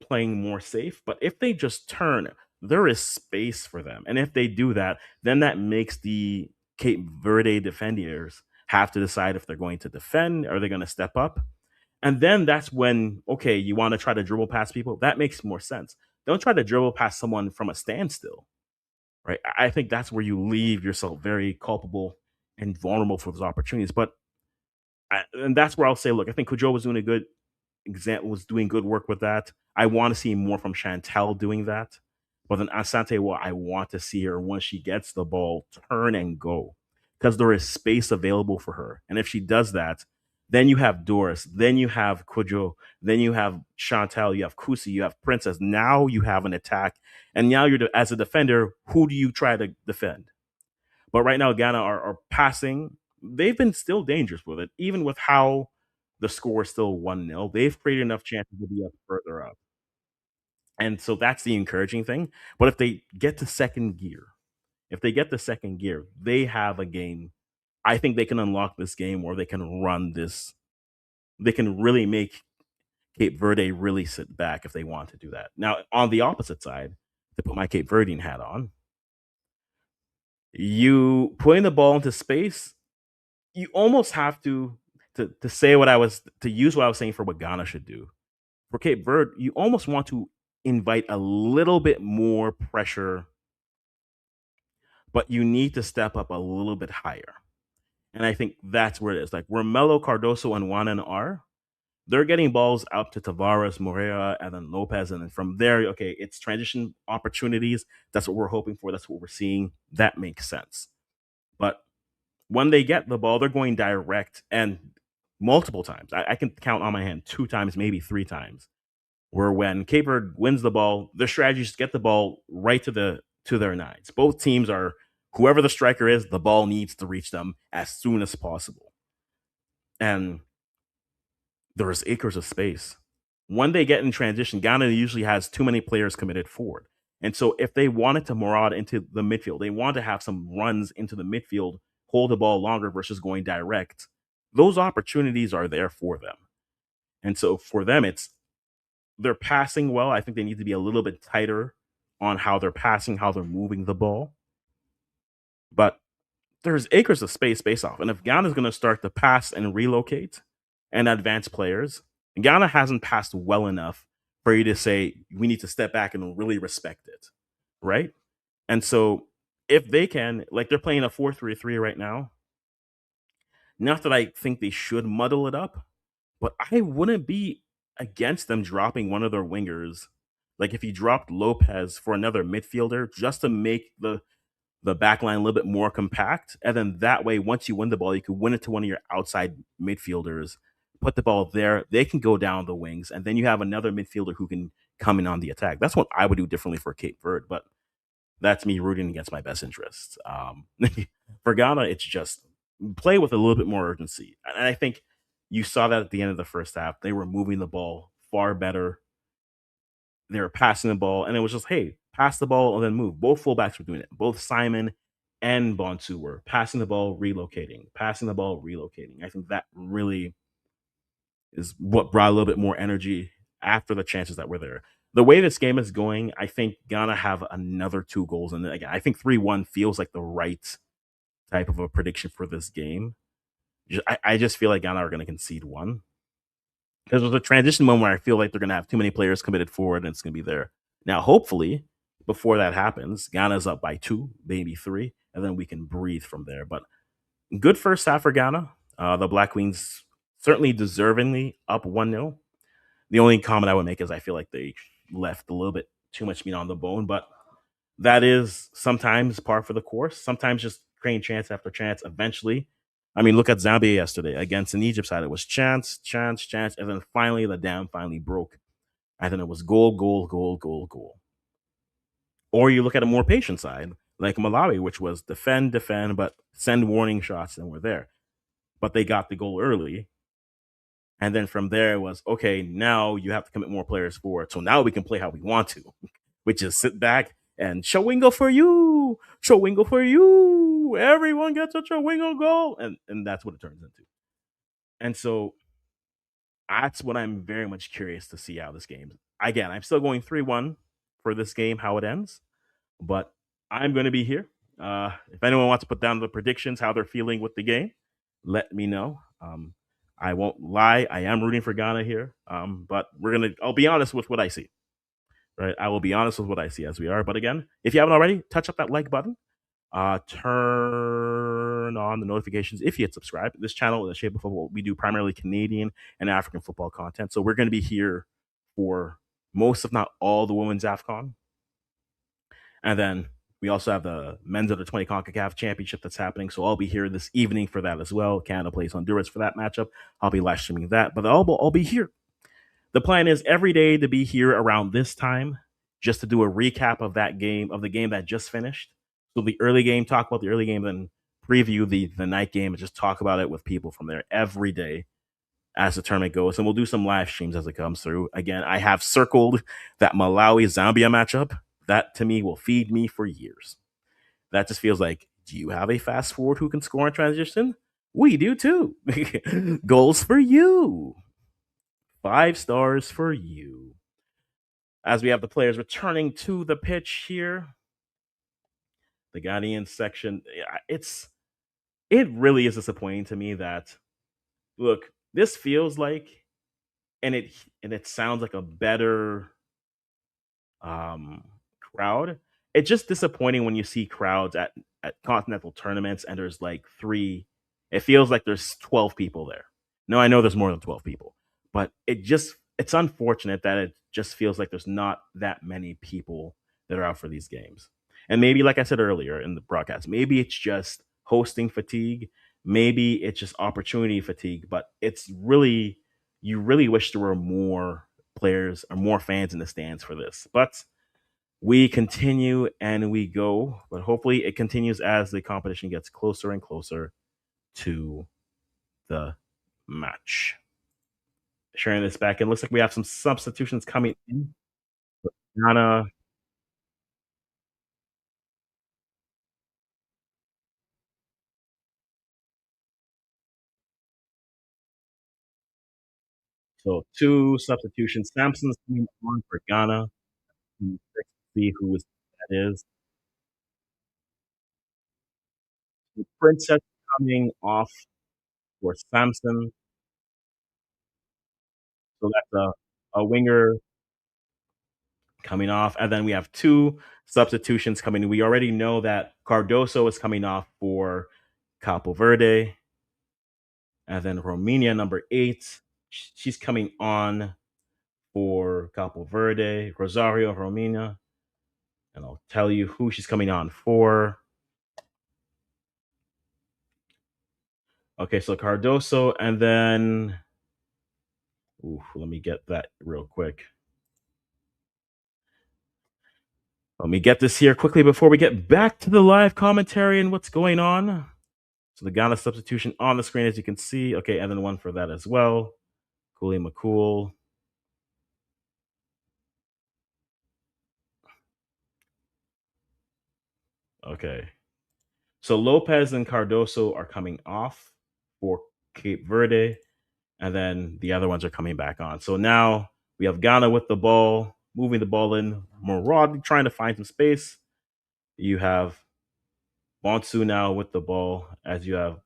[SPEAKER 1] playing more safe, but if they just turn, there is space for them. And if they do that, then that makes the Cape Verde defenders have to decide if they're going to defend or they're going to step up. And then that's when, okay, you want to try to dribble past people. That makes more sense. Don't try to dribble past someone from a standstill. right? I think that's where you leave yourself very culpable and vulnerable for those opportunities. But and that's where I'll say, look, I think Cujo was doing a good example, was doing good work with that. I want to see more from Chantel doing that. But then Asante, well, I want to see her once she gets the ball, turn and go. Because there is space available for her. And if she does that, then you have Doris, then you have Kojo, then you have Chantel, you have Kusi, you have Princess. Now you have an attack. And now as a defender, who do you try to defend? But right now, Ghana are passing. They've been still dangerous with it, even with how the score is still 1-0. They've created enough chances to be up further up. And so that's the encouraging thing. But if they get to second gear, if they get to second gear, they have a game. I think they can unlock this game where they can run this. They can really make Cape Verde really sit back if they want to do that. Now, on the opposite side, to put my Cape Verdean hat on, you putting the ball into space, you almost have to say what I was to use what I was saying for what Ghana should do. For Cape Verde, you almost want to invite a little bit more pressure, but you need to step up a little bit higher. And I think that's where it is. Like where Melo, Cardoso, and Juanan are, they're getting balls up to Tavares, Moreira, and then Lopez. And then from there, okay, it's transition opportunities. That's what we're hoping for. That's what we're seeing. That makes sense. But when they get the ball, they're going direct and multiple times. I can count on my hand 2 times, maybe 3 times, where when Cape Verde wins the ball, their strategy is to get the ball right to their nines. Both teams are whoever the striker is, the ball needs to reach them as soon as possible. And there's acres of space. When they get in transition, Ghana usually has too many players committed forward. And so if they wanted to maraud into the midfield, they want to have some runs into the midfield, hold the ball longer versus going direct. Those opportunities are there for them. And so for them, they're passing well. I think they need to be a little bit tighter on how they're passing, how they're moving the ball. But there's acres of space based off. And if Ghana's going to start to pass and relocate and advance players, Ghana hasn't passed well enough for you to say we need to step back and really respect it, right? And so if they can, like they're playing a 4-3-3 right now, not that I think they should muddle it up, but I wouldn't be against them dropping one of their wingers. Like if you dropped Lopez for another midfielder just to make the back line a little bit more compact. And then that way, once you win the ball, you can win it to one of your outside midfielders, put the ball there. They can go down the wings. And then you have another midfielder who can come in on the attack. That's what I would do differently for Cape Verde. But that's me rooting against my best interests. For Ghana, it's just play with a little bit more urgency. And I think you saw that at the end of the first half. They were moving the ball far better. They were passing the ball, and it was just, hey, pass the ball and then move. Both fullbacks were doing it. Both Simon and Bonsu were passing the ball, relocating, passing the ball, relocating. I think that really is what brought a little bit more energy after the chances that were there. The way this game is going, I think Ghana have another 2 goals. And again, I think 3-1 feels like the right type of a prediction for this game. I just feel like Ghana are going to concede one. Because there's a transition moment where I feel like they're going to have too many players committed forward and it's going to be there. Now, hopefully, before that happens, Ghana's up by 2, maybe 3, and then we can breathe from there. But good first half for Ghana. The Black Queens certainly deservingly up 1-0. The only comment I would make is I feel like they left a little bit too much meat on the bone, but that is sometimes par for the course. Sometimes just creating chance after chance. Eventually, I mean, look at Zambia yesterday against an Egypt side. It was chance, chance, chance, and then finally the dam finally broke. And then it was goal, goal, goal, goal, goal. Or you look at a more patient side, like Malawi, which was defend, defend, but send warning shots, and we're there. But they got the goal early. And then from there it was, okay, now you have to commit more players forward. So now we can play how we want to, which is sit back and Chowingo for you, Chowingo for you. Everyone gets a Chowingo goal. And that's what it turns into. And so that's what I'm very much curious to see how this game. Again, I'm still going 3-1 for this game, how it ends, but I'm going to be here. If anyone wants to put down the predictions, how they're feeling with the game, let me know. I won't lie, I am rooting for Ghana here, but I'll be honest with what I see. right? I will be honest with what I see as we are. But again, if you haven't already, touch up that like button. Turn on the notifications if you hit subscribe. This channel, The Shape of Football, we do primarily Canadian and African football content. So we're going to be here for most, if not all, the women's AFCON. And then we also have the men's under 20 CONCACAF championship that's happening. So I'll be here this evening for that as well. Canada plays Honduras for that matchup. I'll be live streaming that, but I'll be here. The plan is every day to be here around this time just to do a recap of that game, of the game that just finished. So the early game, talk about the early game, then preview the night game and just talk about it with people from there every day as the tournament goes. And we'll do some live streams as it comes through. Again, I have circled that Malawi Zambia matchup. That to me will feed me for years. That just feels like, do you have a fast forward who can score in transition? We do too. Goals for you. 5 stars for you. As we have the players returning to the pitch here, the Ghanaian section, it really is disappointing to me that, look, this feels like, and it sounds like a better um, crowd. It's just disappointing when you see crowds at continental tournaments and there's like three. It feels like there's 12 people there. No, I know there's more than 12 people, but it's unfortunate that it just feels like there's not that many people that are out for these games. And maybe, like I said earlier in the broadcast, maybe it's just hosting fatigue. Maybe it's just opportunity fatigue. But it's really, you really wish there were more players or more fans in the stands for this. But we continue and we go, but hopefully it continues as the competition gets closer and closer to the match. Sharing this back in, looks like we have some substitutions coming in. Ghana, so two substitutions. Samson's coming on for Ghana. Let's see who that is. Princess coming off for Samson. So that's a winger coming off. And then we have two substitutions coming. We already know that Cardoso is coming off for Cabo Verde. And then Romania, number 8, she's coming on for Cabo Verde. Rosario, Romania. And I'll tell you who she's coming on for. Okay, so Cardoso, and then let me get that real quick. Let me get this here quickly before we get back to the live commentary and what's going on. So the Ghana substitution on the screen, as you can see. Okay, and then one for that as well. Cooley McCool. Okay. So Lopez and Cardoso are coming off for Cape Verde, and then the other ones are coming back on. So now we have Ghana with the ball, moving the ball in, Morad trying to find some space. You have Bonsu now with the ball, as you have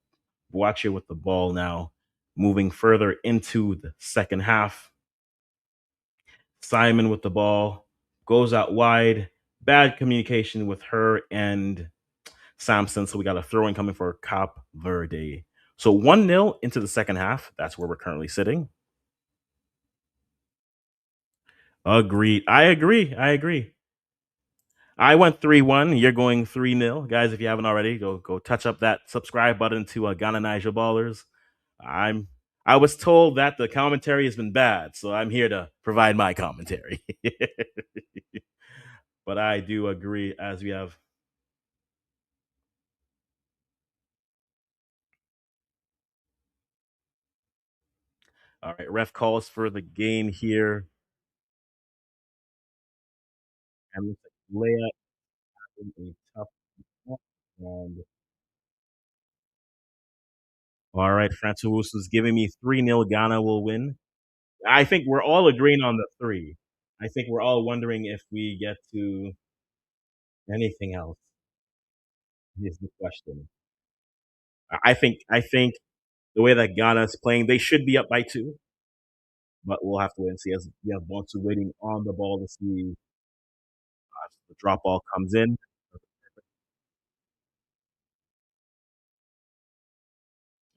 [SPEAKER 1] Boache with the ball now, moving further into the second half. Simon with the ball goes out wide. Bad communication with her and Samson. So we got a throw in coming for Cap Verde. So 1-0 into the second half. That's where we're currently sitting. Agreed. I agree. I went 3-1. You're going 3-0. Guys, if you haven't already, go touch up that subscribe button to Ghana Niger Ballers. I was told that the commentary has been bad, so I'm here to provide my commentary. But I do agree, as we have. All right, ref calls for the game here. And looks like Leia having a tough one. And all right, Francois is giving me 3-0. Ghana will win. I think we're all agreeing on the 3. I think we're all wondering if we get to anything else is the question. I think the way that Ghana is playing, they should be up by 2, but we'll have to wait and see as we have Bonsu waiting on the ball to see. The drop ball comes in.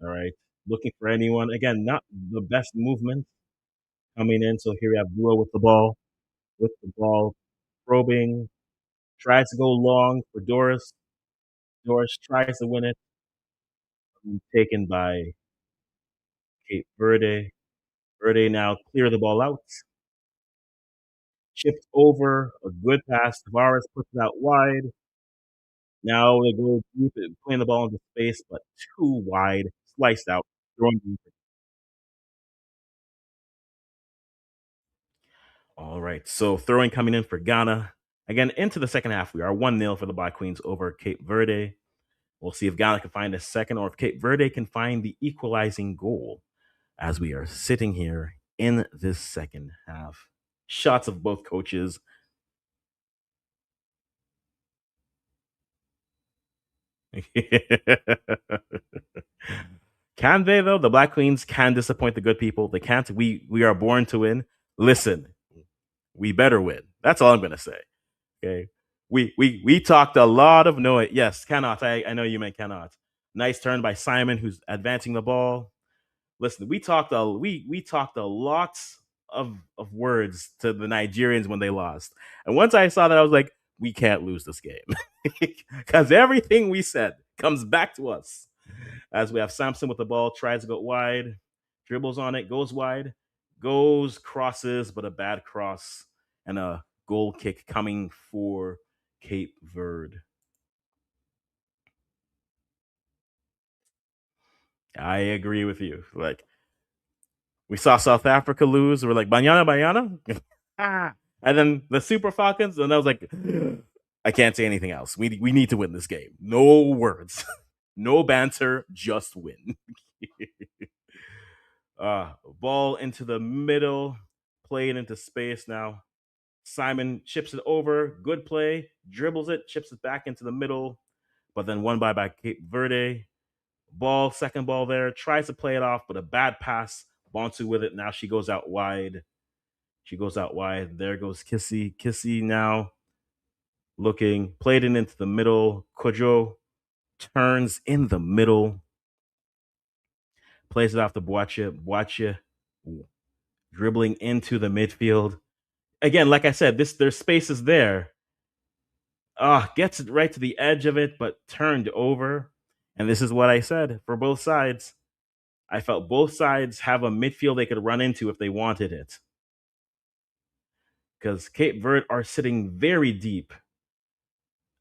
[SPEAKER 1] All right. Looking for anyone. Again, not the best movement coming in. So here we have Dua with the ball, probing, tries to go long for Doris. Doris tries to win it, taken by Cape Verde. Verde now clear the ball out, chipped over, a good pass. Tavares puts it out wide. Now they go deep, putting the ball into space, but too wide, sliced out, throwing. All right, so throwing coming in for Ghana. Again, into the second half, we are 1-0 for the Black Queens over Cape Verde. We'll see if Ghana can find a second or if Cape Verde can find the equalizing goal as we are sitting here in this second half. Shots of both coaches. Can they though? The Black Queens can disappoint the good people. They can't. We are born to win. Listen, we better win. That's all I'm gonna say. Okay. We talked a lot of no. Yes, cannot. I know you meant cannot. Nice turn by Simon, who's advancing the ball. Listen, we talked a lot of words to the Nigerians when they lost, and once I saw that, I was like, we can't lose this game because everything we said comes back to us. As we have Samson with the ball, tries to go wide, dribbles on it, goes wide, goes crosses, but a bad cross and a goal kick coming for Cape Verde. I agree with you. Like we saw South Africa lose, we're like Banyana Banyana, and then the Super Falcons, and I was like, I can't say anything else. We need to win this game. No words, no banter, just win. Ball into the middle, played into space now. Simon chips it over. Good play. Dribbles it, chips it back into the middle, but then won by Cape Verde. Ball, second ball there. Tries to play it off, but a bad pass. Bonsu with it. Now she goes out wide. She goes out wide. There goes Kissy. Kissy now looking. Played it into the middle. Kojo turns in the middle. Plays it off to Boache. Boache dribbling into the midfield. Again, like I said, their space is there. Gets it right to the edge of it, but turned over. And this is what I said for both sides. I felt both sides have a midfield they could run into if they wanted it. Because Cape Verde are sitting very deep.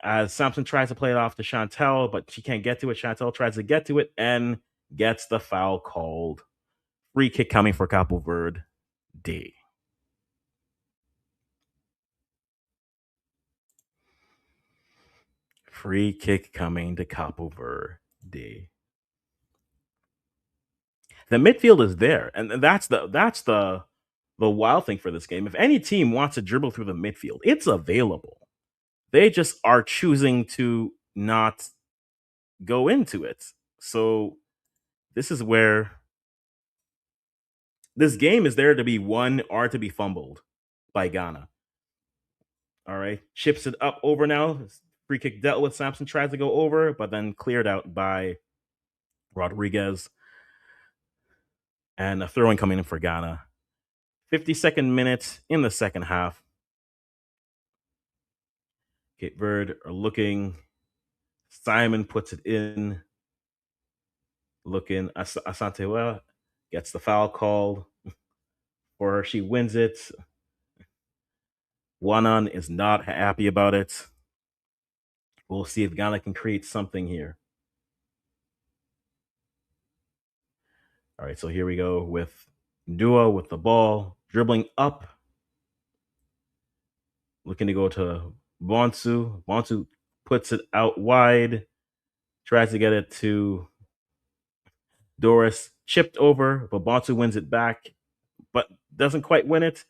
[SPEAKER 1] As Samson tries to play it off to Chantel, but she can't get to it. Chantel tries to get to it and gets the foul called. Free kick coming for Cabo Verde D. Free kick coming to Cabo Verde. The midfield is there, and that's the wild thing for this game. If any team wants to dribble through the midfield, it's available. They just are choosing to not go into it. So this is where this game is there to be won or to be fumbled by Ghana. All right, chips it up over now. Free kick dealt with. Sampson tries to go over, but then cleared out by Rodriguez. And a throwing coming in for Ghana. 52nd minute in the second half. Cape Verde are looking. Simon puts it in. Looking. Asante gets the foul called for her. She wins it. Wanan is not happy about it. We'll see if Ghana can create something here. All right, so here we go with Dua with the ball, dribbling up, looking to go to Bonsu. Bonsu puts it out wide, tries to get it to Doris, chipped over, but Bonsu wins it back, but doesn't quite win it.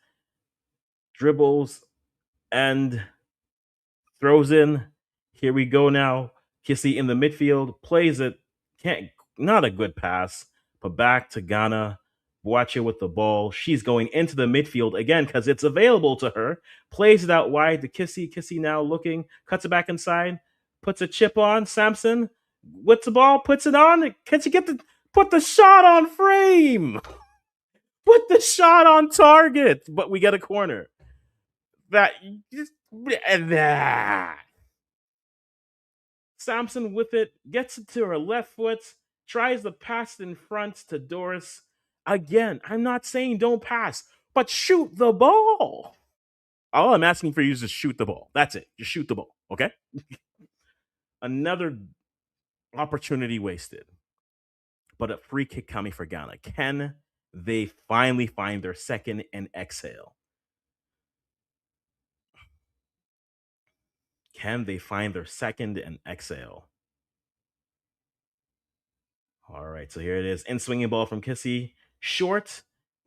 [SPEAKER 1] Dribbles and throws in. Here we go now. Kissy in the midfield, plays it. Can't, not a good pass, but back to Ghana. Boache with the ball. She's going into the midfield again because it's available to her. Plays it out wide to Kissy. Kissy now looking, cuts it back inside, puts a chip on. Samson with the ball, puts it on. Can she get the put the shot on frame? Put the shot on target, but we get a corner. That just and that. Samson with it, gets it to her left foot, tries to pass in front to Doris. Again, I'm not saying don't pass, but shoot the ball. All I'm asking for you is to shoot the ball. That's it. Just shoot the ball, okay? Another opportunity wasted, but a free kick coming for Ghana. Can they finally find their second and exhale? Can they find their second and exhale? All right, so here it is. In swinging ball from Kissy. Short,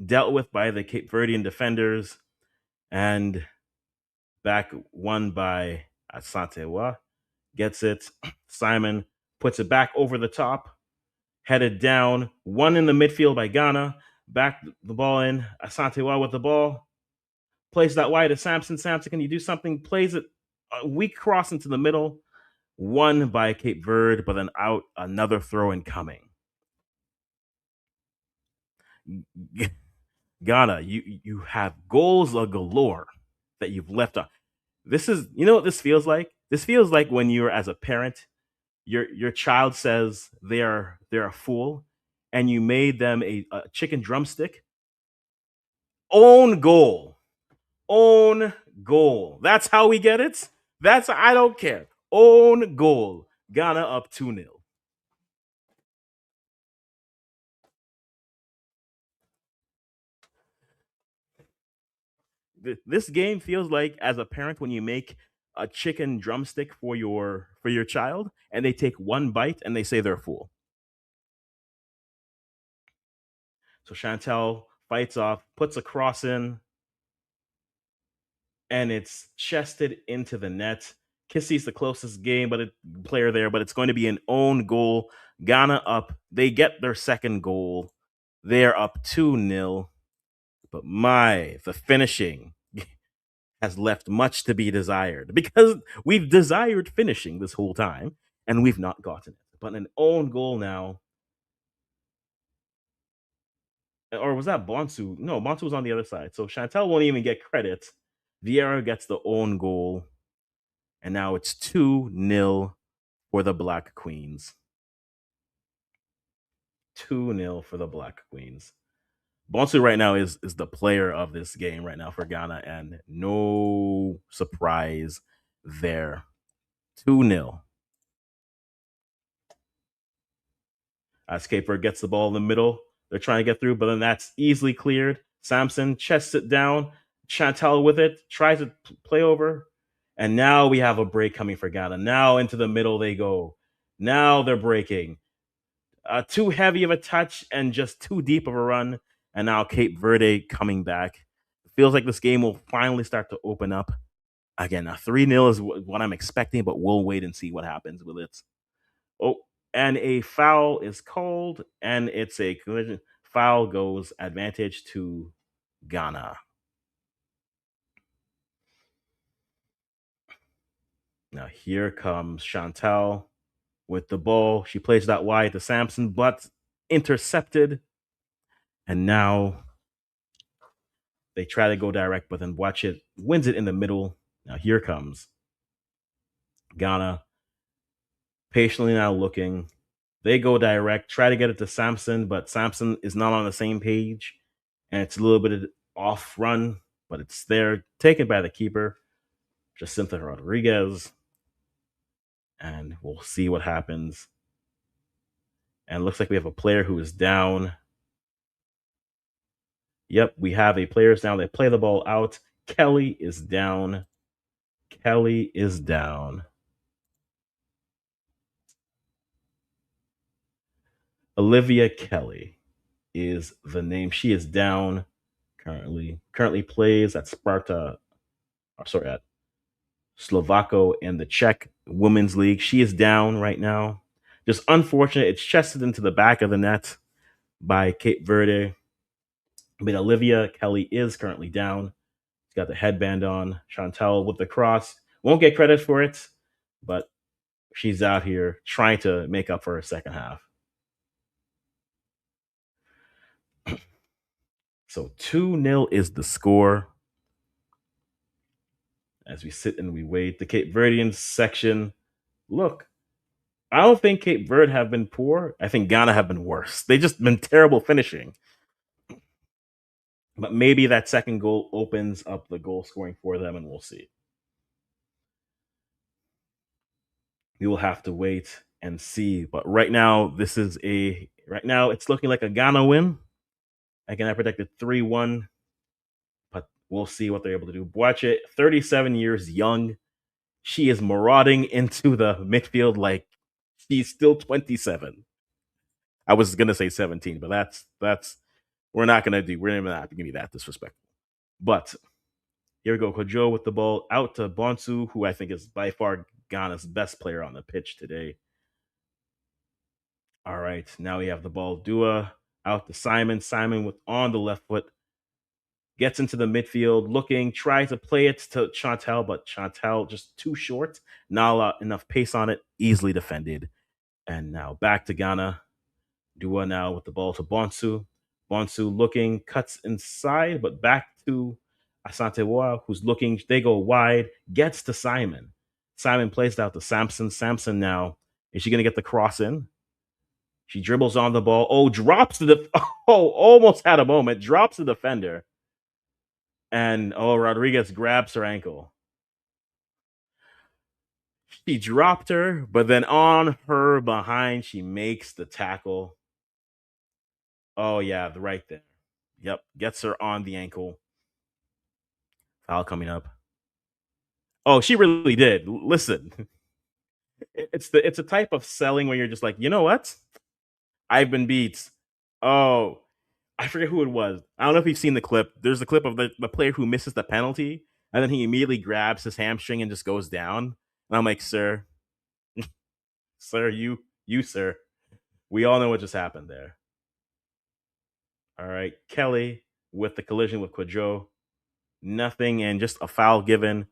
[SPEAKER 1] dealt with by the Cape Verdean defenders, and back won by Asantewa. Gets it. Simon puts it back over the top, headed down. One in the midfield by Ghana. Back the ball in. Asantewa with the ball. Plays that wide to Samson. Samson, can you do something? Plays it a weak cross into the middle. Won by Cape Verde, but then out another throw in coming. Ghana, you have goals a galore that you've left on. This is, you know what this feels like? This feels like when you're as a parent, your child says they're a fool, and you made them a chicken drumstick. Own goal, own goal. That's how we get it. That's I don't care. Own goal. Ghana up 2-0. This game feels like as a parent when you make a chicken drumstick for your child and they take one bite and they say they're full. So Chantel fights off, puts a cross in, and it's chested into the net. Kissy's the closest player there, but it's going to be an own goal. Ghana up. They get their second goal. They're up 2-0. But the finishing has left much to be desired because we've desired finishing this whole time and we've not gotten it. But an own goal now. Or was that Bonsu? No, Bonsu was on the other side. So Chantel won't even get credit. Vieira gets the own goal. And now it's 2-0 for the Black Queens. 2-0 for the Black Queens. Bonsu right now is the player of this game right now for Ghana, and no surprise there. 2-0. As Caper gets the ball in the middle, they're trying to get through, but then that's easily cleared. Samson chests it down. Chantal with it, tries to play over. And now we have a break coming for Ghana. Now into the middle they go. Now they're breaking. Too heavy of a touch and just too deep of a run. And now Cape Verde coming back. It feels like this game will finally start to open up. Again, a 3-0 is what I'm expecting, but we'll wait and see what happens with it. Oh, and a foul is called, and it's a collision. Foul goes advantage to Ghana. Now here comes Chantal with the ball. She plays that wide to Samson, but intercepted. And now they try to go direct, but then watch it, wins it in the middle. Now here comes Ghana, patiently now looking. They go direct, try to get it to Samson, but Samson is not on the same page. And it's a little bit of off run, but it's there, taken by the keeper, Jacinta Rodriguez. And we'll see what happens. And it looks like we have a player who is down. Yep, we have a player down. They play the ball out. Kelly is down. Kelly is down. Olivia Kelly is the name. She is down currently. Currently plays at Sparta. At Slovako in the Czech Women's League. She is down right now. Just unfortunate. It's chested into the back of the net by Cape Verde. But Olivia Kelly is currently down. She's got the headband on. Chantel with the cross. Won't get credit for it, but she's out here trying to make up for her second half. So 2-0 is the score as we sit and we wait. The Cape Verdean section. Look, I don't think Cape Verde have been poor. I think Ghana have been worse. They just been terrible finishing. But maybe that second goal opens up the goal scoring for them, and we'll see. We will have to wait and see. But right now it's looking like a Ghana win. Again, I predicted 3-1, but we'll see what they're able to do. Watch it, 37 years young. She is marauding into the midfield like she's still 27. I was gonna say 17, but that's we're not gonna be that disrespectful. But here we go. Kojo with the ball out to Bonsu, who I think is by far Ghana's best player on the pitch today. All right, now we have the ball. Dua out to Simon. Simon with on the left foot gets into the midfield, looking, tries to play it to Chantel, but Chantel just too short. Not enough pace on it. Easily defended. And now back to Ghana. Dua now with the ball to Bonsu. Bonsu looking, cuts inside, but back to Asantewa, who's looking. They go wide, gets to Simon. Simon plays it out to Samson. Samson now. Is she going to get the cross in? She dribbles on the ball. Oh, drops the. Oh, almost had a moment. Drops the defender. And Rodriguez grabs her ankle. She dropped her, but then on her behind, she makes the tackle. Oh, yeah, right there. Yep, gets her on the ankle. Foul coming up. Oh, she really did. Listen, it's a type of selling where you're just like, you know what? I've been beat. Oh, I forget who it was. I don't know if you've seen the clip. There's a clip of the player who misses the penalty, and then he immediately grabs his hamstring and just goes down. And I'm like, sir, sir, sir. We all know what just happened there. All right, Kelly with the collision with Quadro. Nothing and just a foul given.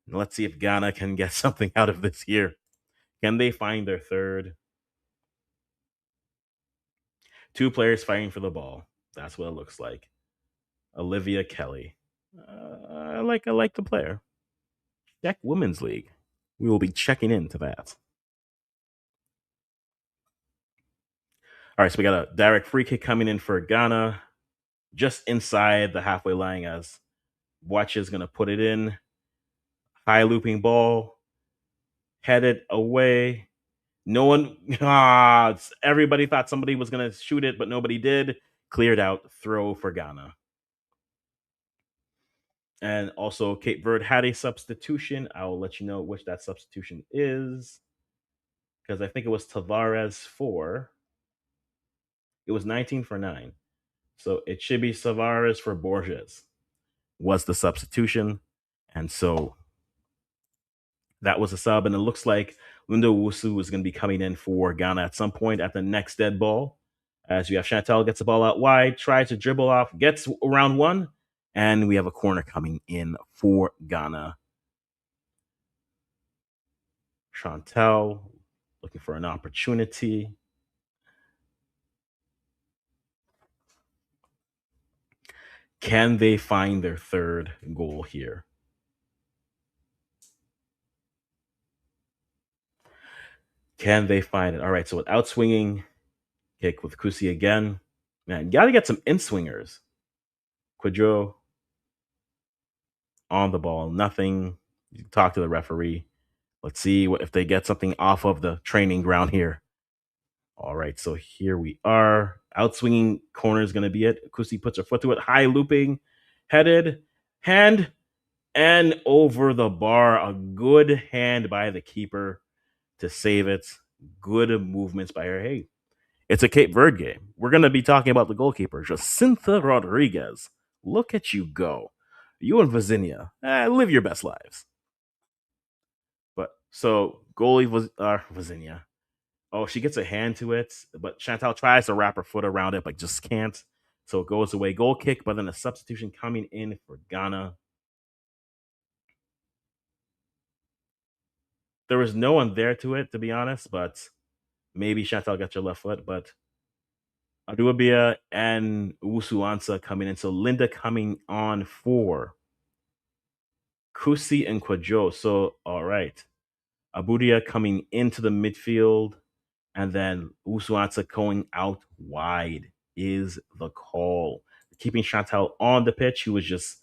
[SPEAKER 1] Let's see if Ghana can get something out of this here. Can they find their third? Two players fighting for the ball. That's what it looks like. Olivia Kelly. I like the player. Czech Women's League. We will be checking into that. All right, so we got a direct free kick coming in for Ghana, just inside the halfway line as Watch is going to put it in. High looping ball, headed away. No one, everybody thought somebody was going to shoot it, but nobody did. Cleared out, throw for Ghana. And also, Cape Verde had a substitution. I will let you know which that substitution is because I think it was Tavares for. It was 19 for 9. So it should be Tavares for Borges was the substitution. And so that was a sub. And it looks like Lindo Wusu is going to be coming in for Ghana at some point at the next dead ball. As you have Chantel gets the ball out wide, tries to dribble off, gets around one, and we have a corner coming in for Ghana. Chantel looking for an opportunity. Can they find their third goal here? Can they find it? All right, so without swinging, kick with Kusi again. Man, got to get some in swingers. Quadro on the ball, nothing. You can talk to the referee. Let's see if they get something off of the training ground here. All right, so here we are. Outswinging corner is going to be it. Kusi puts her foot to it. High looping, headed, hand, and over the bar. A good hand by the keeper to save it. Good movements by her. Hey, it's a Cape Verde game. We're going to be talking about the goalkeeper, Jacinta Rodriguez. Look at you go. You and Virginia, live your best lives. But so goalie was Virginia. Oh, she gets a hand to it, but Chantal tries to wrap her foot around it, but just can't. So it goes away. Goal kick, but then a substitution coming in for Ghana. There was no one there to it, to be honest, but maybe Chantal got your left foot. But Aduabia and Usuansa coming in. So Linda coming on for Kusi and Kwajo. So, all right. Abudia coming into the midfield, and then Usuansa going out wide is the call. Keeping Chantal on the pitch, who was just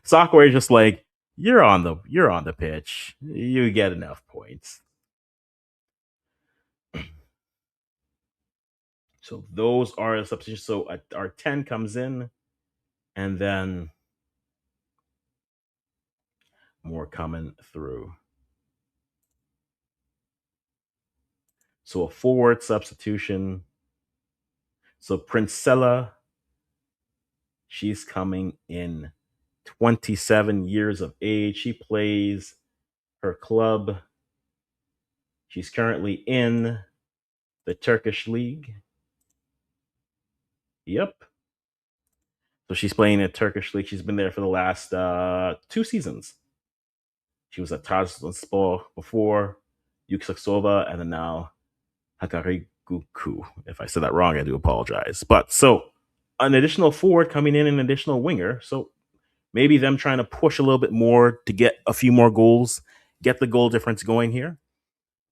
[SPEAKER 1] Sakura is just like, you're on the pitch. You get enough points. So those are the substitutions. So our 10 comes in, and then more coming through. So a forward substitution. So Princella, she's coming in, 27 years of age. She plays her club. She's currently in the Turkish league. Yep. So she's playing in Turkish league. She's been there for the last 2 seasons. She was at Trabzonspor before, Yüksekova, and then now Hakariguku. If I said that wrong, I do apologize. But so an additional forward coming in, an additional winger. So maybe them trying to push a little bit more to get a few more goals, get the goal difference going here.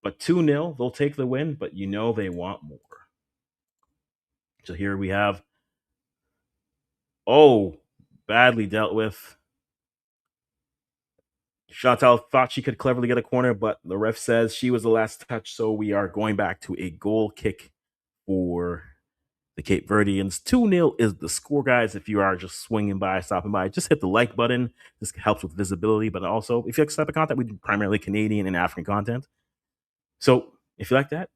[SPEAKER 1] But 2-0, they'll take the win, but they want more. So here we have, badly dealt with. Chantal thought she could cleverly get a corner, but the ref says she was the last touch. So we are going back to a goal kick for the Cape Verdeans. 2-0 is the score, guys. If you are just swinging by, stopping by, just hit the like button. This helps with visibility, but also if you like this type of content, we do primarily Canadian and African content. So if you like that,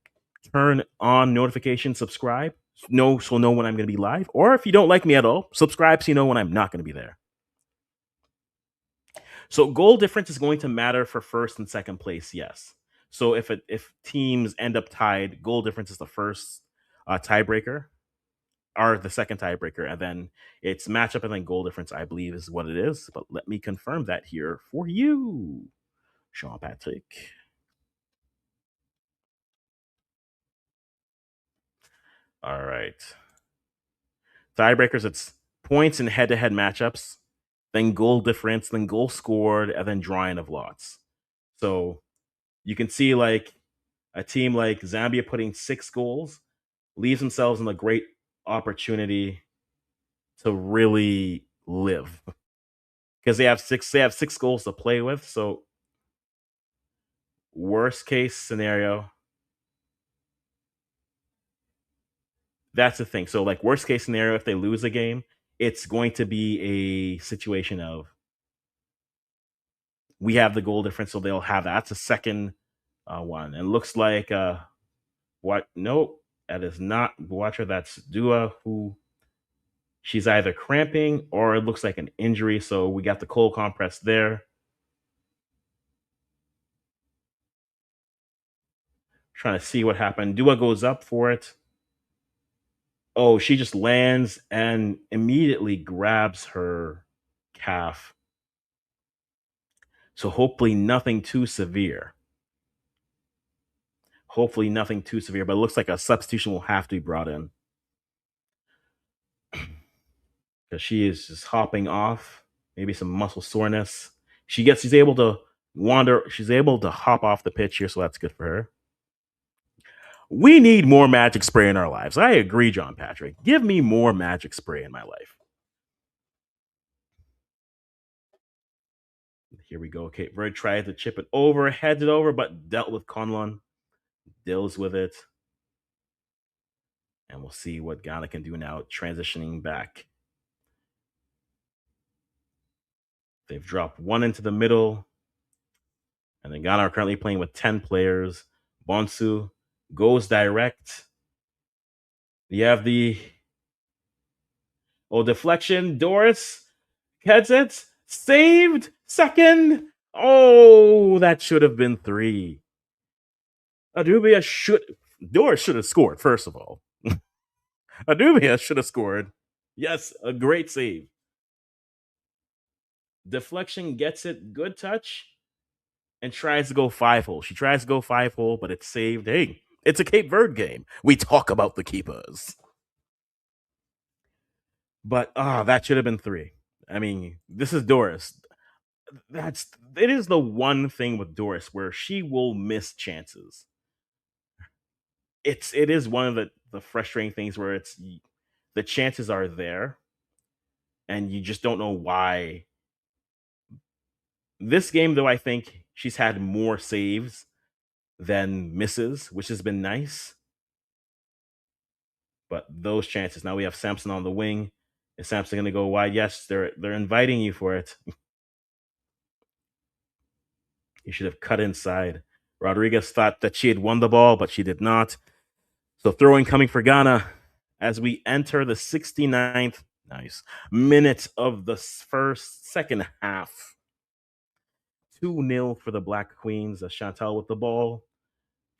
[SPEAKER 1] turn on notifications, subscribe. So know when I'm going to be live. Or if you don't like me at all, subscribe so you know when I'm not going to be there. So goal difference is going to matter for first and second place, yes. So if teams end up tied, goal difference is the first tiebreaker, or the second tiebreaker, and then it's matchup and then goal difference, I believe, is what it is. But let me confirm that here for you, Jean Patrick. All right. Tiebreakers, it's points in head-to-head matchups, then goal difference, then goal scored, and then drawing of lots. So you can see like a team like Zambia putting 6 goals leaves themselves in a great opportunity to really live because they have six goals to play with. So worst case scenario, that's the thing. So like worst case scenario, if they lose a game, it's going to be a situation of we have the goal difference, so they'll have that's a second one. And looks like what? Nope, that is not Watcher. That's Dua, who she's either cramping or it looks like an injury. So we got the cold compress there. Trying to see what happened. Dua goes up for it. Oh, she just lands and immediately grabs her calf. So hopefully nothing too severe. Hopefully nothing too severe, but it looks like a substitution will have to be brought in. Because she is just hopping off. Maybe some muscle soreness. She's able to wander. She's able to hop off the pitch here, so that's good for her. We need more magic spray in our lives. I agree, John Patrick. Give me more magic spray in my life. Here we go. Cape Verde tried to chip it over, heads it over, but dealt with Conlon. Deals with it. And we'll see what Ghana can do now, transitioning back. They've dropped one into the middle. And then Ghana are currently playing with 10 players. Bonsu goes direct. You have the deflection. Doris heads it. Saved. Second. Oh, that should have been 3. Doris should have scored, first of all. Adubia should have scored. Yes, a great save. Deflection gets it, good touch, and tries to go 5 hole. She tries to go 5 hole, but it's saved. Hey, it's a Cape Verde game. We talk about the keepers. But that should have been three. I mean, this is Doris. That's it is the one thing with Doris where she will miss chances. It is one of the frustrating things where it's the chances are there and you just don't know why. This game though, I think she's had more saves than misses, which has been nice. But those chances, now we have Samson on the wing. Is Samson going to go wide? Yes, they're inviting you for it. You should have cut inside. Rodriguez thought that she had won the ball, but she did not. So throwing coming for Ghana as we enter the 69th minute of the second half. 2-0 for the Black Queens. Chantal with the ball.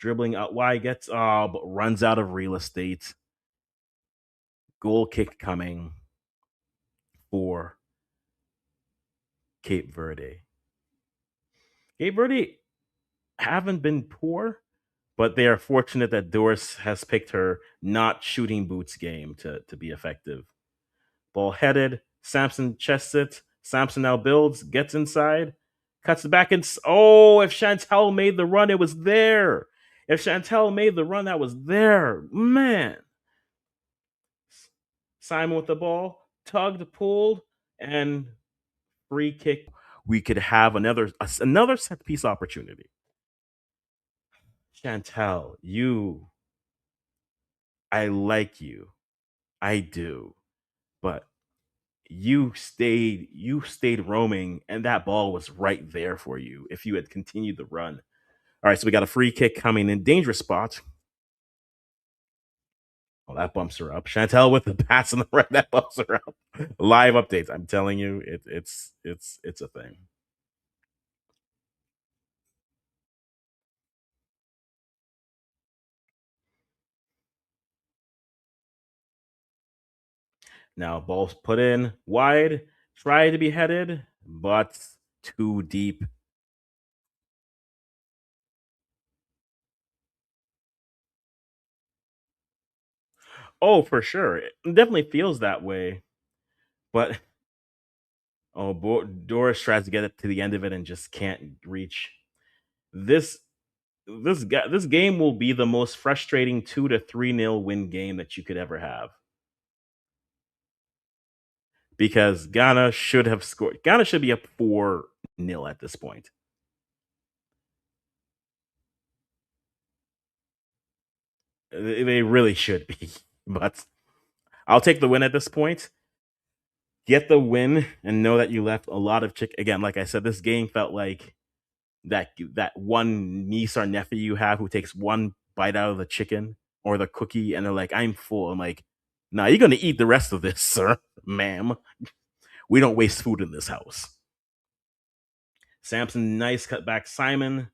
[SPEAKER 1] Dribbling out wide, gets but runs out of real estate. Goal kick coming for Cape Verde. Cape Verde haven't been poor, but they are fortunate that Doris has picked her not shooting boots game to be effective. Ball headed. Samson chests it. Samson now builds, gets inside, cuts it back. And if Chantal made the run, it was there. If Chantal made the run, that was there. Man. Simon with the ball, tugged, pulled, and free kick. We could have another set piece opportunity. Chantal, I like you. I do. But you stayed roaming and that ball was right there for you if you had continued the run. All right, so we got a free kick coming in, dangerous spot. Oh, that bumps her up. Chantel with the pass on the right, that bumps her up. Live updates. I'm telling you, it's a thing. Now ball's put in wide, try to be headed, but too deep. Oh, for sure. It definitely feels that way. But Doris tries to get it to the end of it and just can't reach. This this game will be the most frustrating 2 to 3 nil win game that you could ever have because Ghana should have scored. Ghana should be up 4-0 at this point. They really should be, but I'll take the win at this point. Get the win and know that you left a lot of chick. Again, like I said, this game felt like that one niece or nephew you have who takes one bite out of the chicken or the cookie and they're like, "I'm full." I'm like, "Nah, you're gonna eat the rest of this, sir, ma'am. We don't waste food in this house." Samson, nice cut back. Simon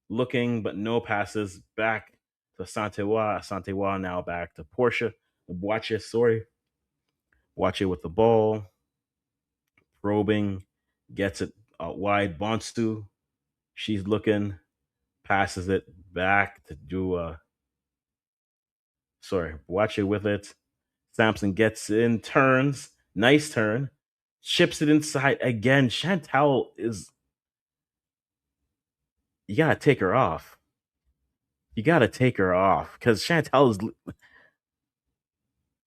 [SPEAKER 1] looking, but no passes back to Santewa. Santewa now back to Portia. Boache, sorry. Boache with the ball. Probing. Gets it out wide. Bonstu. She's looking. Passes it back to Dua. Sorry. Boache with it. Samson gets in, turns. Nice turn. Chips it inside again. Chantal is. You got to take her off. You got to take her off because Chantal is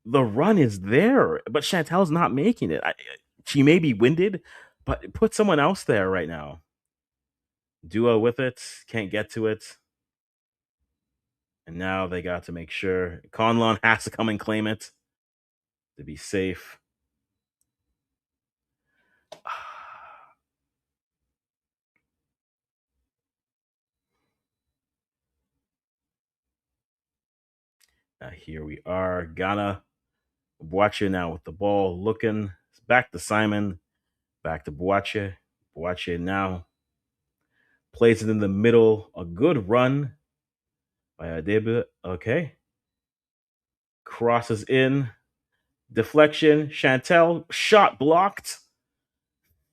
[SPEAKER 1] the run is there, but Chantel's not making it. She may be winded, but put someone else there right now. Duo with it, can't get to it. And now they got to make sure Conlon has to come and claim it to be safe. Now here we are. Ghana. Boache now with the ball, looking back to Simon, back to Boache. Boache now plays it in the middle. A good run by Adebe. Okay. Crosses in. Deflection. Chantel. Shot blocked.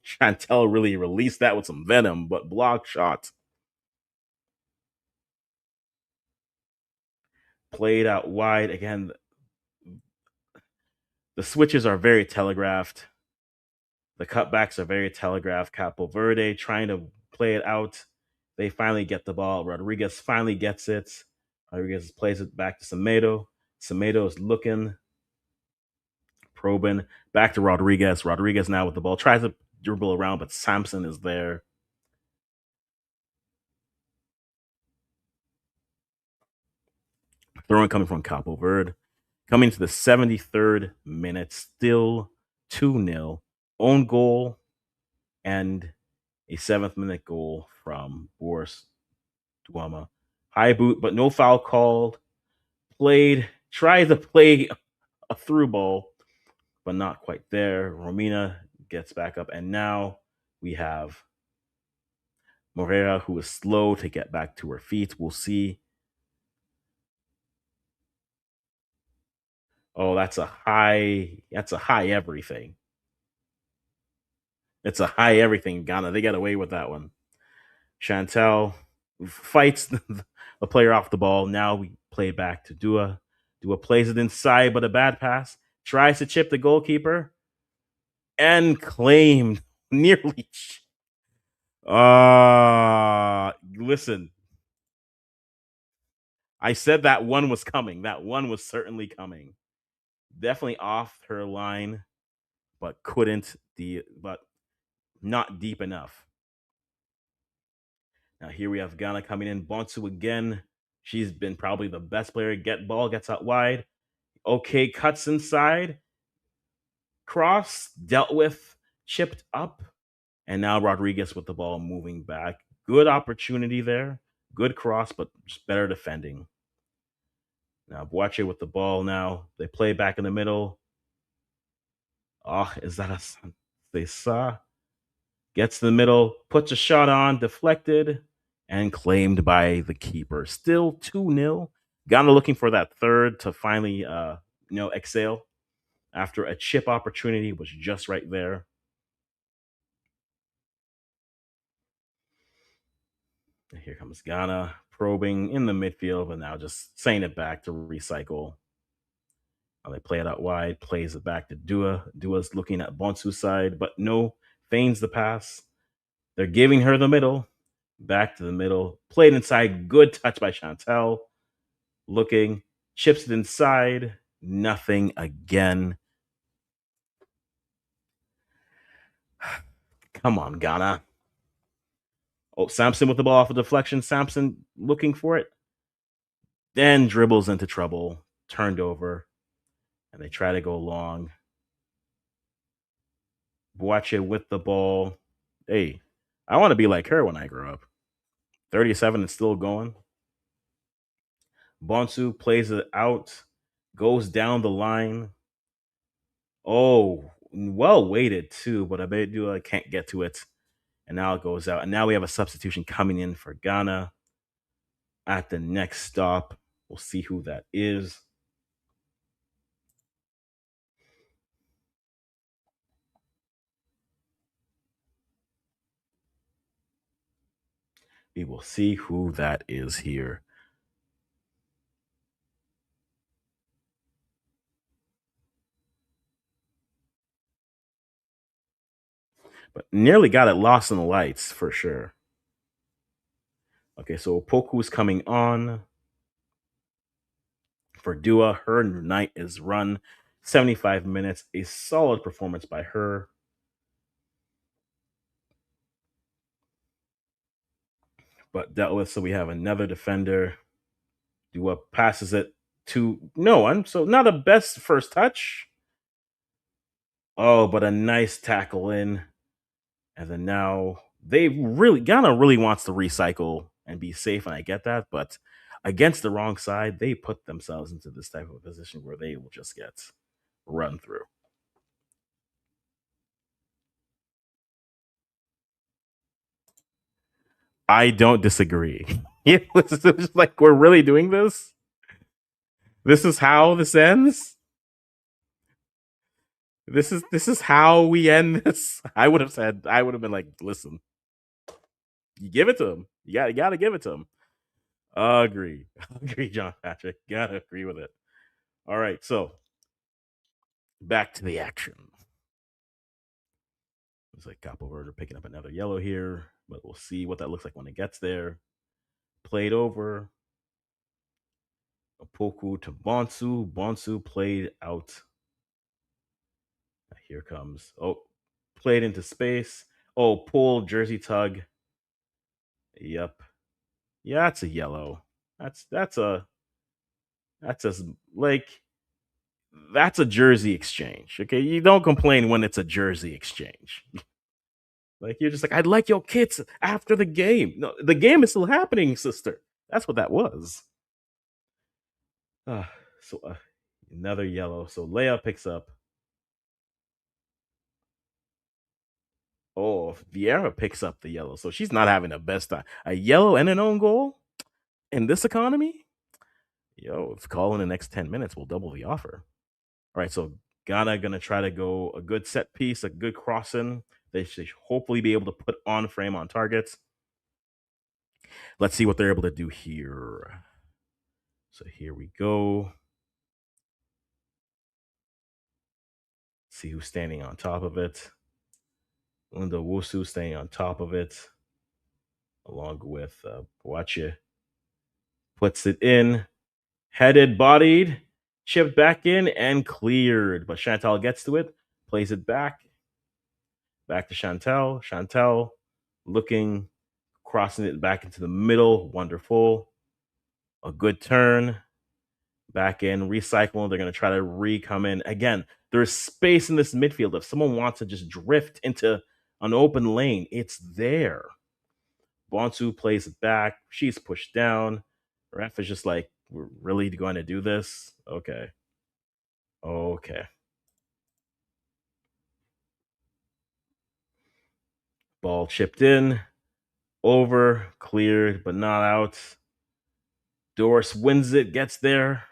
[SPEAKER 1] Chantel really released that with some venom, but block shot. Played out wide. Again, the switches are very telegraphed. The cutbacks are very telegraphed. Capo Verde trying to play it out. They finally get the ball. Rodriguez finally gets it. Rodriguez plays it back to Semedo. Semedo is looking, probing. Back to Rodriguez. Rodriguez now with the ball. Tries to dribble around, but Samson is there. Throwing coming from Capo Verde. Coming to the 73rd minute. Still 2-0. Own goal and a 7th minute goal from Boris Duama. High boot, but no foul called. Tried to play a through ball, but not quite there. Romina gets back up, and now we have Moreira, who is slow to get back to her feet. We'll see. Oh, that's a high. That's a high everything. It's a high everything. Ghana. They get away with that one. Chantel fights the player off the ball. Now we play back to Dua. Dua plays it inside, but a bad pass. Tries to chip the goalkeeper and claimed nearly. Listen, I said that one was coming. That one was certainly coming. Definitely off her line, but but not deep enough. Now here we have Ghana coming in. Bonsu again. She's been probably the best player. Gets out wide. Okay, cuts inside. Cross dealt with, chipped up, and now Rodriguez with the ball moving back. Good opportunity there. Good cross, but just better defending. Now Boache with the ball now. They play back in the middle. Oh, is that a they saw? Gets to the middle, puts a shot on, deflected, and claimed by the keeper. Still 2-0. Ghana looking for that third to finally exhale after a chip opportunity was just right there. Here comes Ghana probing in the midfield, but now just saying it back to recycle. They play it out wide, plays it back to Dua. Dua's looking at Bonsu's side, but no, feigns the pass. They're giving her the middle. Back to the middle. Played inside. Good touch by Chantel. Looking. Chips it inside. Nothing again. Come on, Ghana. Oh, Samson with the ball off a deflection. Samson looking for it. Then dribbles into trouble. Turned over. And they try to go long. Boache with the ball. Hey, I want to be like her when I grow up. 37 and still going. Bonsu plays it out. Goes down the line. Oh, well weighted too, but I can't get to it. And now it goes out. And now we have a substitution coming in for Ghana at the next stop. We'll see who that is. We will see who that is here. But nearly got it lost in the lights for sure. Okay, so Poku's coming on for Dua. Her night is run. 75 minutes. A solid performance by her. But dealt with, so we have another defender. Dua passes it to no one. So not a best first touch. Oh, but a nice tackle in. And then now Ghana really wants to recycle and be safe, and I get that, but against the wrong side, they put themselves into this type of position where they will just get run through. I don't disagree. It was just like, we're really doing this. This is how this ends. This is how we end this. I would have been like, listen, you give it to him. You gotta give it to him. Agree. Agree, John Patrick. Gotta agree with it. All right, so back to the action. It's like Cabo Verde picking up another yellow here, but we'll see what that looks like when it gets there. Played over. Opoku to Bonsu. Bonsu played out. Here comes. Oh, played into space. Oh, pull, jersey tug. Yep. Yeah, that's a yellow. That's a like that's a jersey exchange. Okay, you don't complain when it's a jersey exchange. Like you're just like, I'd like your kits after the game. No, the game is still happening, sister. That's what that was. Uh, so another yellow. So Leia picks up. Oh, Vieira picks up the yellow. So she's not having the best time. A yellow and an own goal in this economy? Yo, if call in the next 10 minutes, we'll double the offer. All right, so Ghana gonna try to go a good set piece, a good crossing. They should hopefully be able to put on frame on targets. Let's see what they're able to do here. So here we go. See who's standing on top of it. Linda Wusu staying on top of it, along with Boache. Puts it in, headed, bodied, chipped back in, and cleared. But Chantal gets to it, plays it back to Chantal. Chantal looking, crossing it back into the middle. Wonderful. A good turn. Back in, recycle. They're going to try to come in. Again, there's space in this midfield. If someone wants to just drift into an open lane, it's there. Bonsu plays it back. She's pushed down. Ref is just like, we're really going to do this? Okay. Okay. Ball chipped in. Over. Cleared, but not out. Doris wins it, gets there.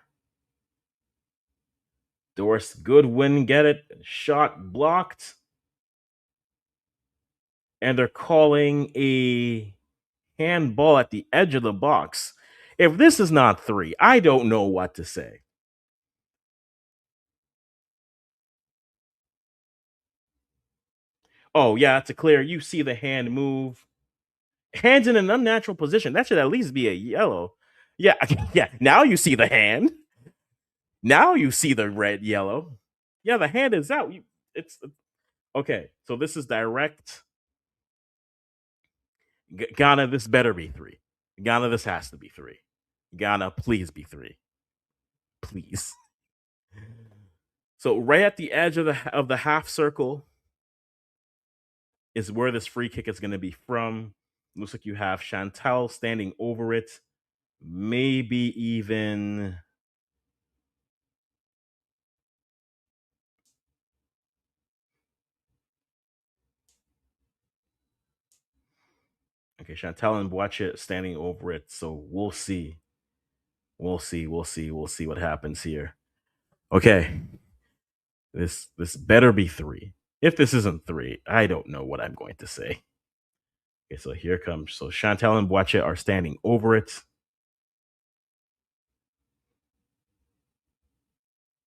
[SPEAKER 1] Doris, good win, get it. Shot blocked. And they're calling a handball at the edge of the box. If this is not 3, I don't know what to say. Oh, yeah, it's a clear. You see the hand move. Hands in an unnatural position. That should at least be a yellow. Yeah, yeah. Now you see the hand. Now you see the red, yellow. Yeah, the hand is out. It's okay. So this is direct. Ghana, this better be 3. Ghana, this has to be 3. Ghana, please be 3. Please. So right at the edge of the half circle is where this free kick is going to be from. Looks like you have Chantal standing over it. Maybe even. Okay, Chantal and Boache standing over it. So we'll see. We'll see what happens here. Okay. This better be 3. If this isn't 3, I don't know what I'm going to say. Okay, so here comes. So Chantal and Boache are standing over it.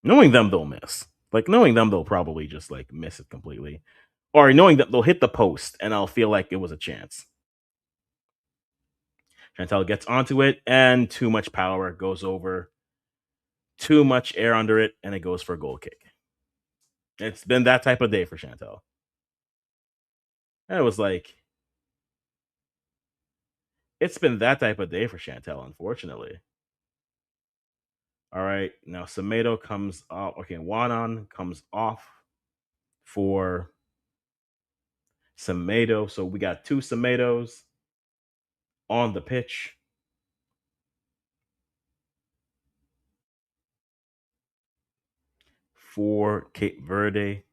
[SPEAKER 1] Knowing them, they'll miss. Like, knowing them, they'll probably just, like, miss it completely. Or knowing that they'll hit the post, and I'll feel like it was a chance. Chantal gets onto it, and too much power goes over. Too much air under it, and it goes for a goal kick. It's been that type of day for Chantal. And it was like, it's been that type of day for Chantal, unfortunately. All right, now Semedo comes off. Okay, Wanan comes off for Semedo. So we got 2 Semedos on the pitch. For Cape Verde.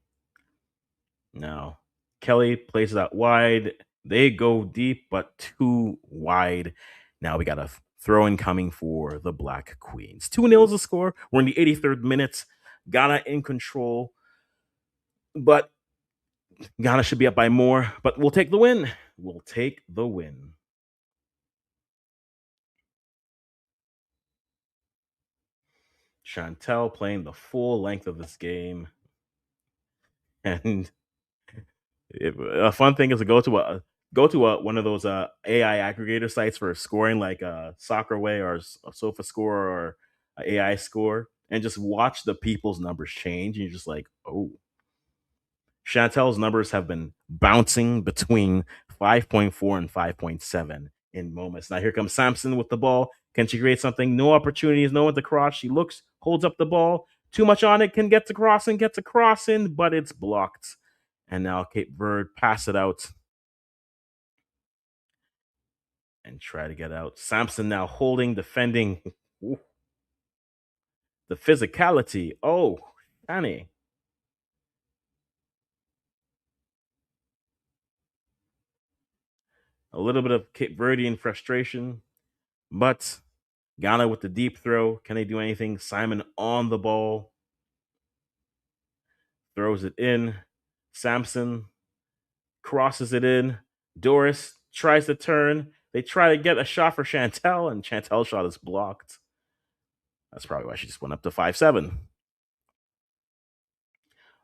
[SPEAKER 1] Now, Kelly plays it out wide. They go deep, but too wide. Now we got a Throwing coming for the Black Queens. 2-0 is the score. We're in the 83rd minute. Ghana in control, but Ghana should be up by more, but we'll take the win. We'll take the win. Chantel playing the full length of this game. And a fun thing is to go to one of those AI aggregator sites for scoring, like Soccer Way or Sofa Score or AI Score, and just watch the people's numbers change. And you're just like, oh, Chantel's numbers have been bouncing between 5.4 and 5.7 in moments. Now here comes Samson with the ball. Can she create something? No opportunities, no one to cross. She looks, holds up the ball. Too much on it, can get to crossing, gets a crossing, but it's blocked. And now Cape Verde pass it out and try to get out. Samson now holding, defending. Ooh, the physicality. Oh, Annie. A little bit of Cape Verdean frustration, but Ghana with the deep throw. Can they do anything? Simon on the ball. Throws it in. Samson crosses it in. Doris tries to turn. They try to get a shot for Chantel, and Chantel's shot is blocked. That's probably why she just went up to 5-7.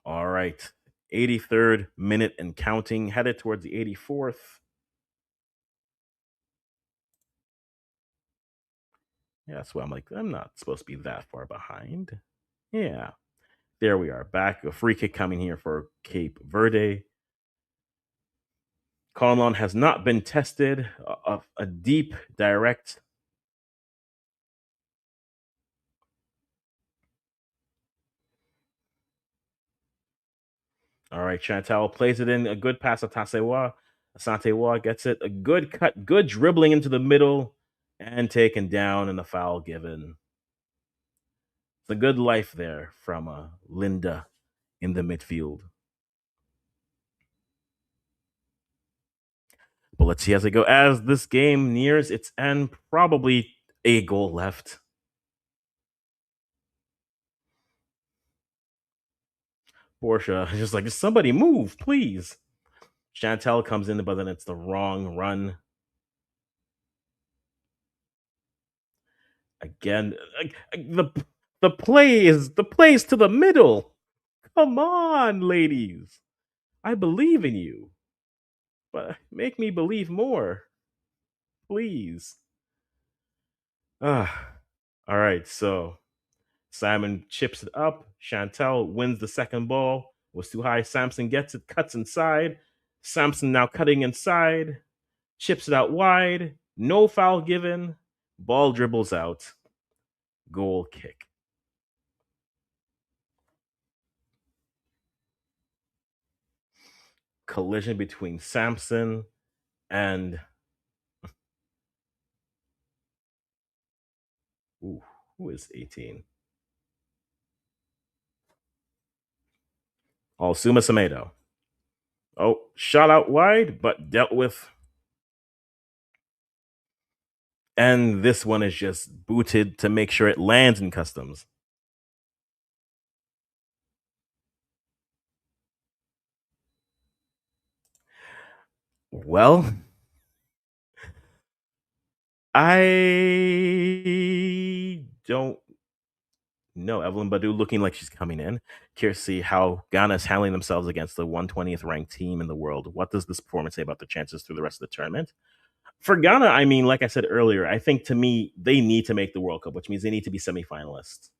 [SPEAKER 1] All right. 83rd minute and counting. Headed towards the 84th. Yeah, that's why I'm like, I'm not supposed to be that far behind. Yeah. There we are. Back. A free kick coming here for Cape Verde. Conlon has not been tested. A deep, direct. All right, Chantal plays it in. A good pass to Tasewa. Asantewa gets it. A good cut, good dribbling into the middle and taken down and a foul given. It's a good life there from Linda in the midfield. But let's see as they go. As this game nears its end, probably a goal left. Portia is just like, somebody move, please. Chantel comes in, but then it's the wrong run. Again, the play is to the middle. Come on, ladies. I believe in you. But make me believe more. Please. Ah. All right, so Simon chips it up. Chantel wins the second ball. Was too high. Samson gets it, cuts inside. Samson now cutting inside. Chips it out wide. No foul given. Ball dribbles out. Goal kick. Collision between Samson and ooh, who is 18? Suma Semedo. Oh, shot out wide, but dealt with. And this one is just booted to make sure it lands in customs. Well, I don't know. Evelyn Badu looking like she's coming in. Curious to see how Ghana's handling themselves against the 120th ranked team in the world. What does this performance say about the chances through the rest of the tournament? For Ghana, I mean, like I said earlier, I think to me, they need to make the World Cup, which means they need to be semifinalists.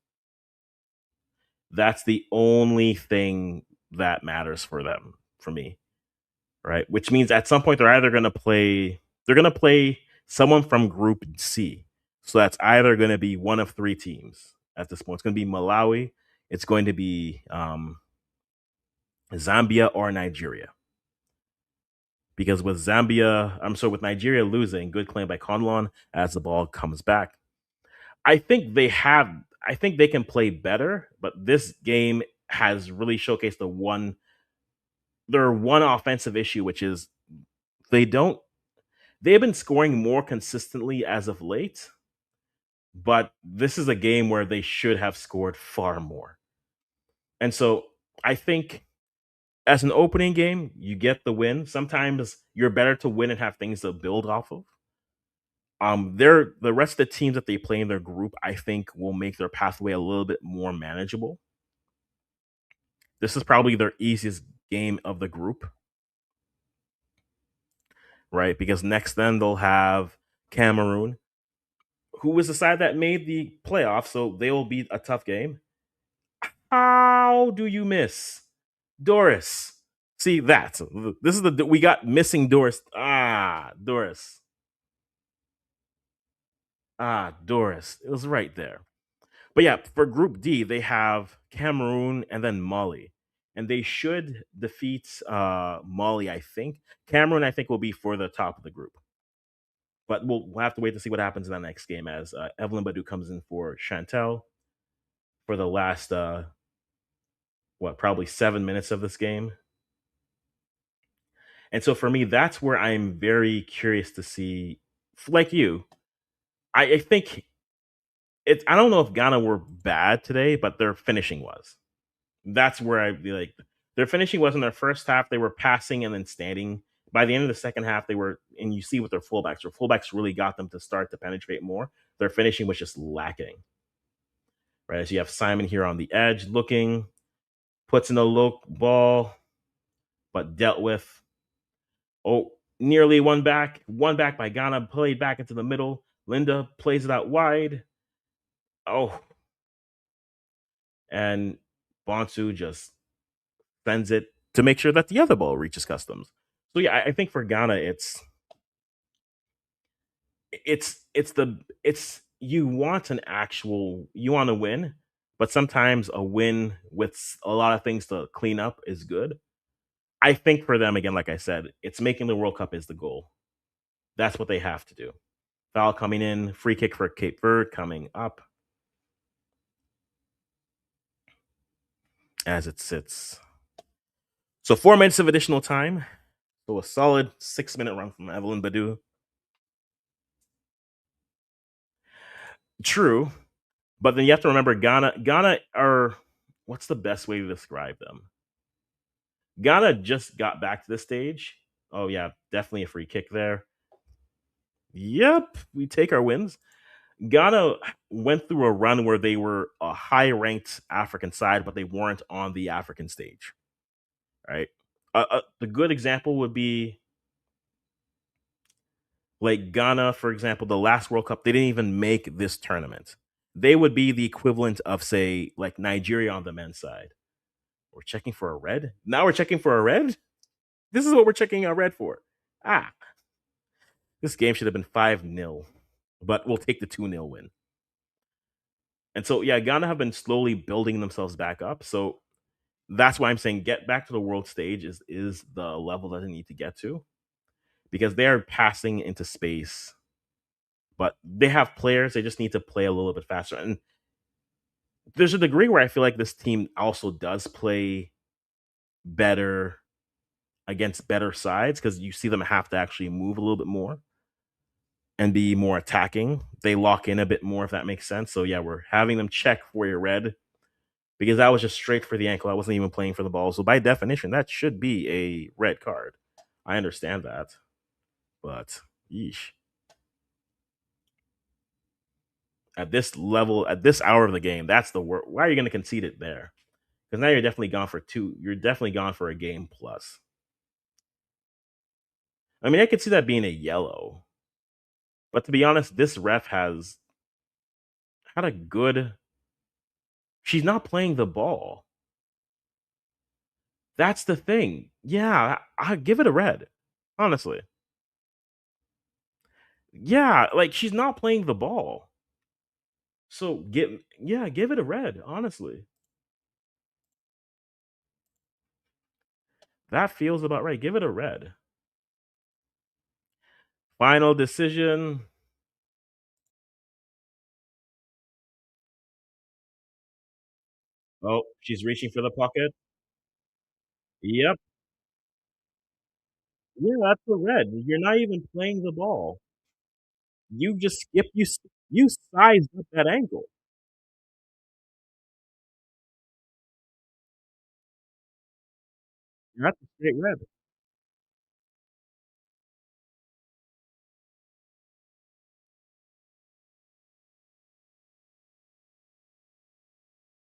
[SPEAKER 1] That's the only thing that matters for them, for me, right? Which means at some point they're going to play someone from Group C. So that's either going to be one of three teams at this point. It's going to be Malawi, it's going to be Zambia or Nigeria. Because with Nigeria losing, good claim by Conlon as the ball comes back. I think they can play better, but this game has really showcased their one offensive issue, which is they've been scoring more consistently as of late, but this is a game where they should have scored far more. And so I think as an opening game, you get the win. Sometimes you're better to win and have things to build off of. They're the rest of the teams that they play in their group, I think, will make their pathway a little bit more manageable. This is probably their easiest game of the group, right? Because next then they'll have Cameroon, who is the side that made the playoffs, so they will be a tough game. How do you miss Doris? See that? This is the we got missing Doris. Doris. Doris. It was right there. But yeah, for Group D, they have Cameroon and then Mali, and they should defeat Mali. I think Cameroon. I think will be for the top of the group, but we'll have to wait to see what happens in that next game as Evelyn Badu comes in for Chantel for the last probably 7 minutes of this game. And so for me, that's where I'm very curious to see, like you, I think it's. I don't know if Ghana were bad today, but their finishing was. That's where I'd be like, their finishing was in their first half. They were passing and then standing. By the end of the second half, they were, and you see with their fullbacks, really got them to start to penetrate more. Their finishing was just lacking, right? As you have Simon here on the edge looking, puts in a low ball, but dealt with. Oh, nearly one back by Ghana, played back into the middle. Linda plays it out wide. Oh, and Bonsu just sends it to make sure that the other ball reaches customs. So yeah, I think for Ghana, it's you want you want to win, but sometimes a win with a lot of things to clean up is good. I think for them again, like I said, it's making the World Cup is the goal. That's what they have to do. Foul coming in, free kick for Cape Verde coming up as it sits. So 4 minutes of additional time. So a solid 6 minute run from Evelyn Badu. True, but then you have to remember Ghana are what's the best way to describe them? Ghana just got back to the stage. Oh yeah, definitely a free kick there. Yep, we take our wins. Ghana went through a run where they were a high ranked African side, but they weren't on the African stage, right? The good example would be like Ghana, for example, the last World Cup, they didn't even make this tournament. They would be the equivalent of, say, like Nigeria on the men's side. We're checking for a red. Now we're checking for a red. This is what we're checking a red for. Ah, this game should have been 5-0, but we'll take the 2-0 win. And so, yeah, Ghana have been slowly building themselves back up. So that's why I'm saying get back to the world stage is the level that they need to get to because they're passing into space, but they have players. They just need to play a little bit faster. And there's a degree where I feel like this team also does play better against better sides because you see them have to actually move a little bit more and be more attacking. They lock in a bit more, if that makes sense. So yeah, we're having them check for your red because that was just straight for the ankle. I wasn't even playing for the ball. So by definition, that should be a red card. I understand that, but yeesh. At this level, at this hour of the game, that's the worst. Why are you going to concede it there? Because now you're definitely gone for two. You're definitely gone for a game plus. I mean, I could see that being a yellow, but to be honest, this ref has had a good. She's not playing the ball. That's the thing. Yeah, I give it a red. Honestly. Yeah, like she's not playing the ball. So give it a red, honestly. That feels about right. Give it a red. Final decision. Oh, she's reaching for the pocket. Yep. Yeah, that's a red. You're not even playing the ball. You just skip. You sized up that angle. That's a straight red.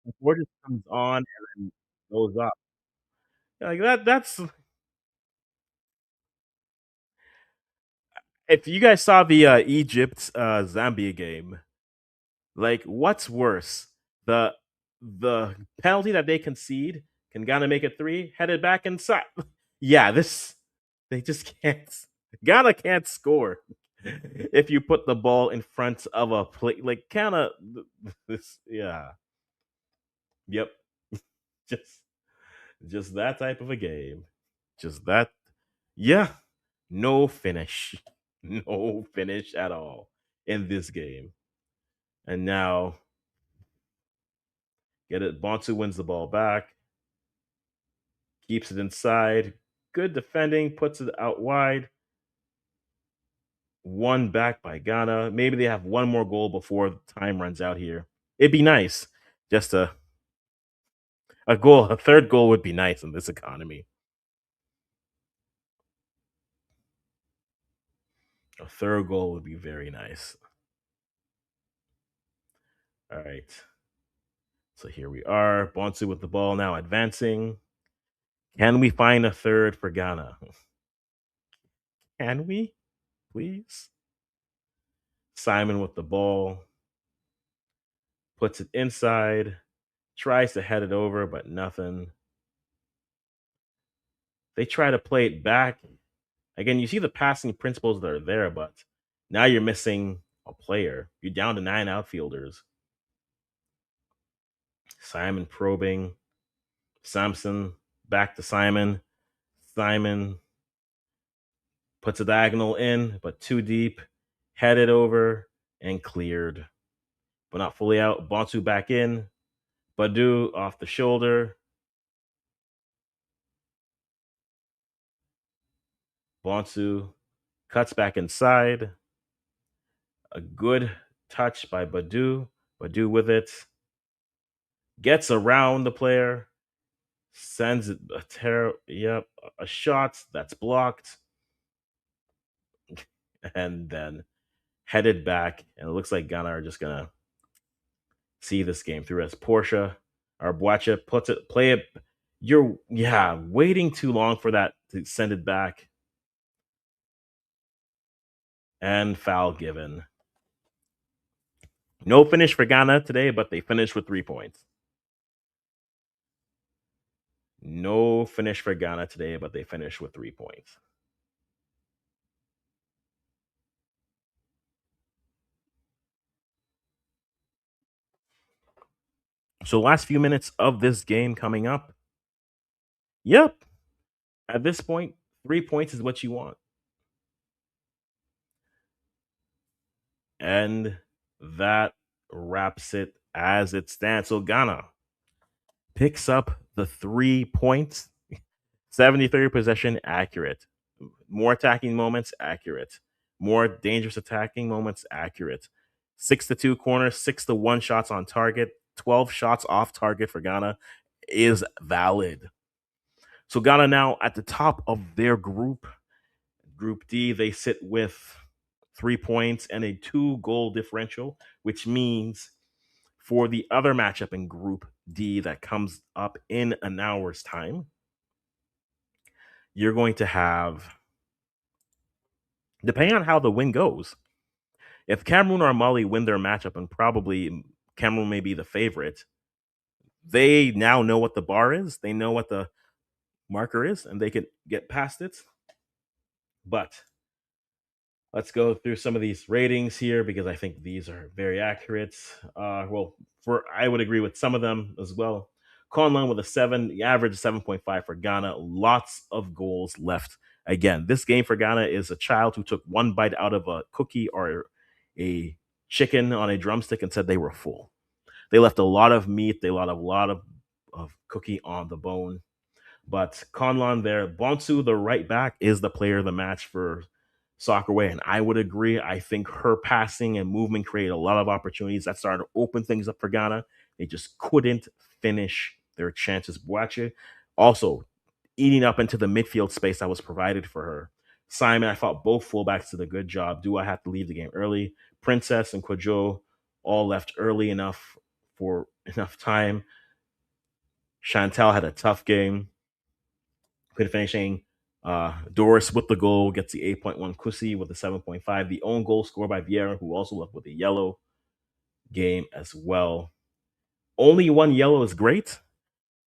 [SPEAKER 1] The board just comes on and then goes up. Like that's if you guys saw the Egypt Zambia game, like what's worse? The the penalty that they concede, can Ghana make it three, headed back inside. Yeah, this they just can't. Ghana can't score if you put the ball in front of a play. Like Ghana, this yeah, yep, just just that type of a game. Just that, yeah, no finish, no finish at all in this game. And now get it. Bonsu wins the ball back, keeps it inside. Good defending, puts it out wide. One back by Ghana. Maybe they have one more goal before time runs out here. It'd be nice. Just a goal, a third goal would be nice in this economy. A third goal would be very nice. All right. So here we are. Bonsu with the ball now advancing. Can we find a third for Ghana? Can we, please? Simon with the ball, puts it inside, tries to head it over, but nothing. They try to play it back. Again, you see the passing principles that are there, but now you're missing a player. You're down to nine outfielders. Simon probing. Samson back to Simon. Simon puts a diagonal in, but too deep. Headed over and cleared, but not fully out. Bonsu back in. Badu off the shoulder. Bonsu cuts back inside. A good touch by Badu. Badu with it. Gets around the player. Sends it a shot that's blocked. And then headed back. And it looks like Ghana are just gonna see this game through as Portia or Boacha puts it play it. You're waiting too long for that to send it back. And foul given. No finish for Ghana today, but they finished with 3 points. No finish for Ghana today, but they finished with 3 points. So, last few minutes of this game coming up. Yep. At this point, 3 points is what you want. And that wraps it as it stands. So, Ghana picks up the 3 points. 73 possession, accurate. More attacking moments, accurate. More dangerous attacking moments, accurate. 6-2 corners, 6-1 shots on target, 12 shots off target for Ghana is valid. So Ghana now at the top of their group. Group D, they sit with 3 points and a 2 goal differential, which means for the other matchup in Group D that comes up in an hour's time, you're going to have, depending on how the win goes, if Cameroon or Mali win their matchup, and probably Cameroon may be the favorite, they now know what the bar is. They know what the marker is, and they can get past it. But let's go through some of these ratings here because I think these are very accurate. Well, for I would agree with some of them as well. Conlon with a 7, the average 7.5 for Ghana. Lots of goals left. Again, this game for Ghana is a child who took one bite out of a cookie or a chicken on a drumstick and said they were full. They left a lot of meat, they left a lot of cookie on the bone. But Conlon there, Bonsu, the right back, is the player of the match for soccer way, and I would agree. I think her passing and movement created a lot of opportunities that started to open things up for Ghana. They just couldn't finish their chances. Boache also eating up into the midfield space that was provided for her. Simon, I thought both fullbacks did a good job. Do I have to leave the game early? Princess and Kojo all left early enough for enough time. Chantal had a tough game. Good finishing. Doris with the goal gets the 8.1. Kusi with the 7.5. The own goal scored by Vieira, who also left with a yellow game as well. Only one yellow is great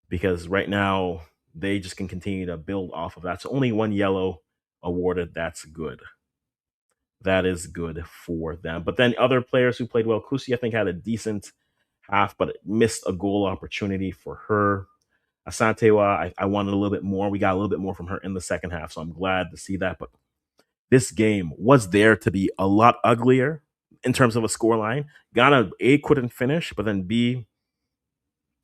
[SPEAKER 1] because right now they just can continue to build off of that. So only one yellow awarded. That's good. That is good for them. But then other players who played well, Kusi, I think, had a decent half, but missed a goal opportunity for her. Asantewa, I wanted a little bit more. We got a little bit more from her in the second half, so I'm glad to see that. But this game was there to be a lot uglier in terms of a scoreline. Ghana A couldn't finish, but then B,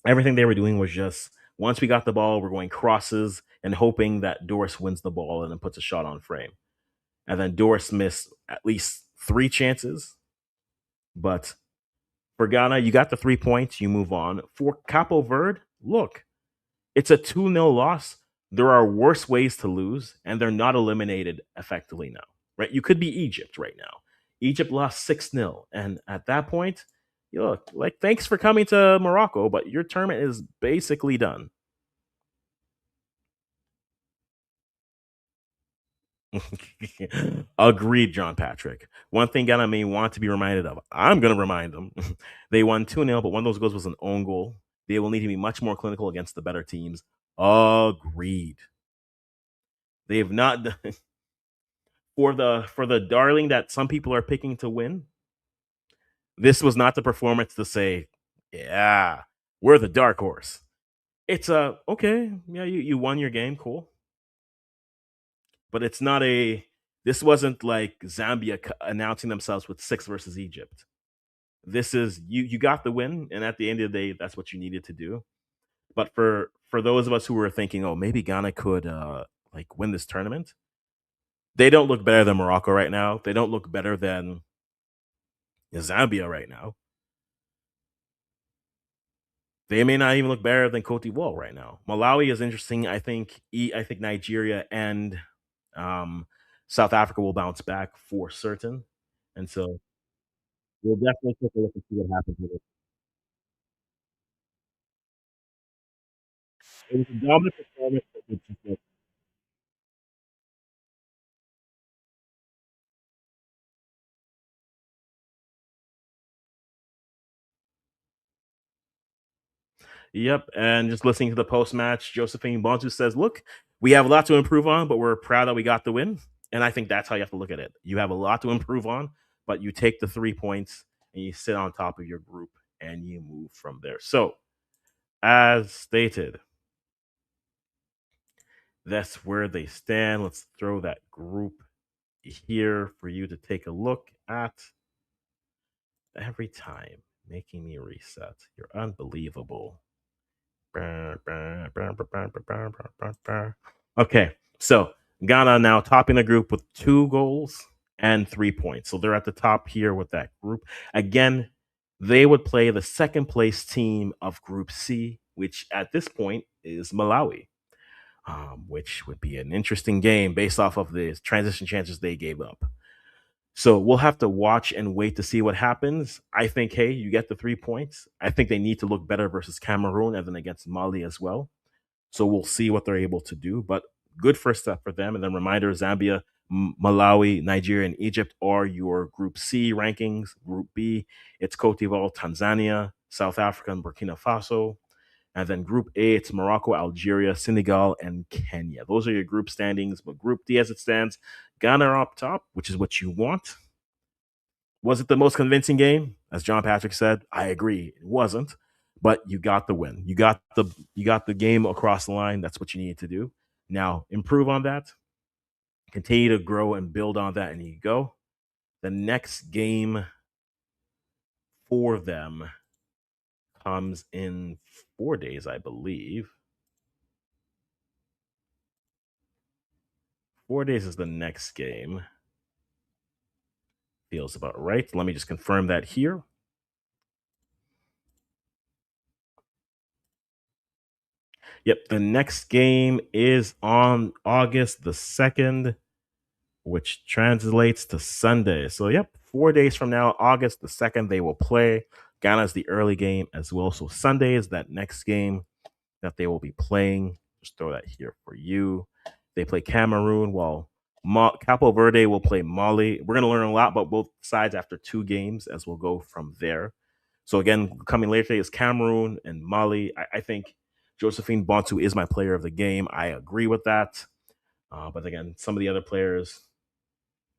[SPEAKER 1] everything they were doing was just once we got the ball, we're going crosses and hoping that Doris wins the ball and then puts a shot on frame. And then Doris missed at least three chances. But for Ghana, you got the 3 points, you move on. For Capo Verde, look, it's a 2-0 loss. There are worse ways to lose, and they're not eliminated effectively now, right? You could be Egypt right now. Egypt lost 6-0. And at that point, you look like, thanks for coming to Morocco, but your tournament is basically done. Agreed, John Patrick. One thing Ghana may want to be reminded of, I'm going to remind them. They won 2-0, but one of those goals was an own goal. They will need to be much more clinical against the better teams. Agreed. They have not done for the darling that some people are picking to win. This was not the performance to say, yeah, we're the dark horse. It's a okay, yeah, you won your game, cool, but it's not a. This wasn't like Zambia announcing themselves with six versus Egypt. This is you got the win, and at the end of the day, that's what you needed to do. But for those of us who were thinking, oh, maybe Ghana could like win this tournament, they don't look better than Morocco right now. They don't look better than Zambia right now. They may not even look better than Cote d'Ivoire right now. Malawi is interesting. I think Nigeria and um, South Africa will bounce back for certain, and so we'll definitely take a look and see what happens with it. It was a dominant performance. But it's just like, yep, and just listening to the post match, Josephine Bonsu says, "Look, we have a lot to improve on, but we're proud that we got the win." And I think that's how you have to look at it. You have a lot to improve on, but you take the 3 points and you sit on top of your group and you move from there. So as stated, that's where they stand. Let's throw that group here for you to take a look at every time, making me reset. You're unbelievable. Okay, so Ghana now topping the group with 2 goals and 3 points. So they're at the top here with that group. Again, they would play the second place team of Group C, which at this point is Malawi, which would be an interesting game based off of the transition chances they gave up. So we'll have to watch and wait to see what happens. I think, hey, you get the 3 points. I think they need to look better versus Cameroon and then against Mali as well. So we'll see what they're able to do. But good first step for them. And then reminder Zambia, Malawi, Nigeria, and Egypt are your Group C rankings. Group B, it's Cote d'Ivoire, Tanzania, South Africa, and Burkina Faso. And then Group A, it's Morocco, Algeria, Senegal, and Kenya. Those are your group standings. But Group D, as it stands, Ghana are up top, which is what you want. Was it the most convincing game? As John Patrick said, I agree. It wasn't, but you got the win. You got the game across the line. That's what you needed to do. Now improve on that. Continue to grow and build on that, and you go. The next game for them comes in 4 days, I believe. 4 days is the next game. Feels about right. Let me just confirm that here. Yep, the next game is on August the 2nd, which translates to Sunday. So, yep, 4 days from now, August the 2nd, they will play. Ghana's the early game as well. So, Sunday is that next game that they will be playing. Just throw that here for you. They play Cameroon while Cabo Verde will play Mali. We're going to learn a lot about both sides after 2 games as we'll go from there. So again, coming later today is Cameroon and Mali. I think Josephine Bontu is my player of the game. I agree with that. But again, some of the other players,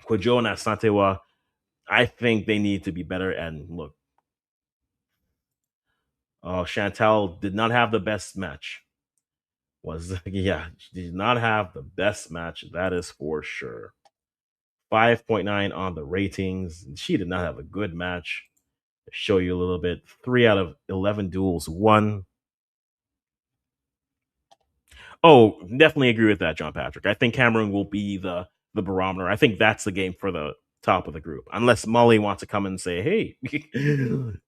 [SPEAKER 1] Kwojo and Asantewa, I think they need to be better. And look, Chantal did not have the best match. Yeah, she did not have the best match. That is for sure. 5.9 on the ratings. She did not have a good match. To show you a little bit. 3 out of 11 duels won. Oh, definitely agree with that, John Patrick. I think Cameroon will be the barometer. I think that's the game for the top of the group, unless Molly wants to come and say, "Hey,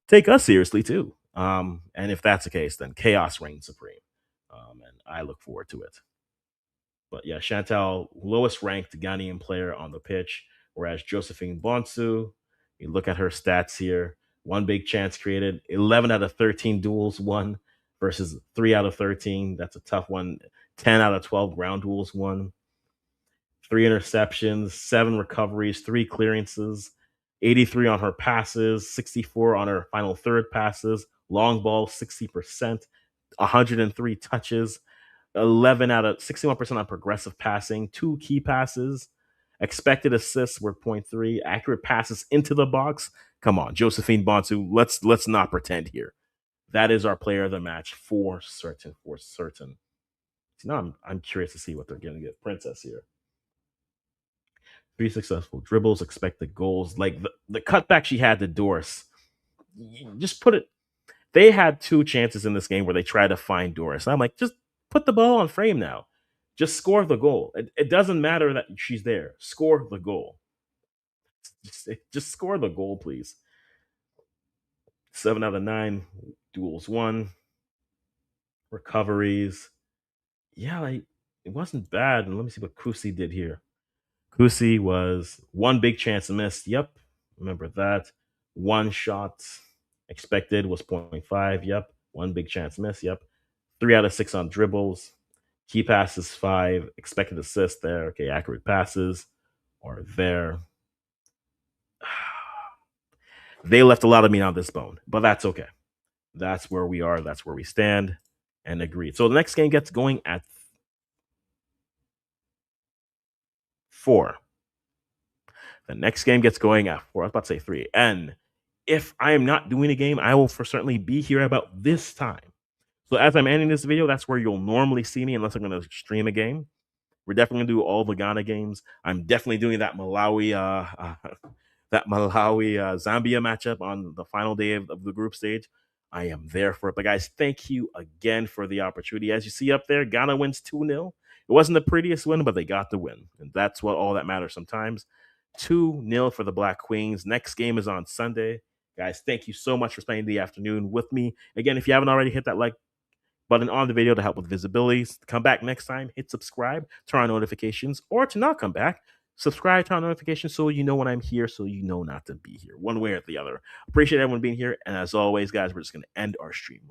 [SPEAKER 1] take us seriously too." And if that's the case, then chaos reigns supreme, and I look forward to it. But yeah, Chantal, lowest ranked Ghanaian player on the pitch, whereas Josephine Bonsu, you look at her stats here, one big chance created, 11 out of 13 duels won versus 3 out of 13. That's a tough one. 10 out of 12 ground duels won, 3 interceptions, 7 recoveries, 3 clearances, 83 on her passes, 64 on her final third passes, long ball, 60%, 103 touches, 11 out of 61% on progressive passing, 2 key passes. Expected assists were point 0.3. Accurate passes into the box. Come on, Josephine Bonsu. Let's not pretend here. That is our player of the match for certain. For certain. So now I'm curious to see what they're going to get Princess here. 3 successful dribbles, expected goals. Like the cutback she had to Doris. Just put it. They had 2 chances in this game where they tried to find Doris. I'm like, just put the ball on frame now. Just score the goal. It doesn't matter that she's there. Score the goal. Just score the goal, please. 7 out of 9 duels won. Recoveries. Yeah, like it wasn't bad. And let me see what Kusi did here. Kusi was one big chance missed. Yep. Remember that. One shot expected was point 0.5. Yep. One big chance missed. Yep. 3 out of 6 on dribbles. Key passes 5. Expected assists there. Okay. Accurate passes are there. They left a lot of meat on this bone, but that's okay. That's where we are. That's where we stand. And agreed. So the next game gets going at 4. The next game gets going at 4. I was about to say 3. And if I am not doing a game, I will for certainly be here about this time. So as I'm ending this video, that's where you'll normally see me unless I'm going to stream a game. We're definitely gonna do all the Ghana games. I'm definitely doing that Malawi Zambia matchup on the final day of the group stage. I am there for it. But guys, thank you again for the opportunity. As you see up there, Ghana wins 2-0. It wasn't the prettiest win, but they got the win. And that's what all that matters sometimes. 2-0 for the Black Queens. Next game is on Sunday. Guys, thank you so much for spending the afternoon with me. Again, if you haven't already, hit that like button on the video to help with visibility. Come back next time, hit subscribe, turn on notifications, or to not come back, subscribe, turn on notifications so you know when I'm here, so you know not to be here, one way or the other. Appreciate everyone being here. And as always, guys, we're just going to end our stream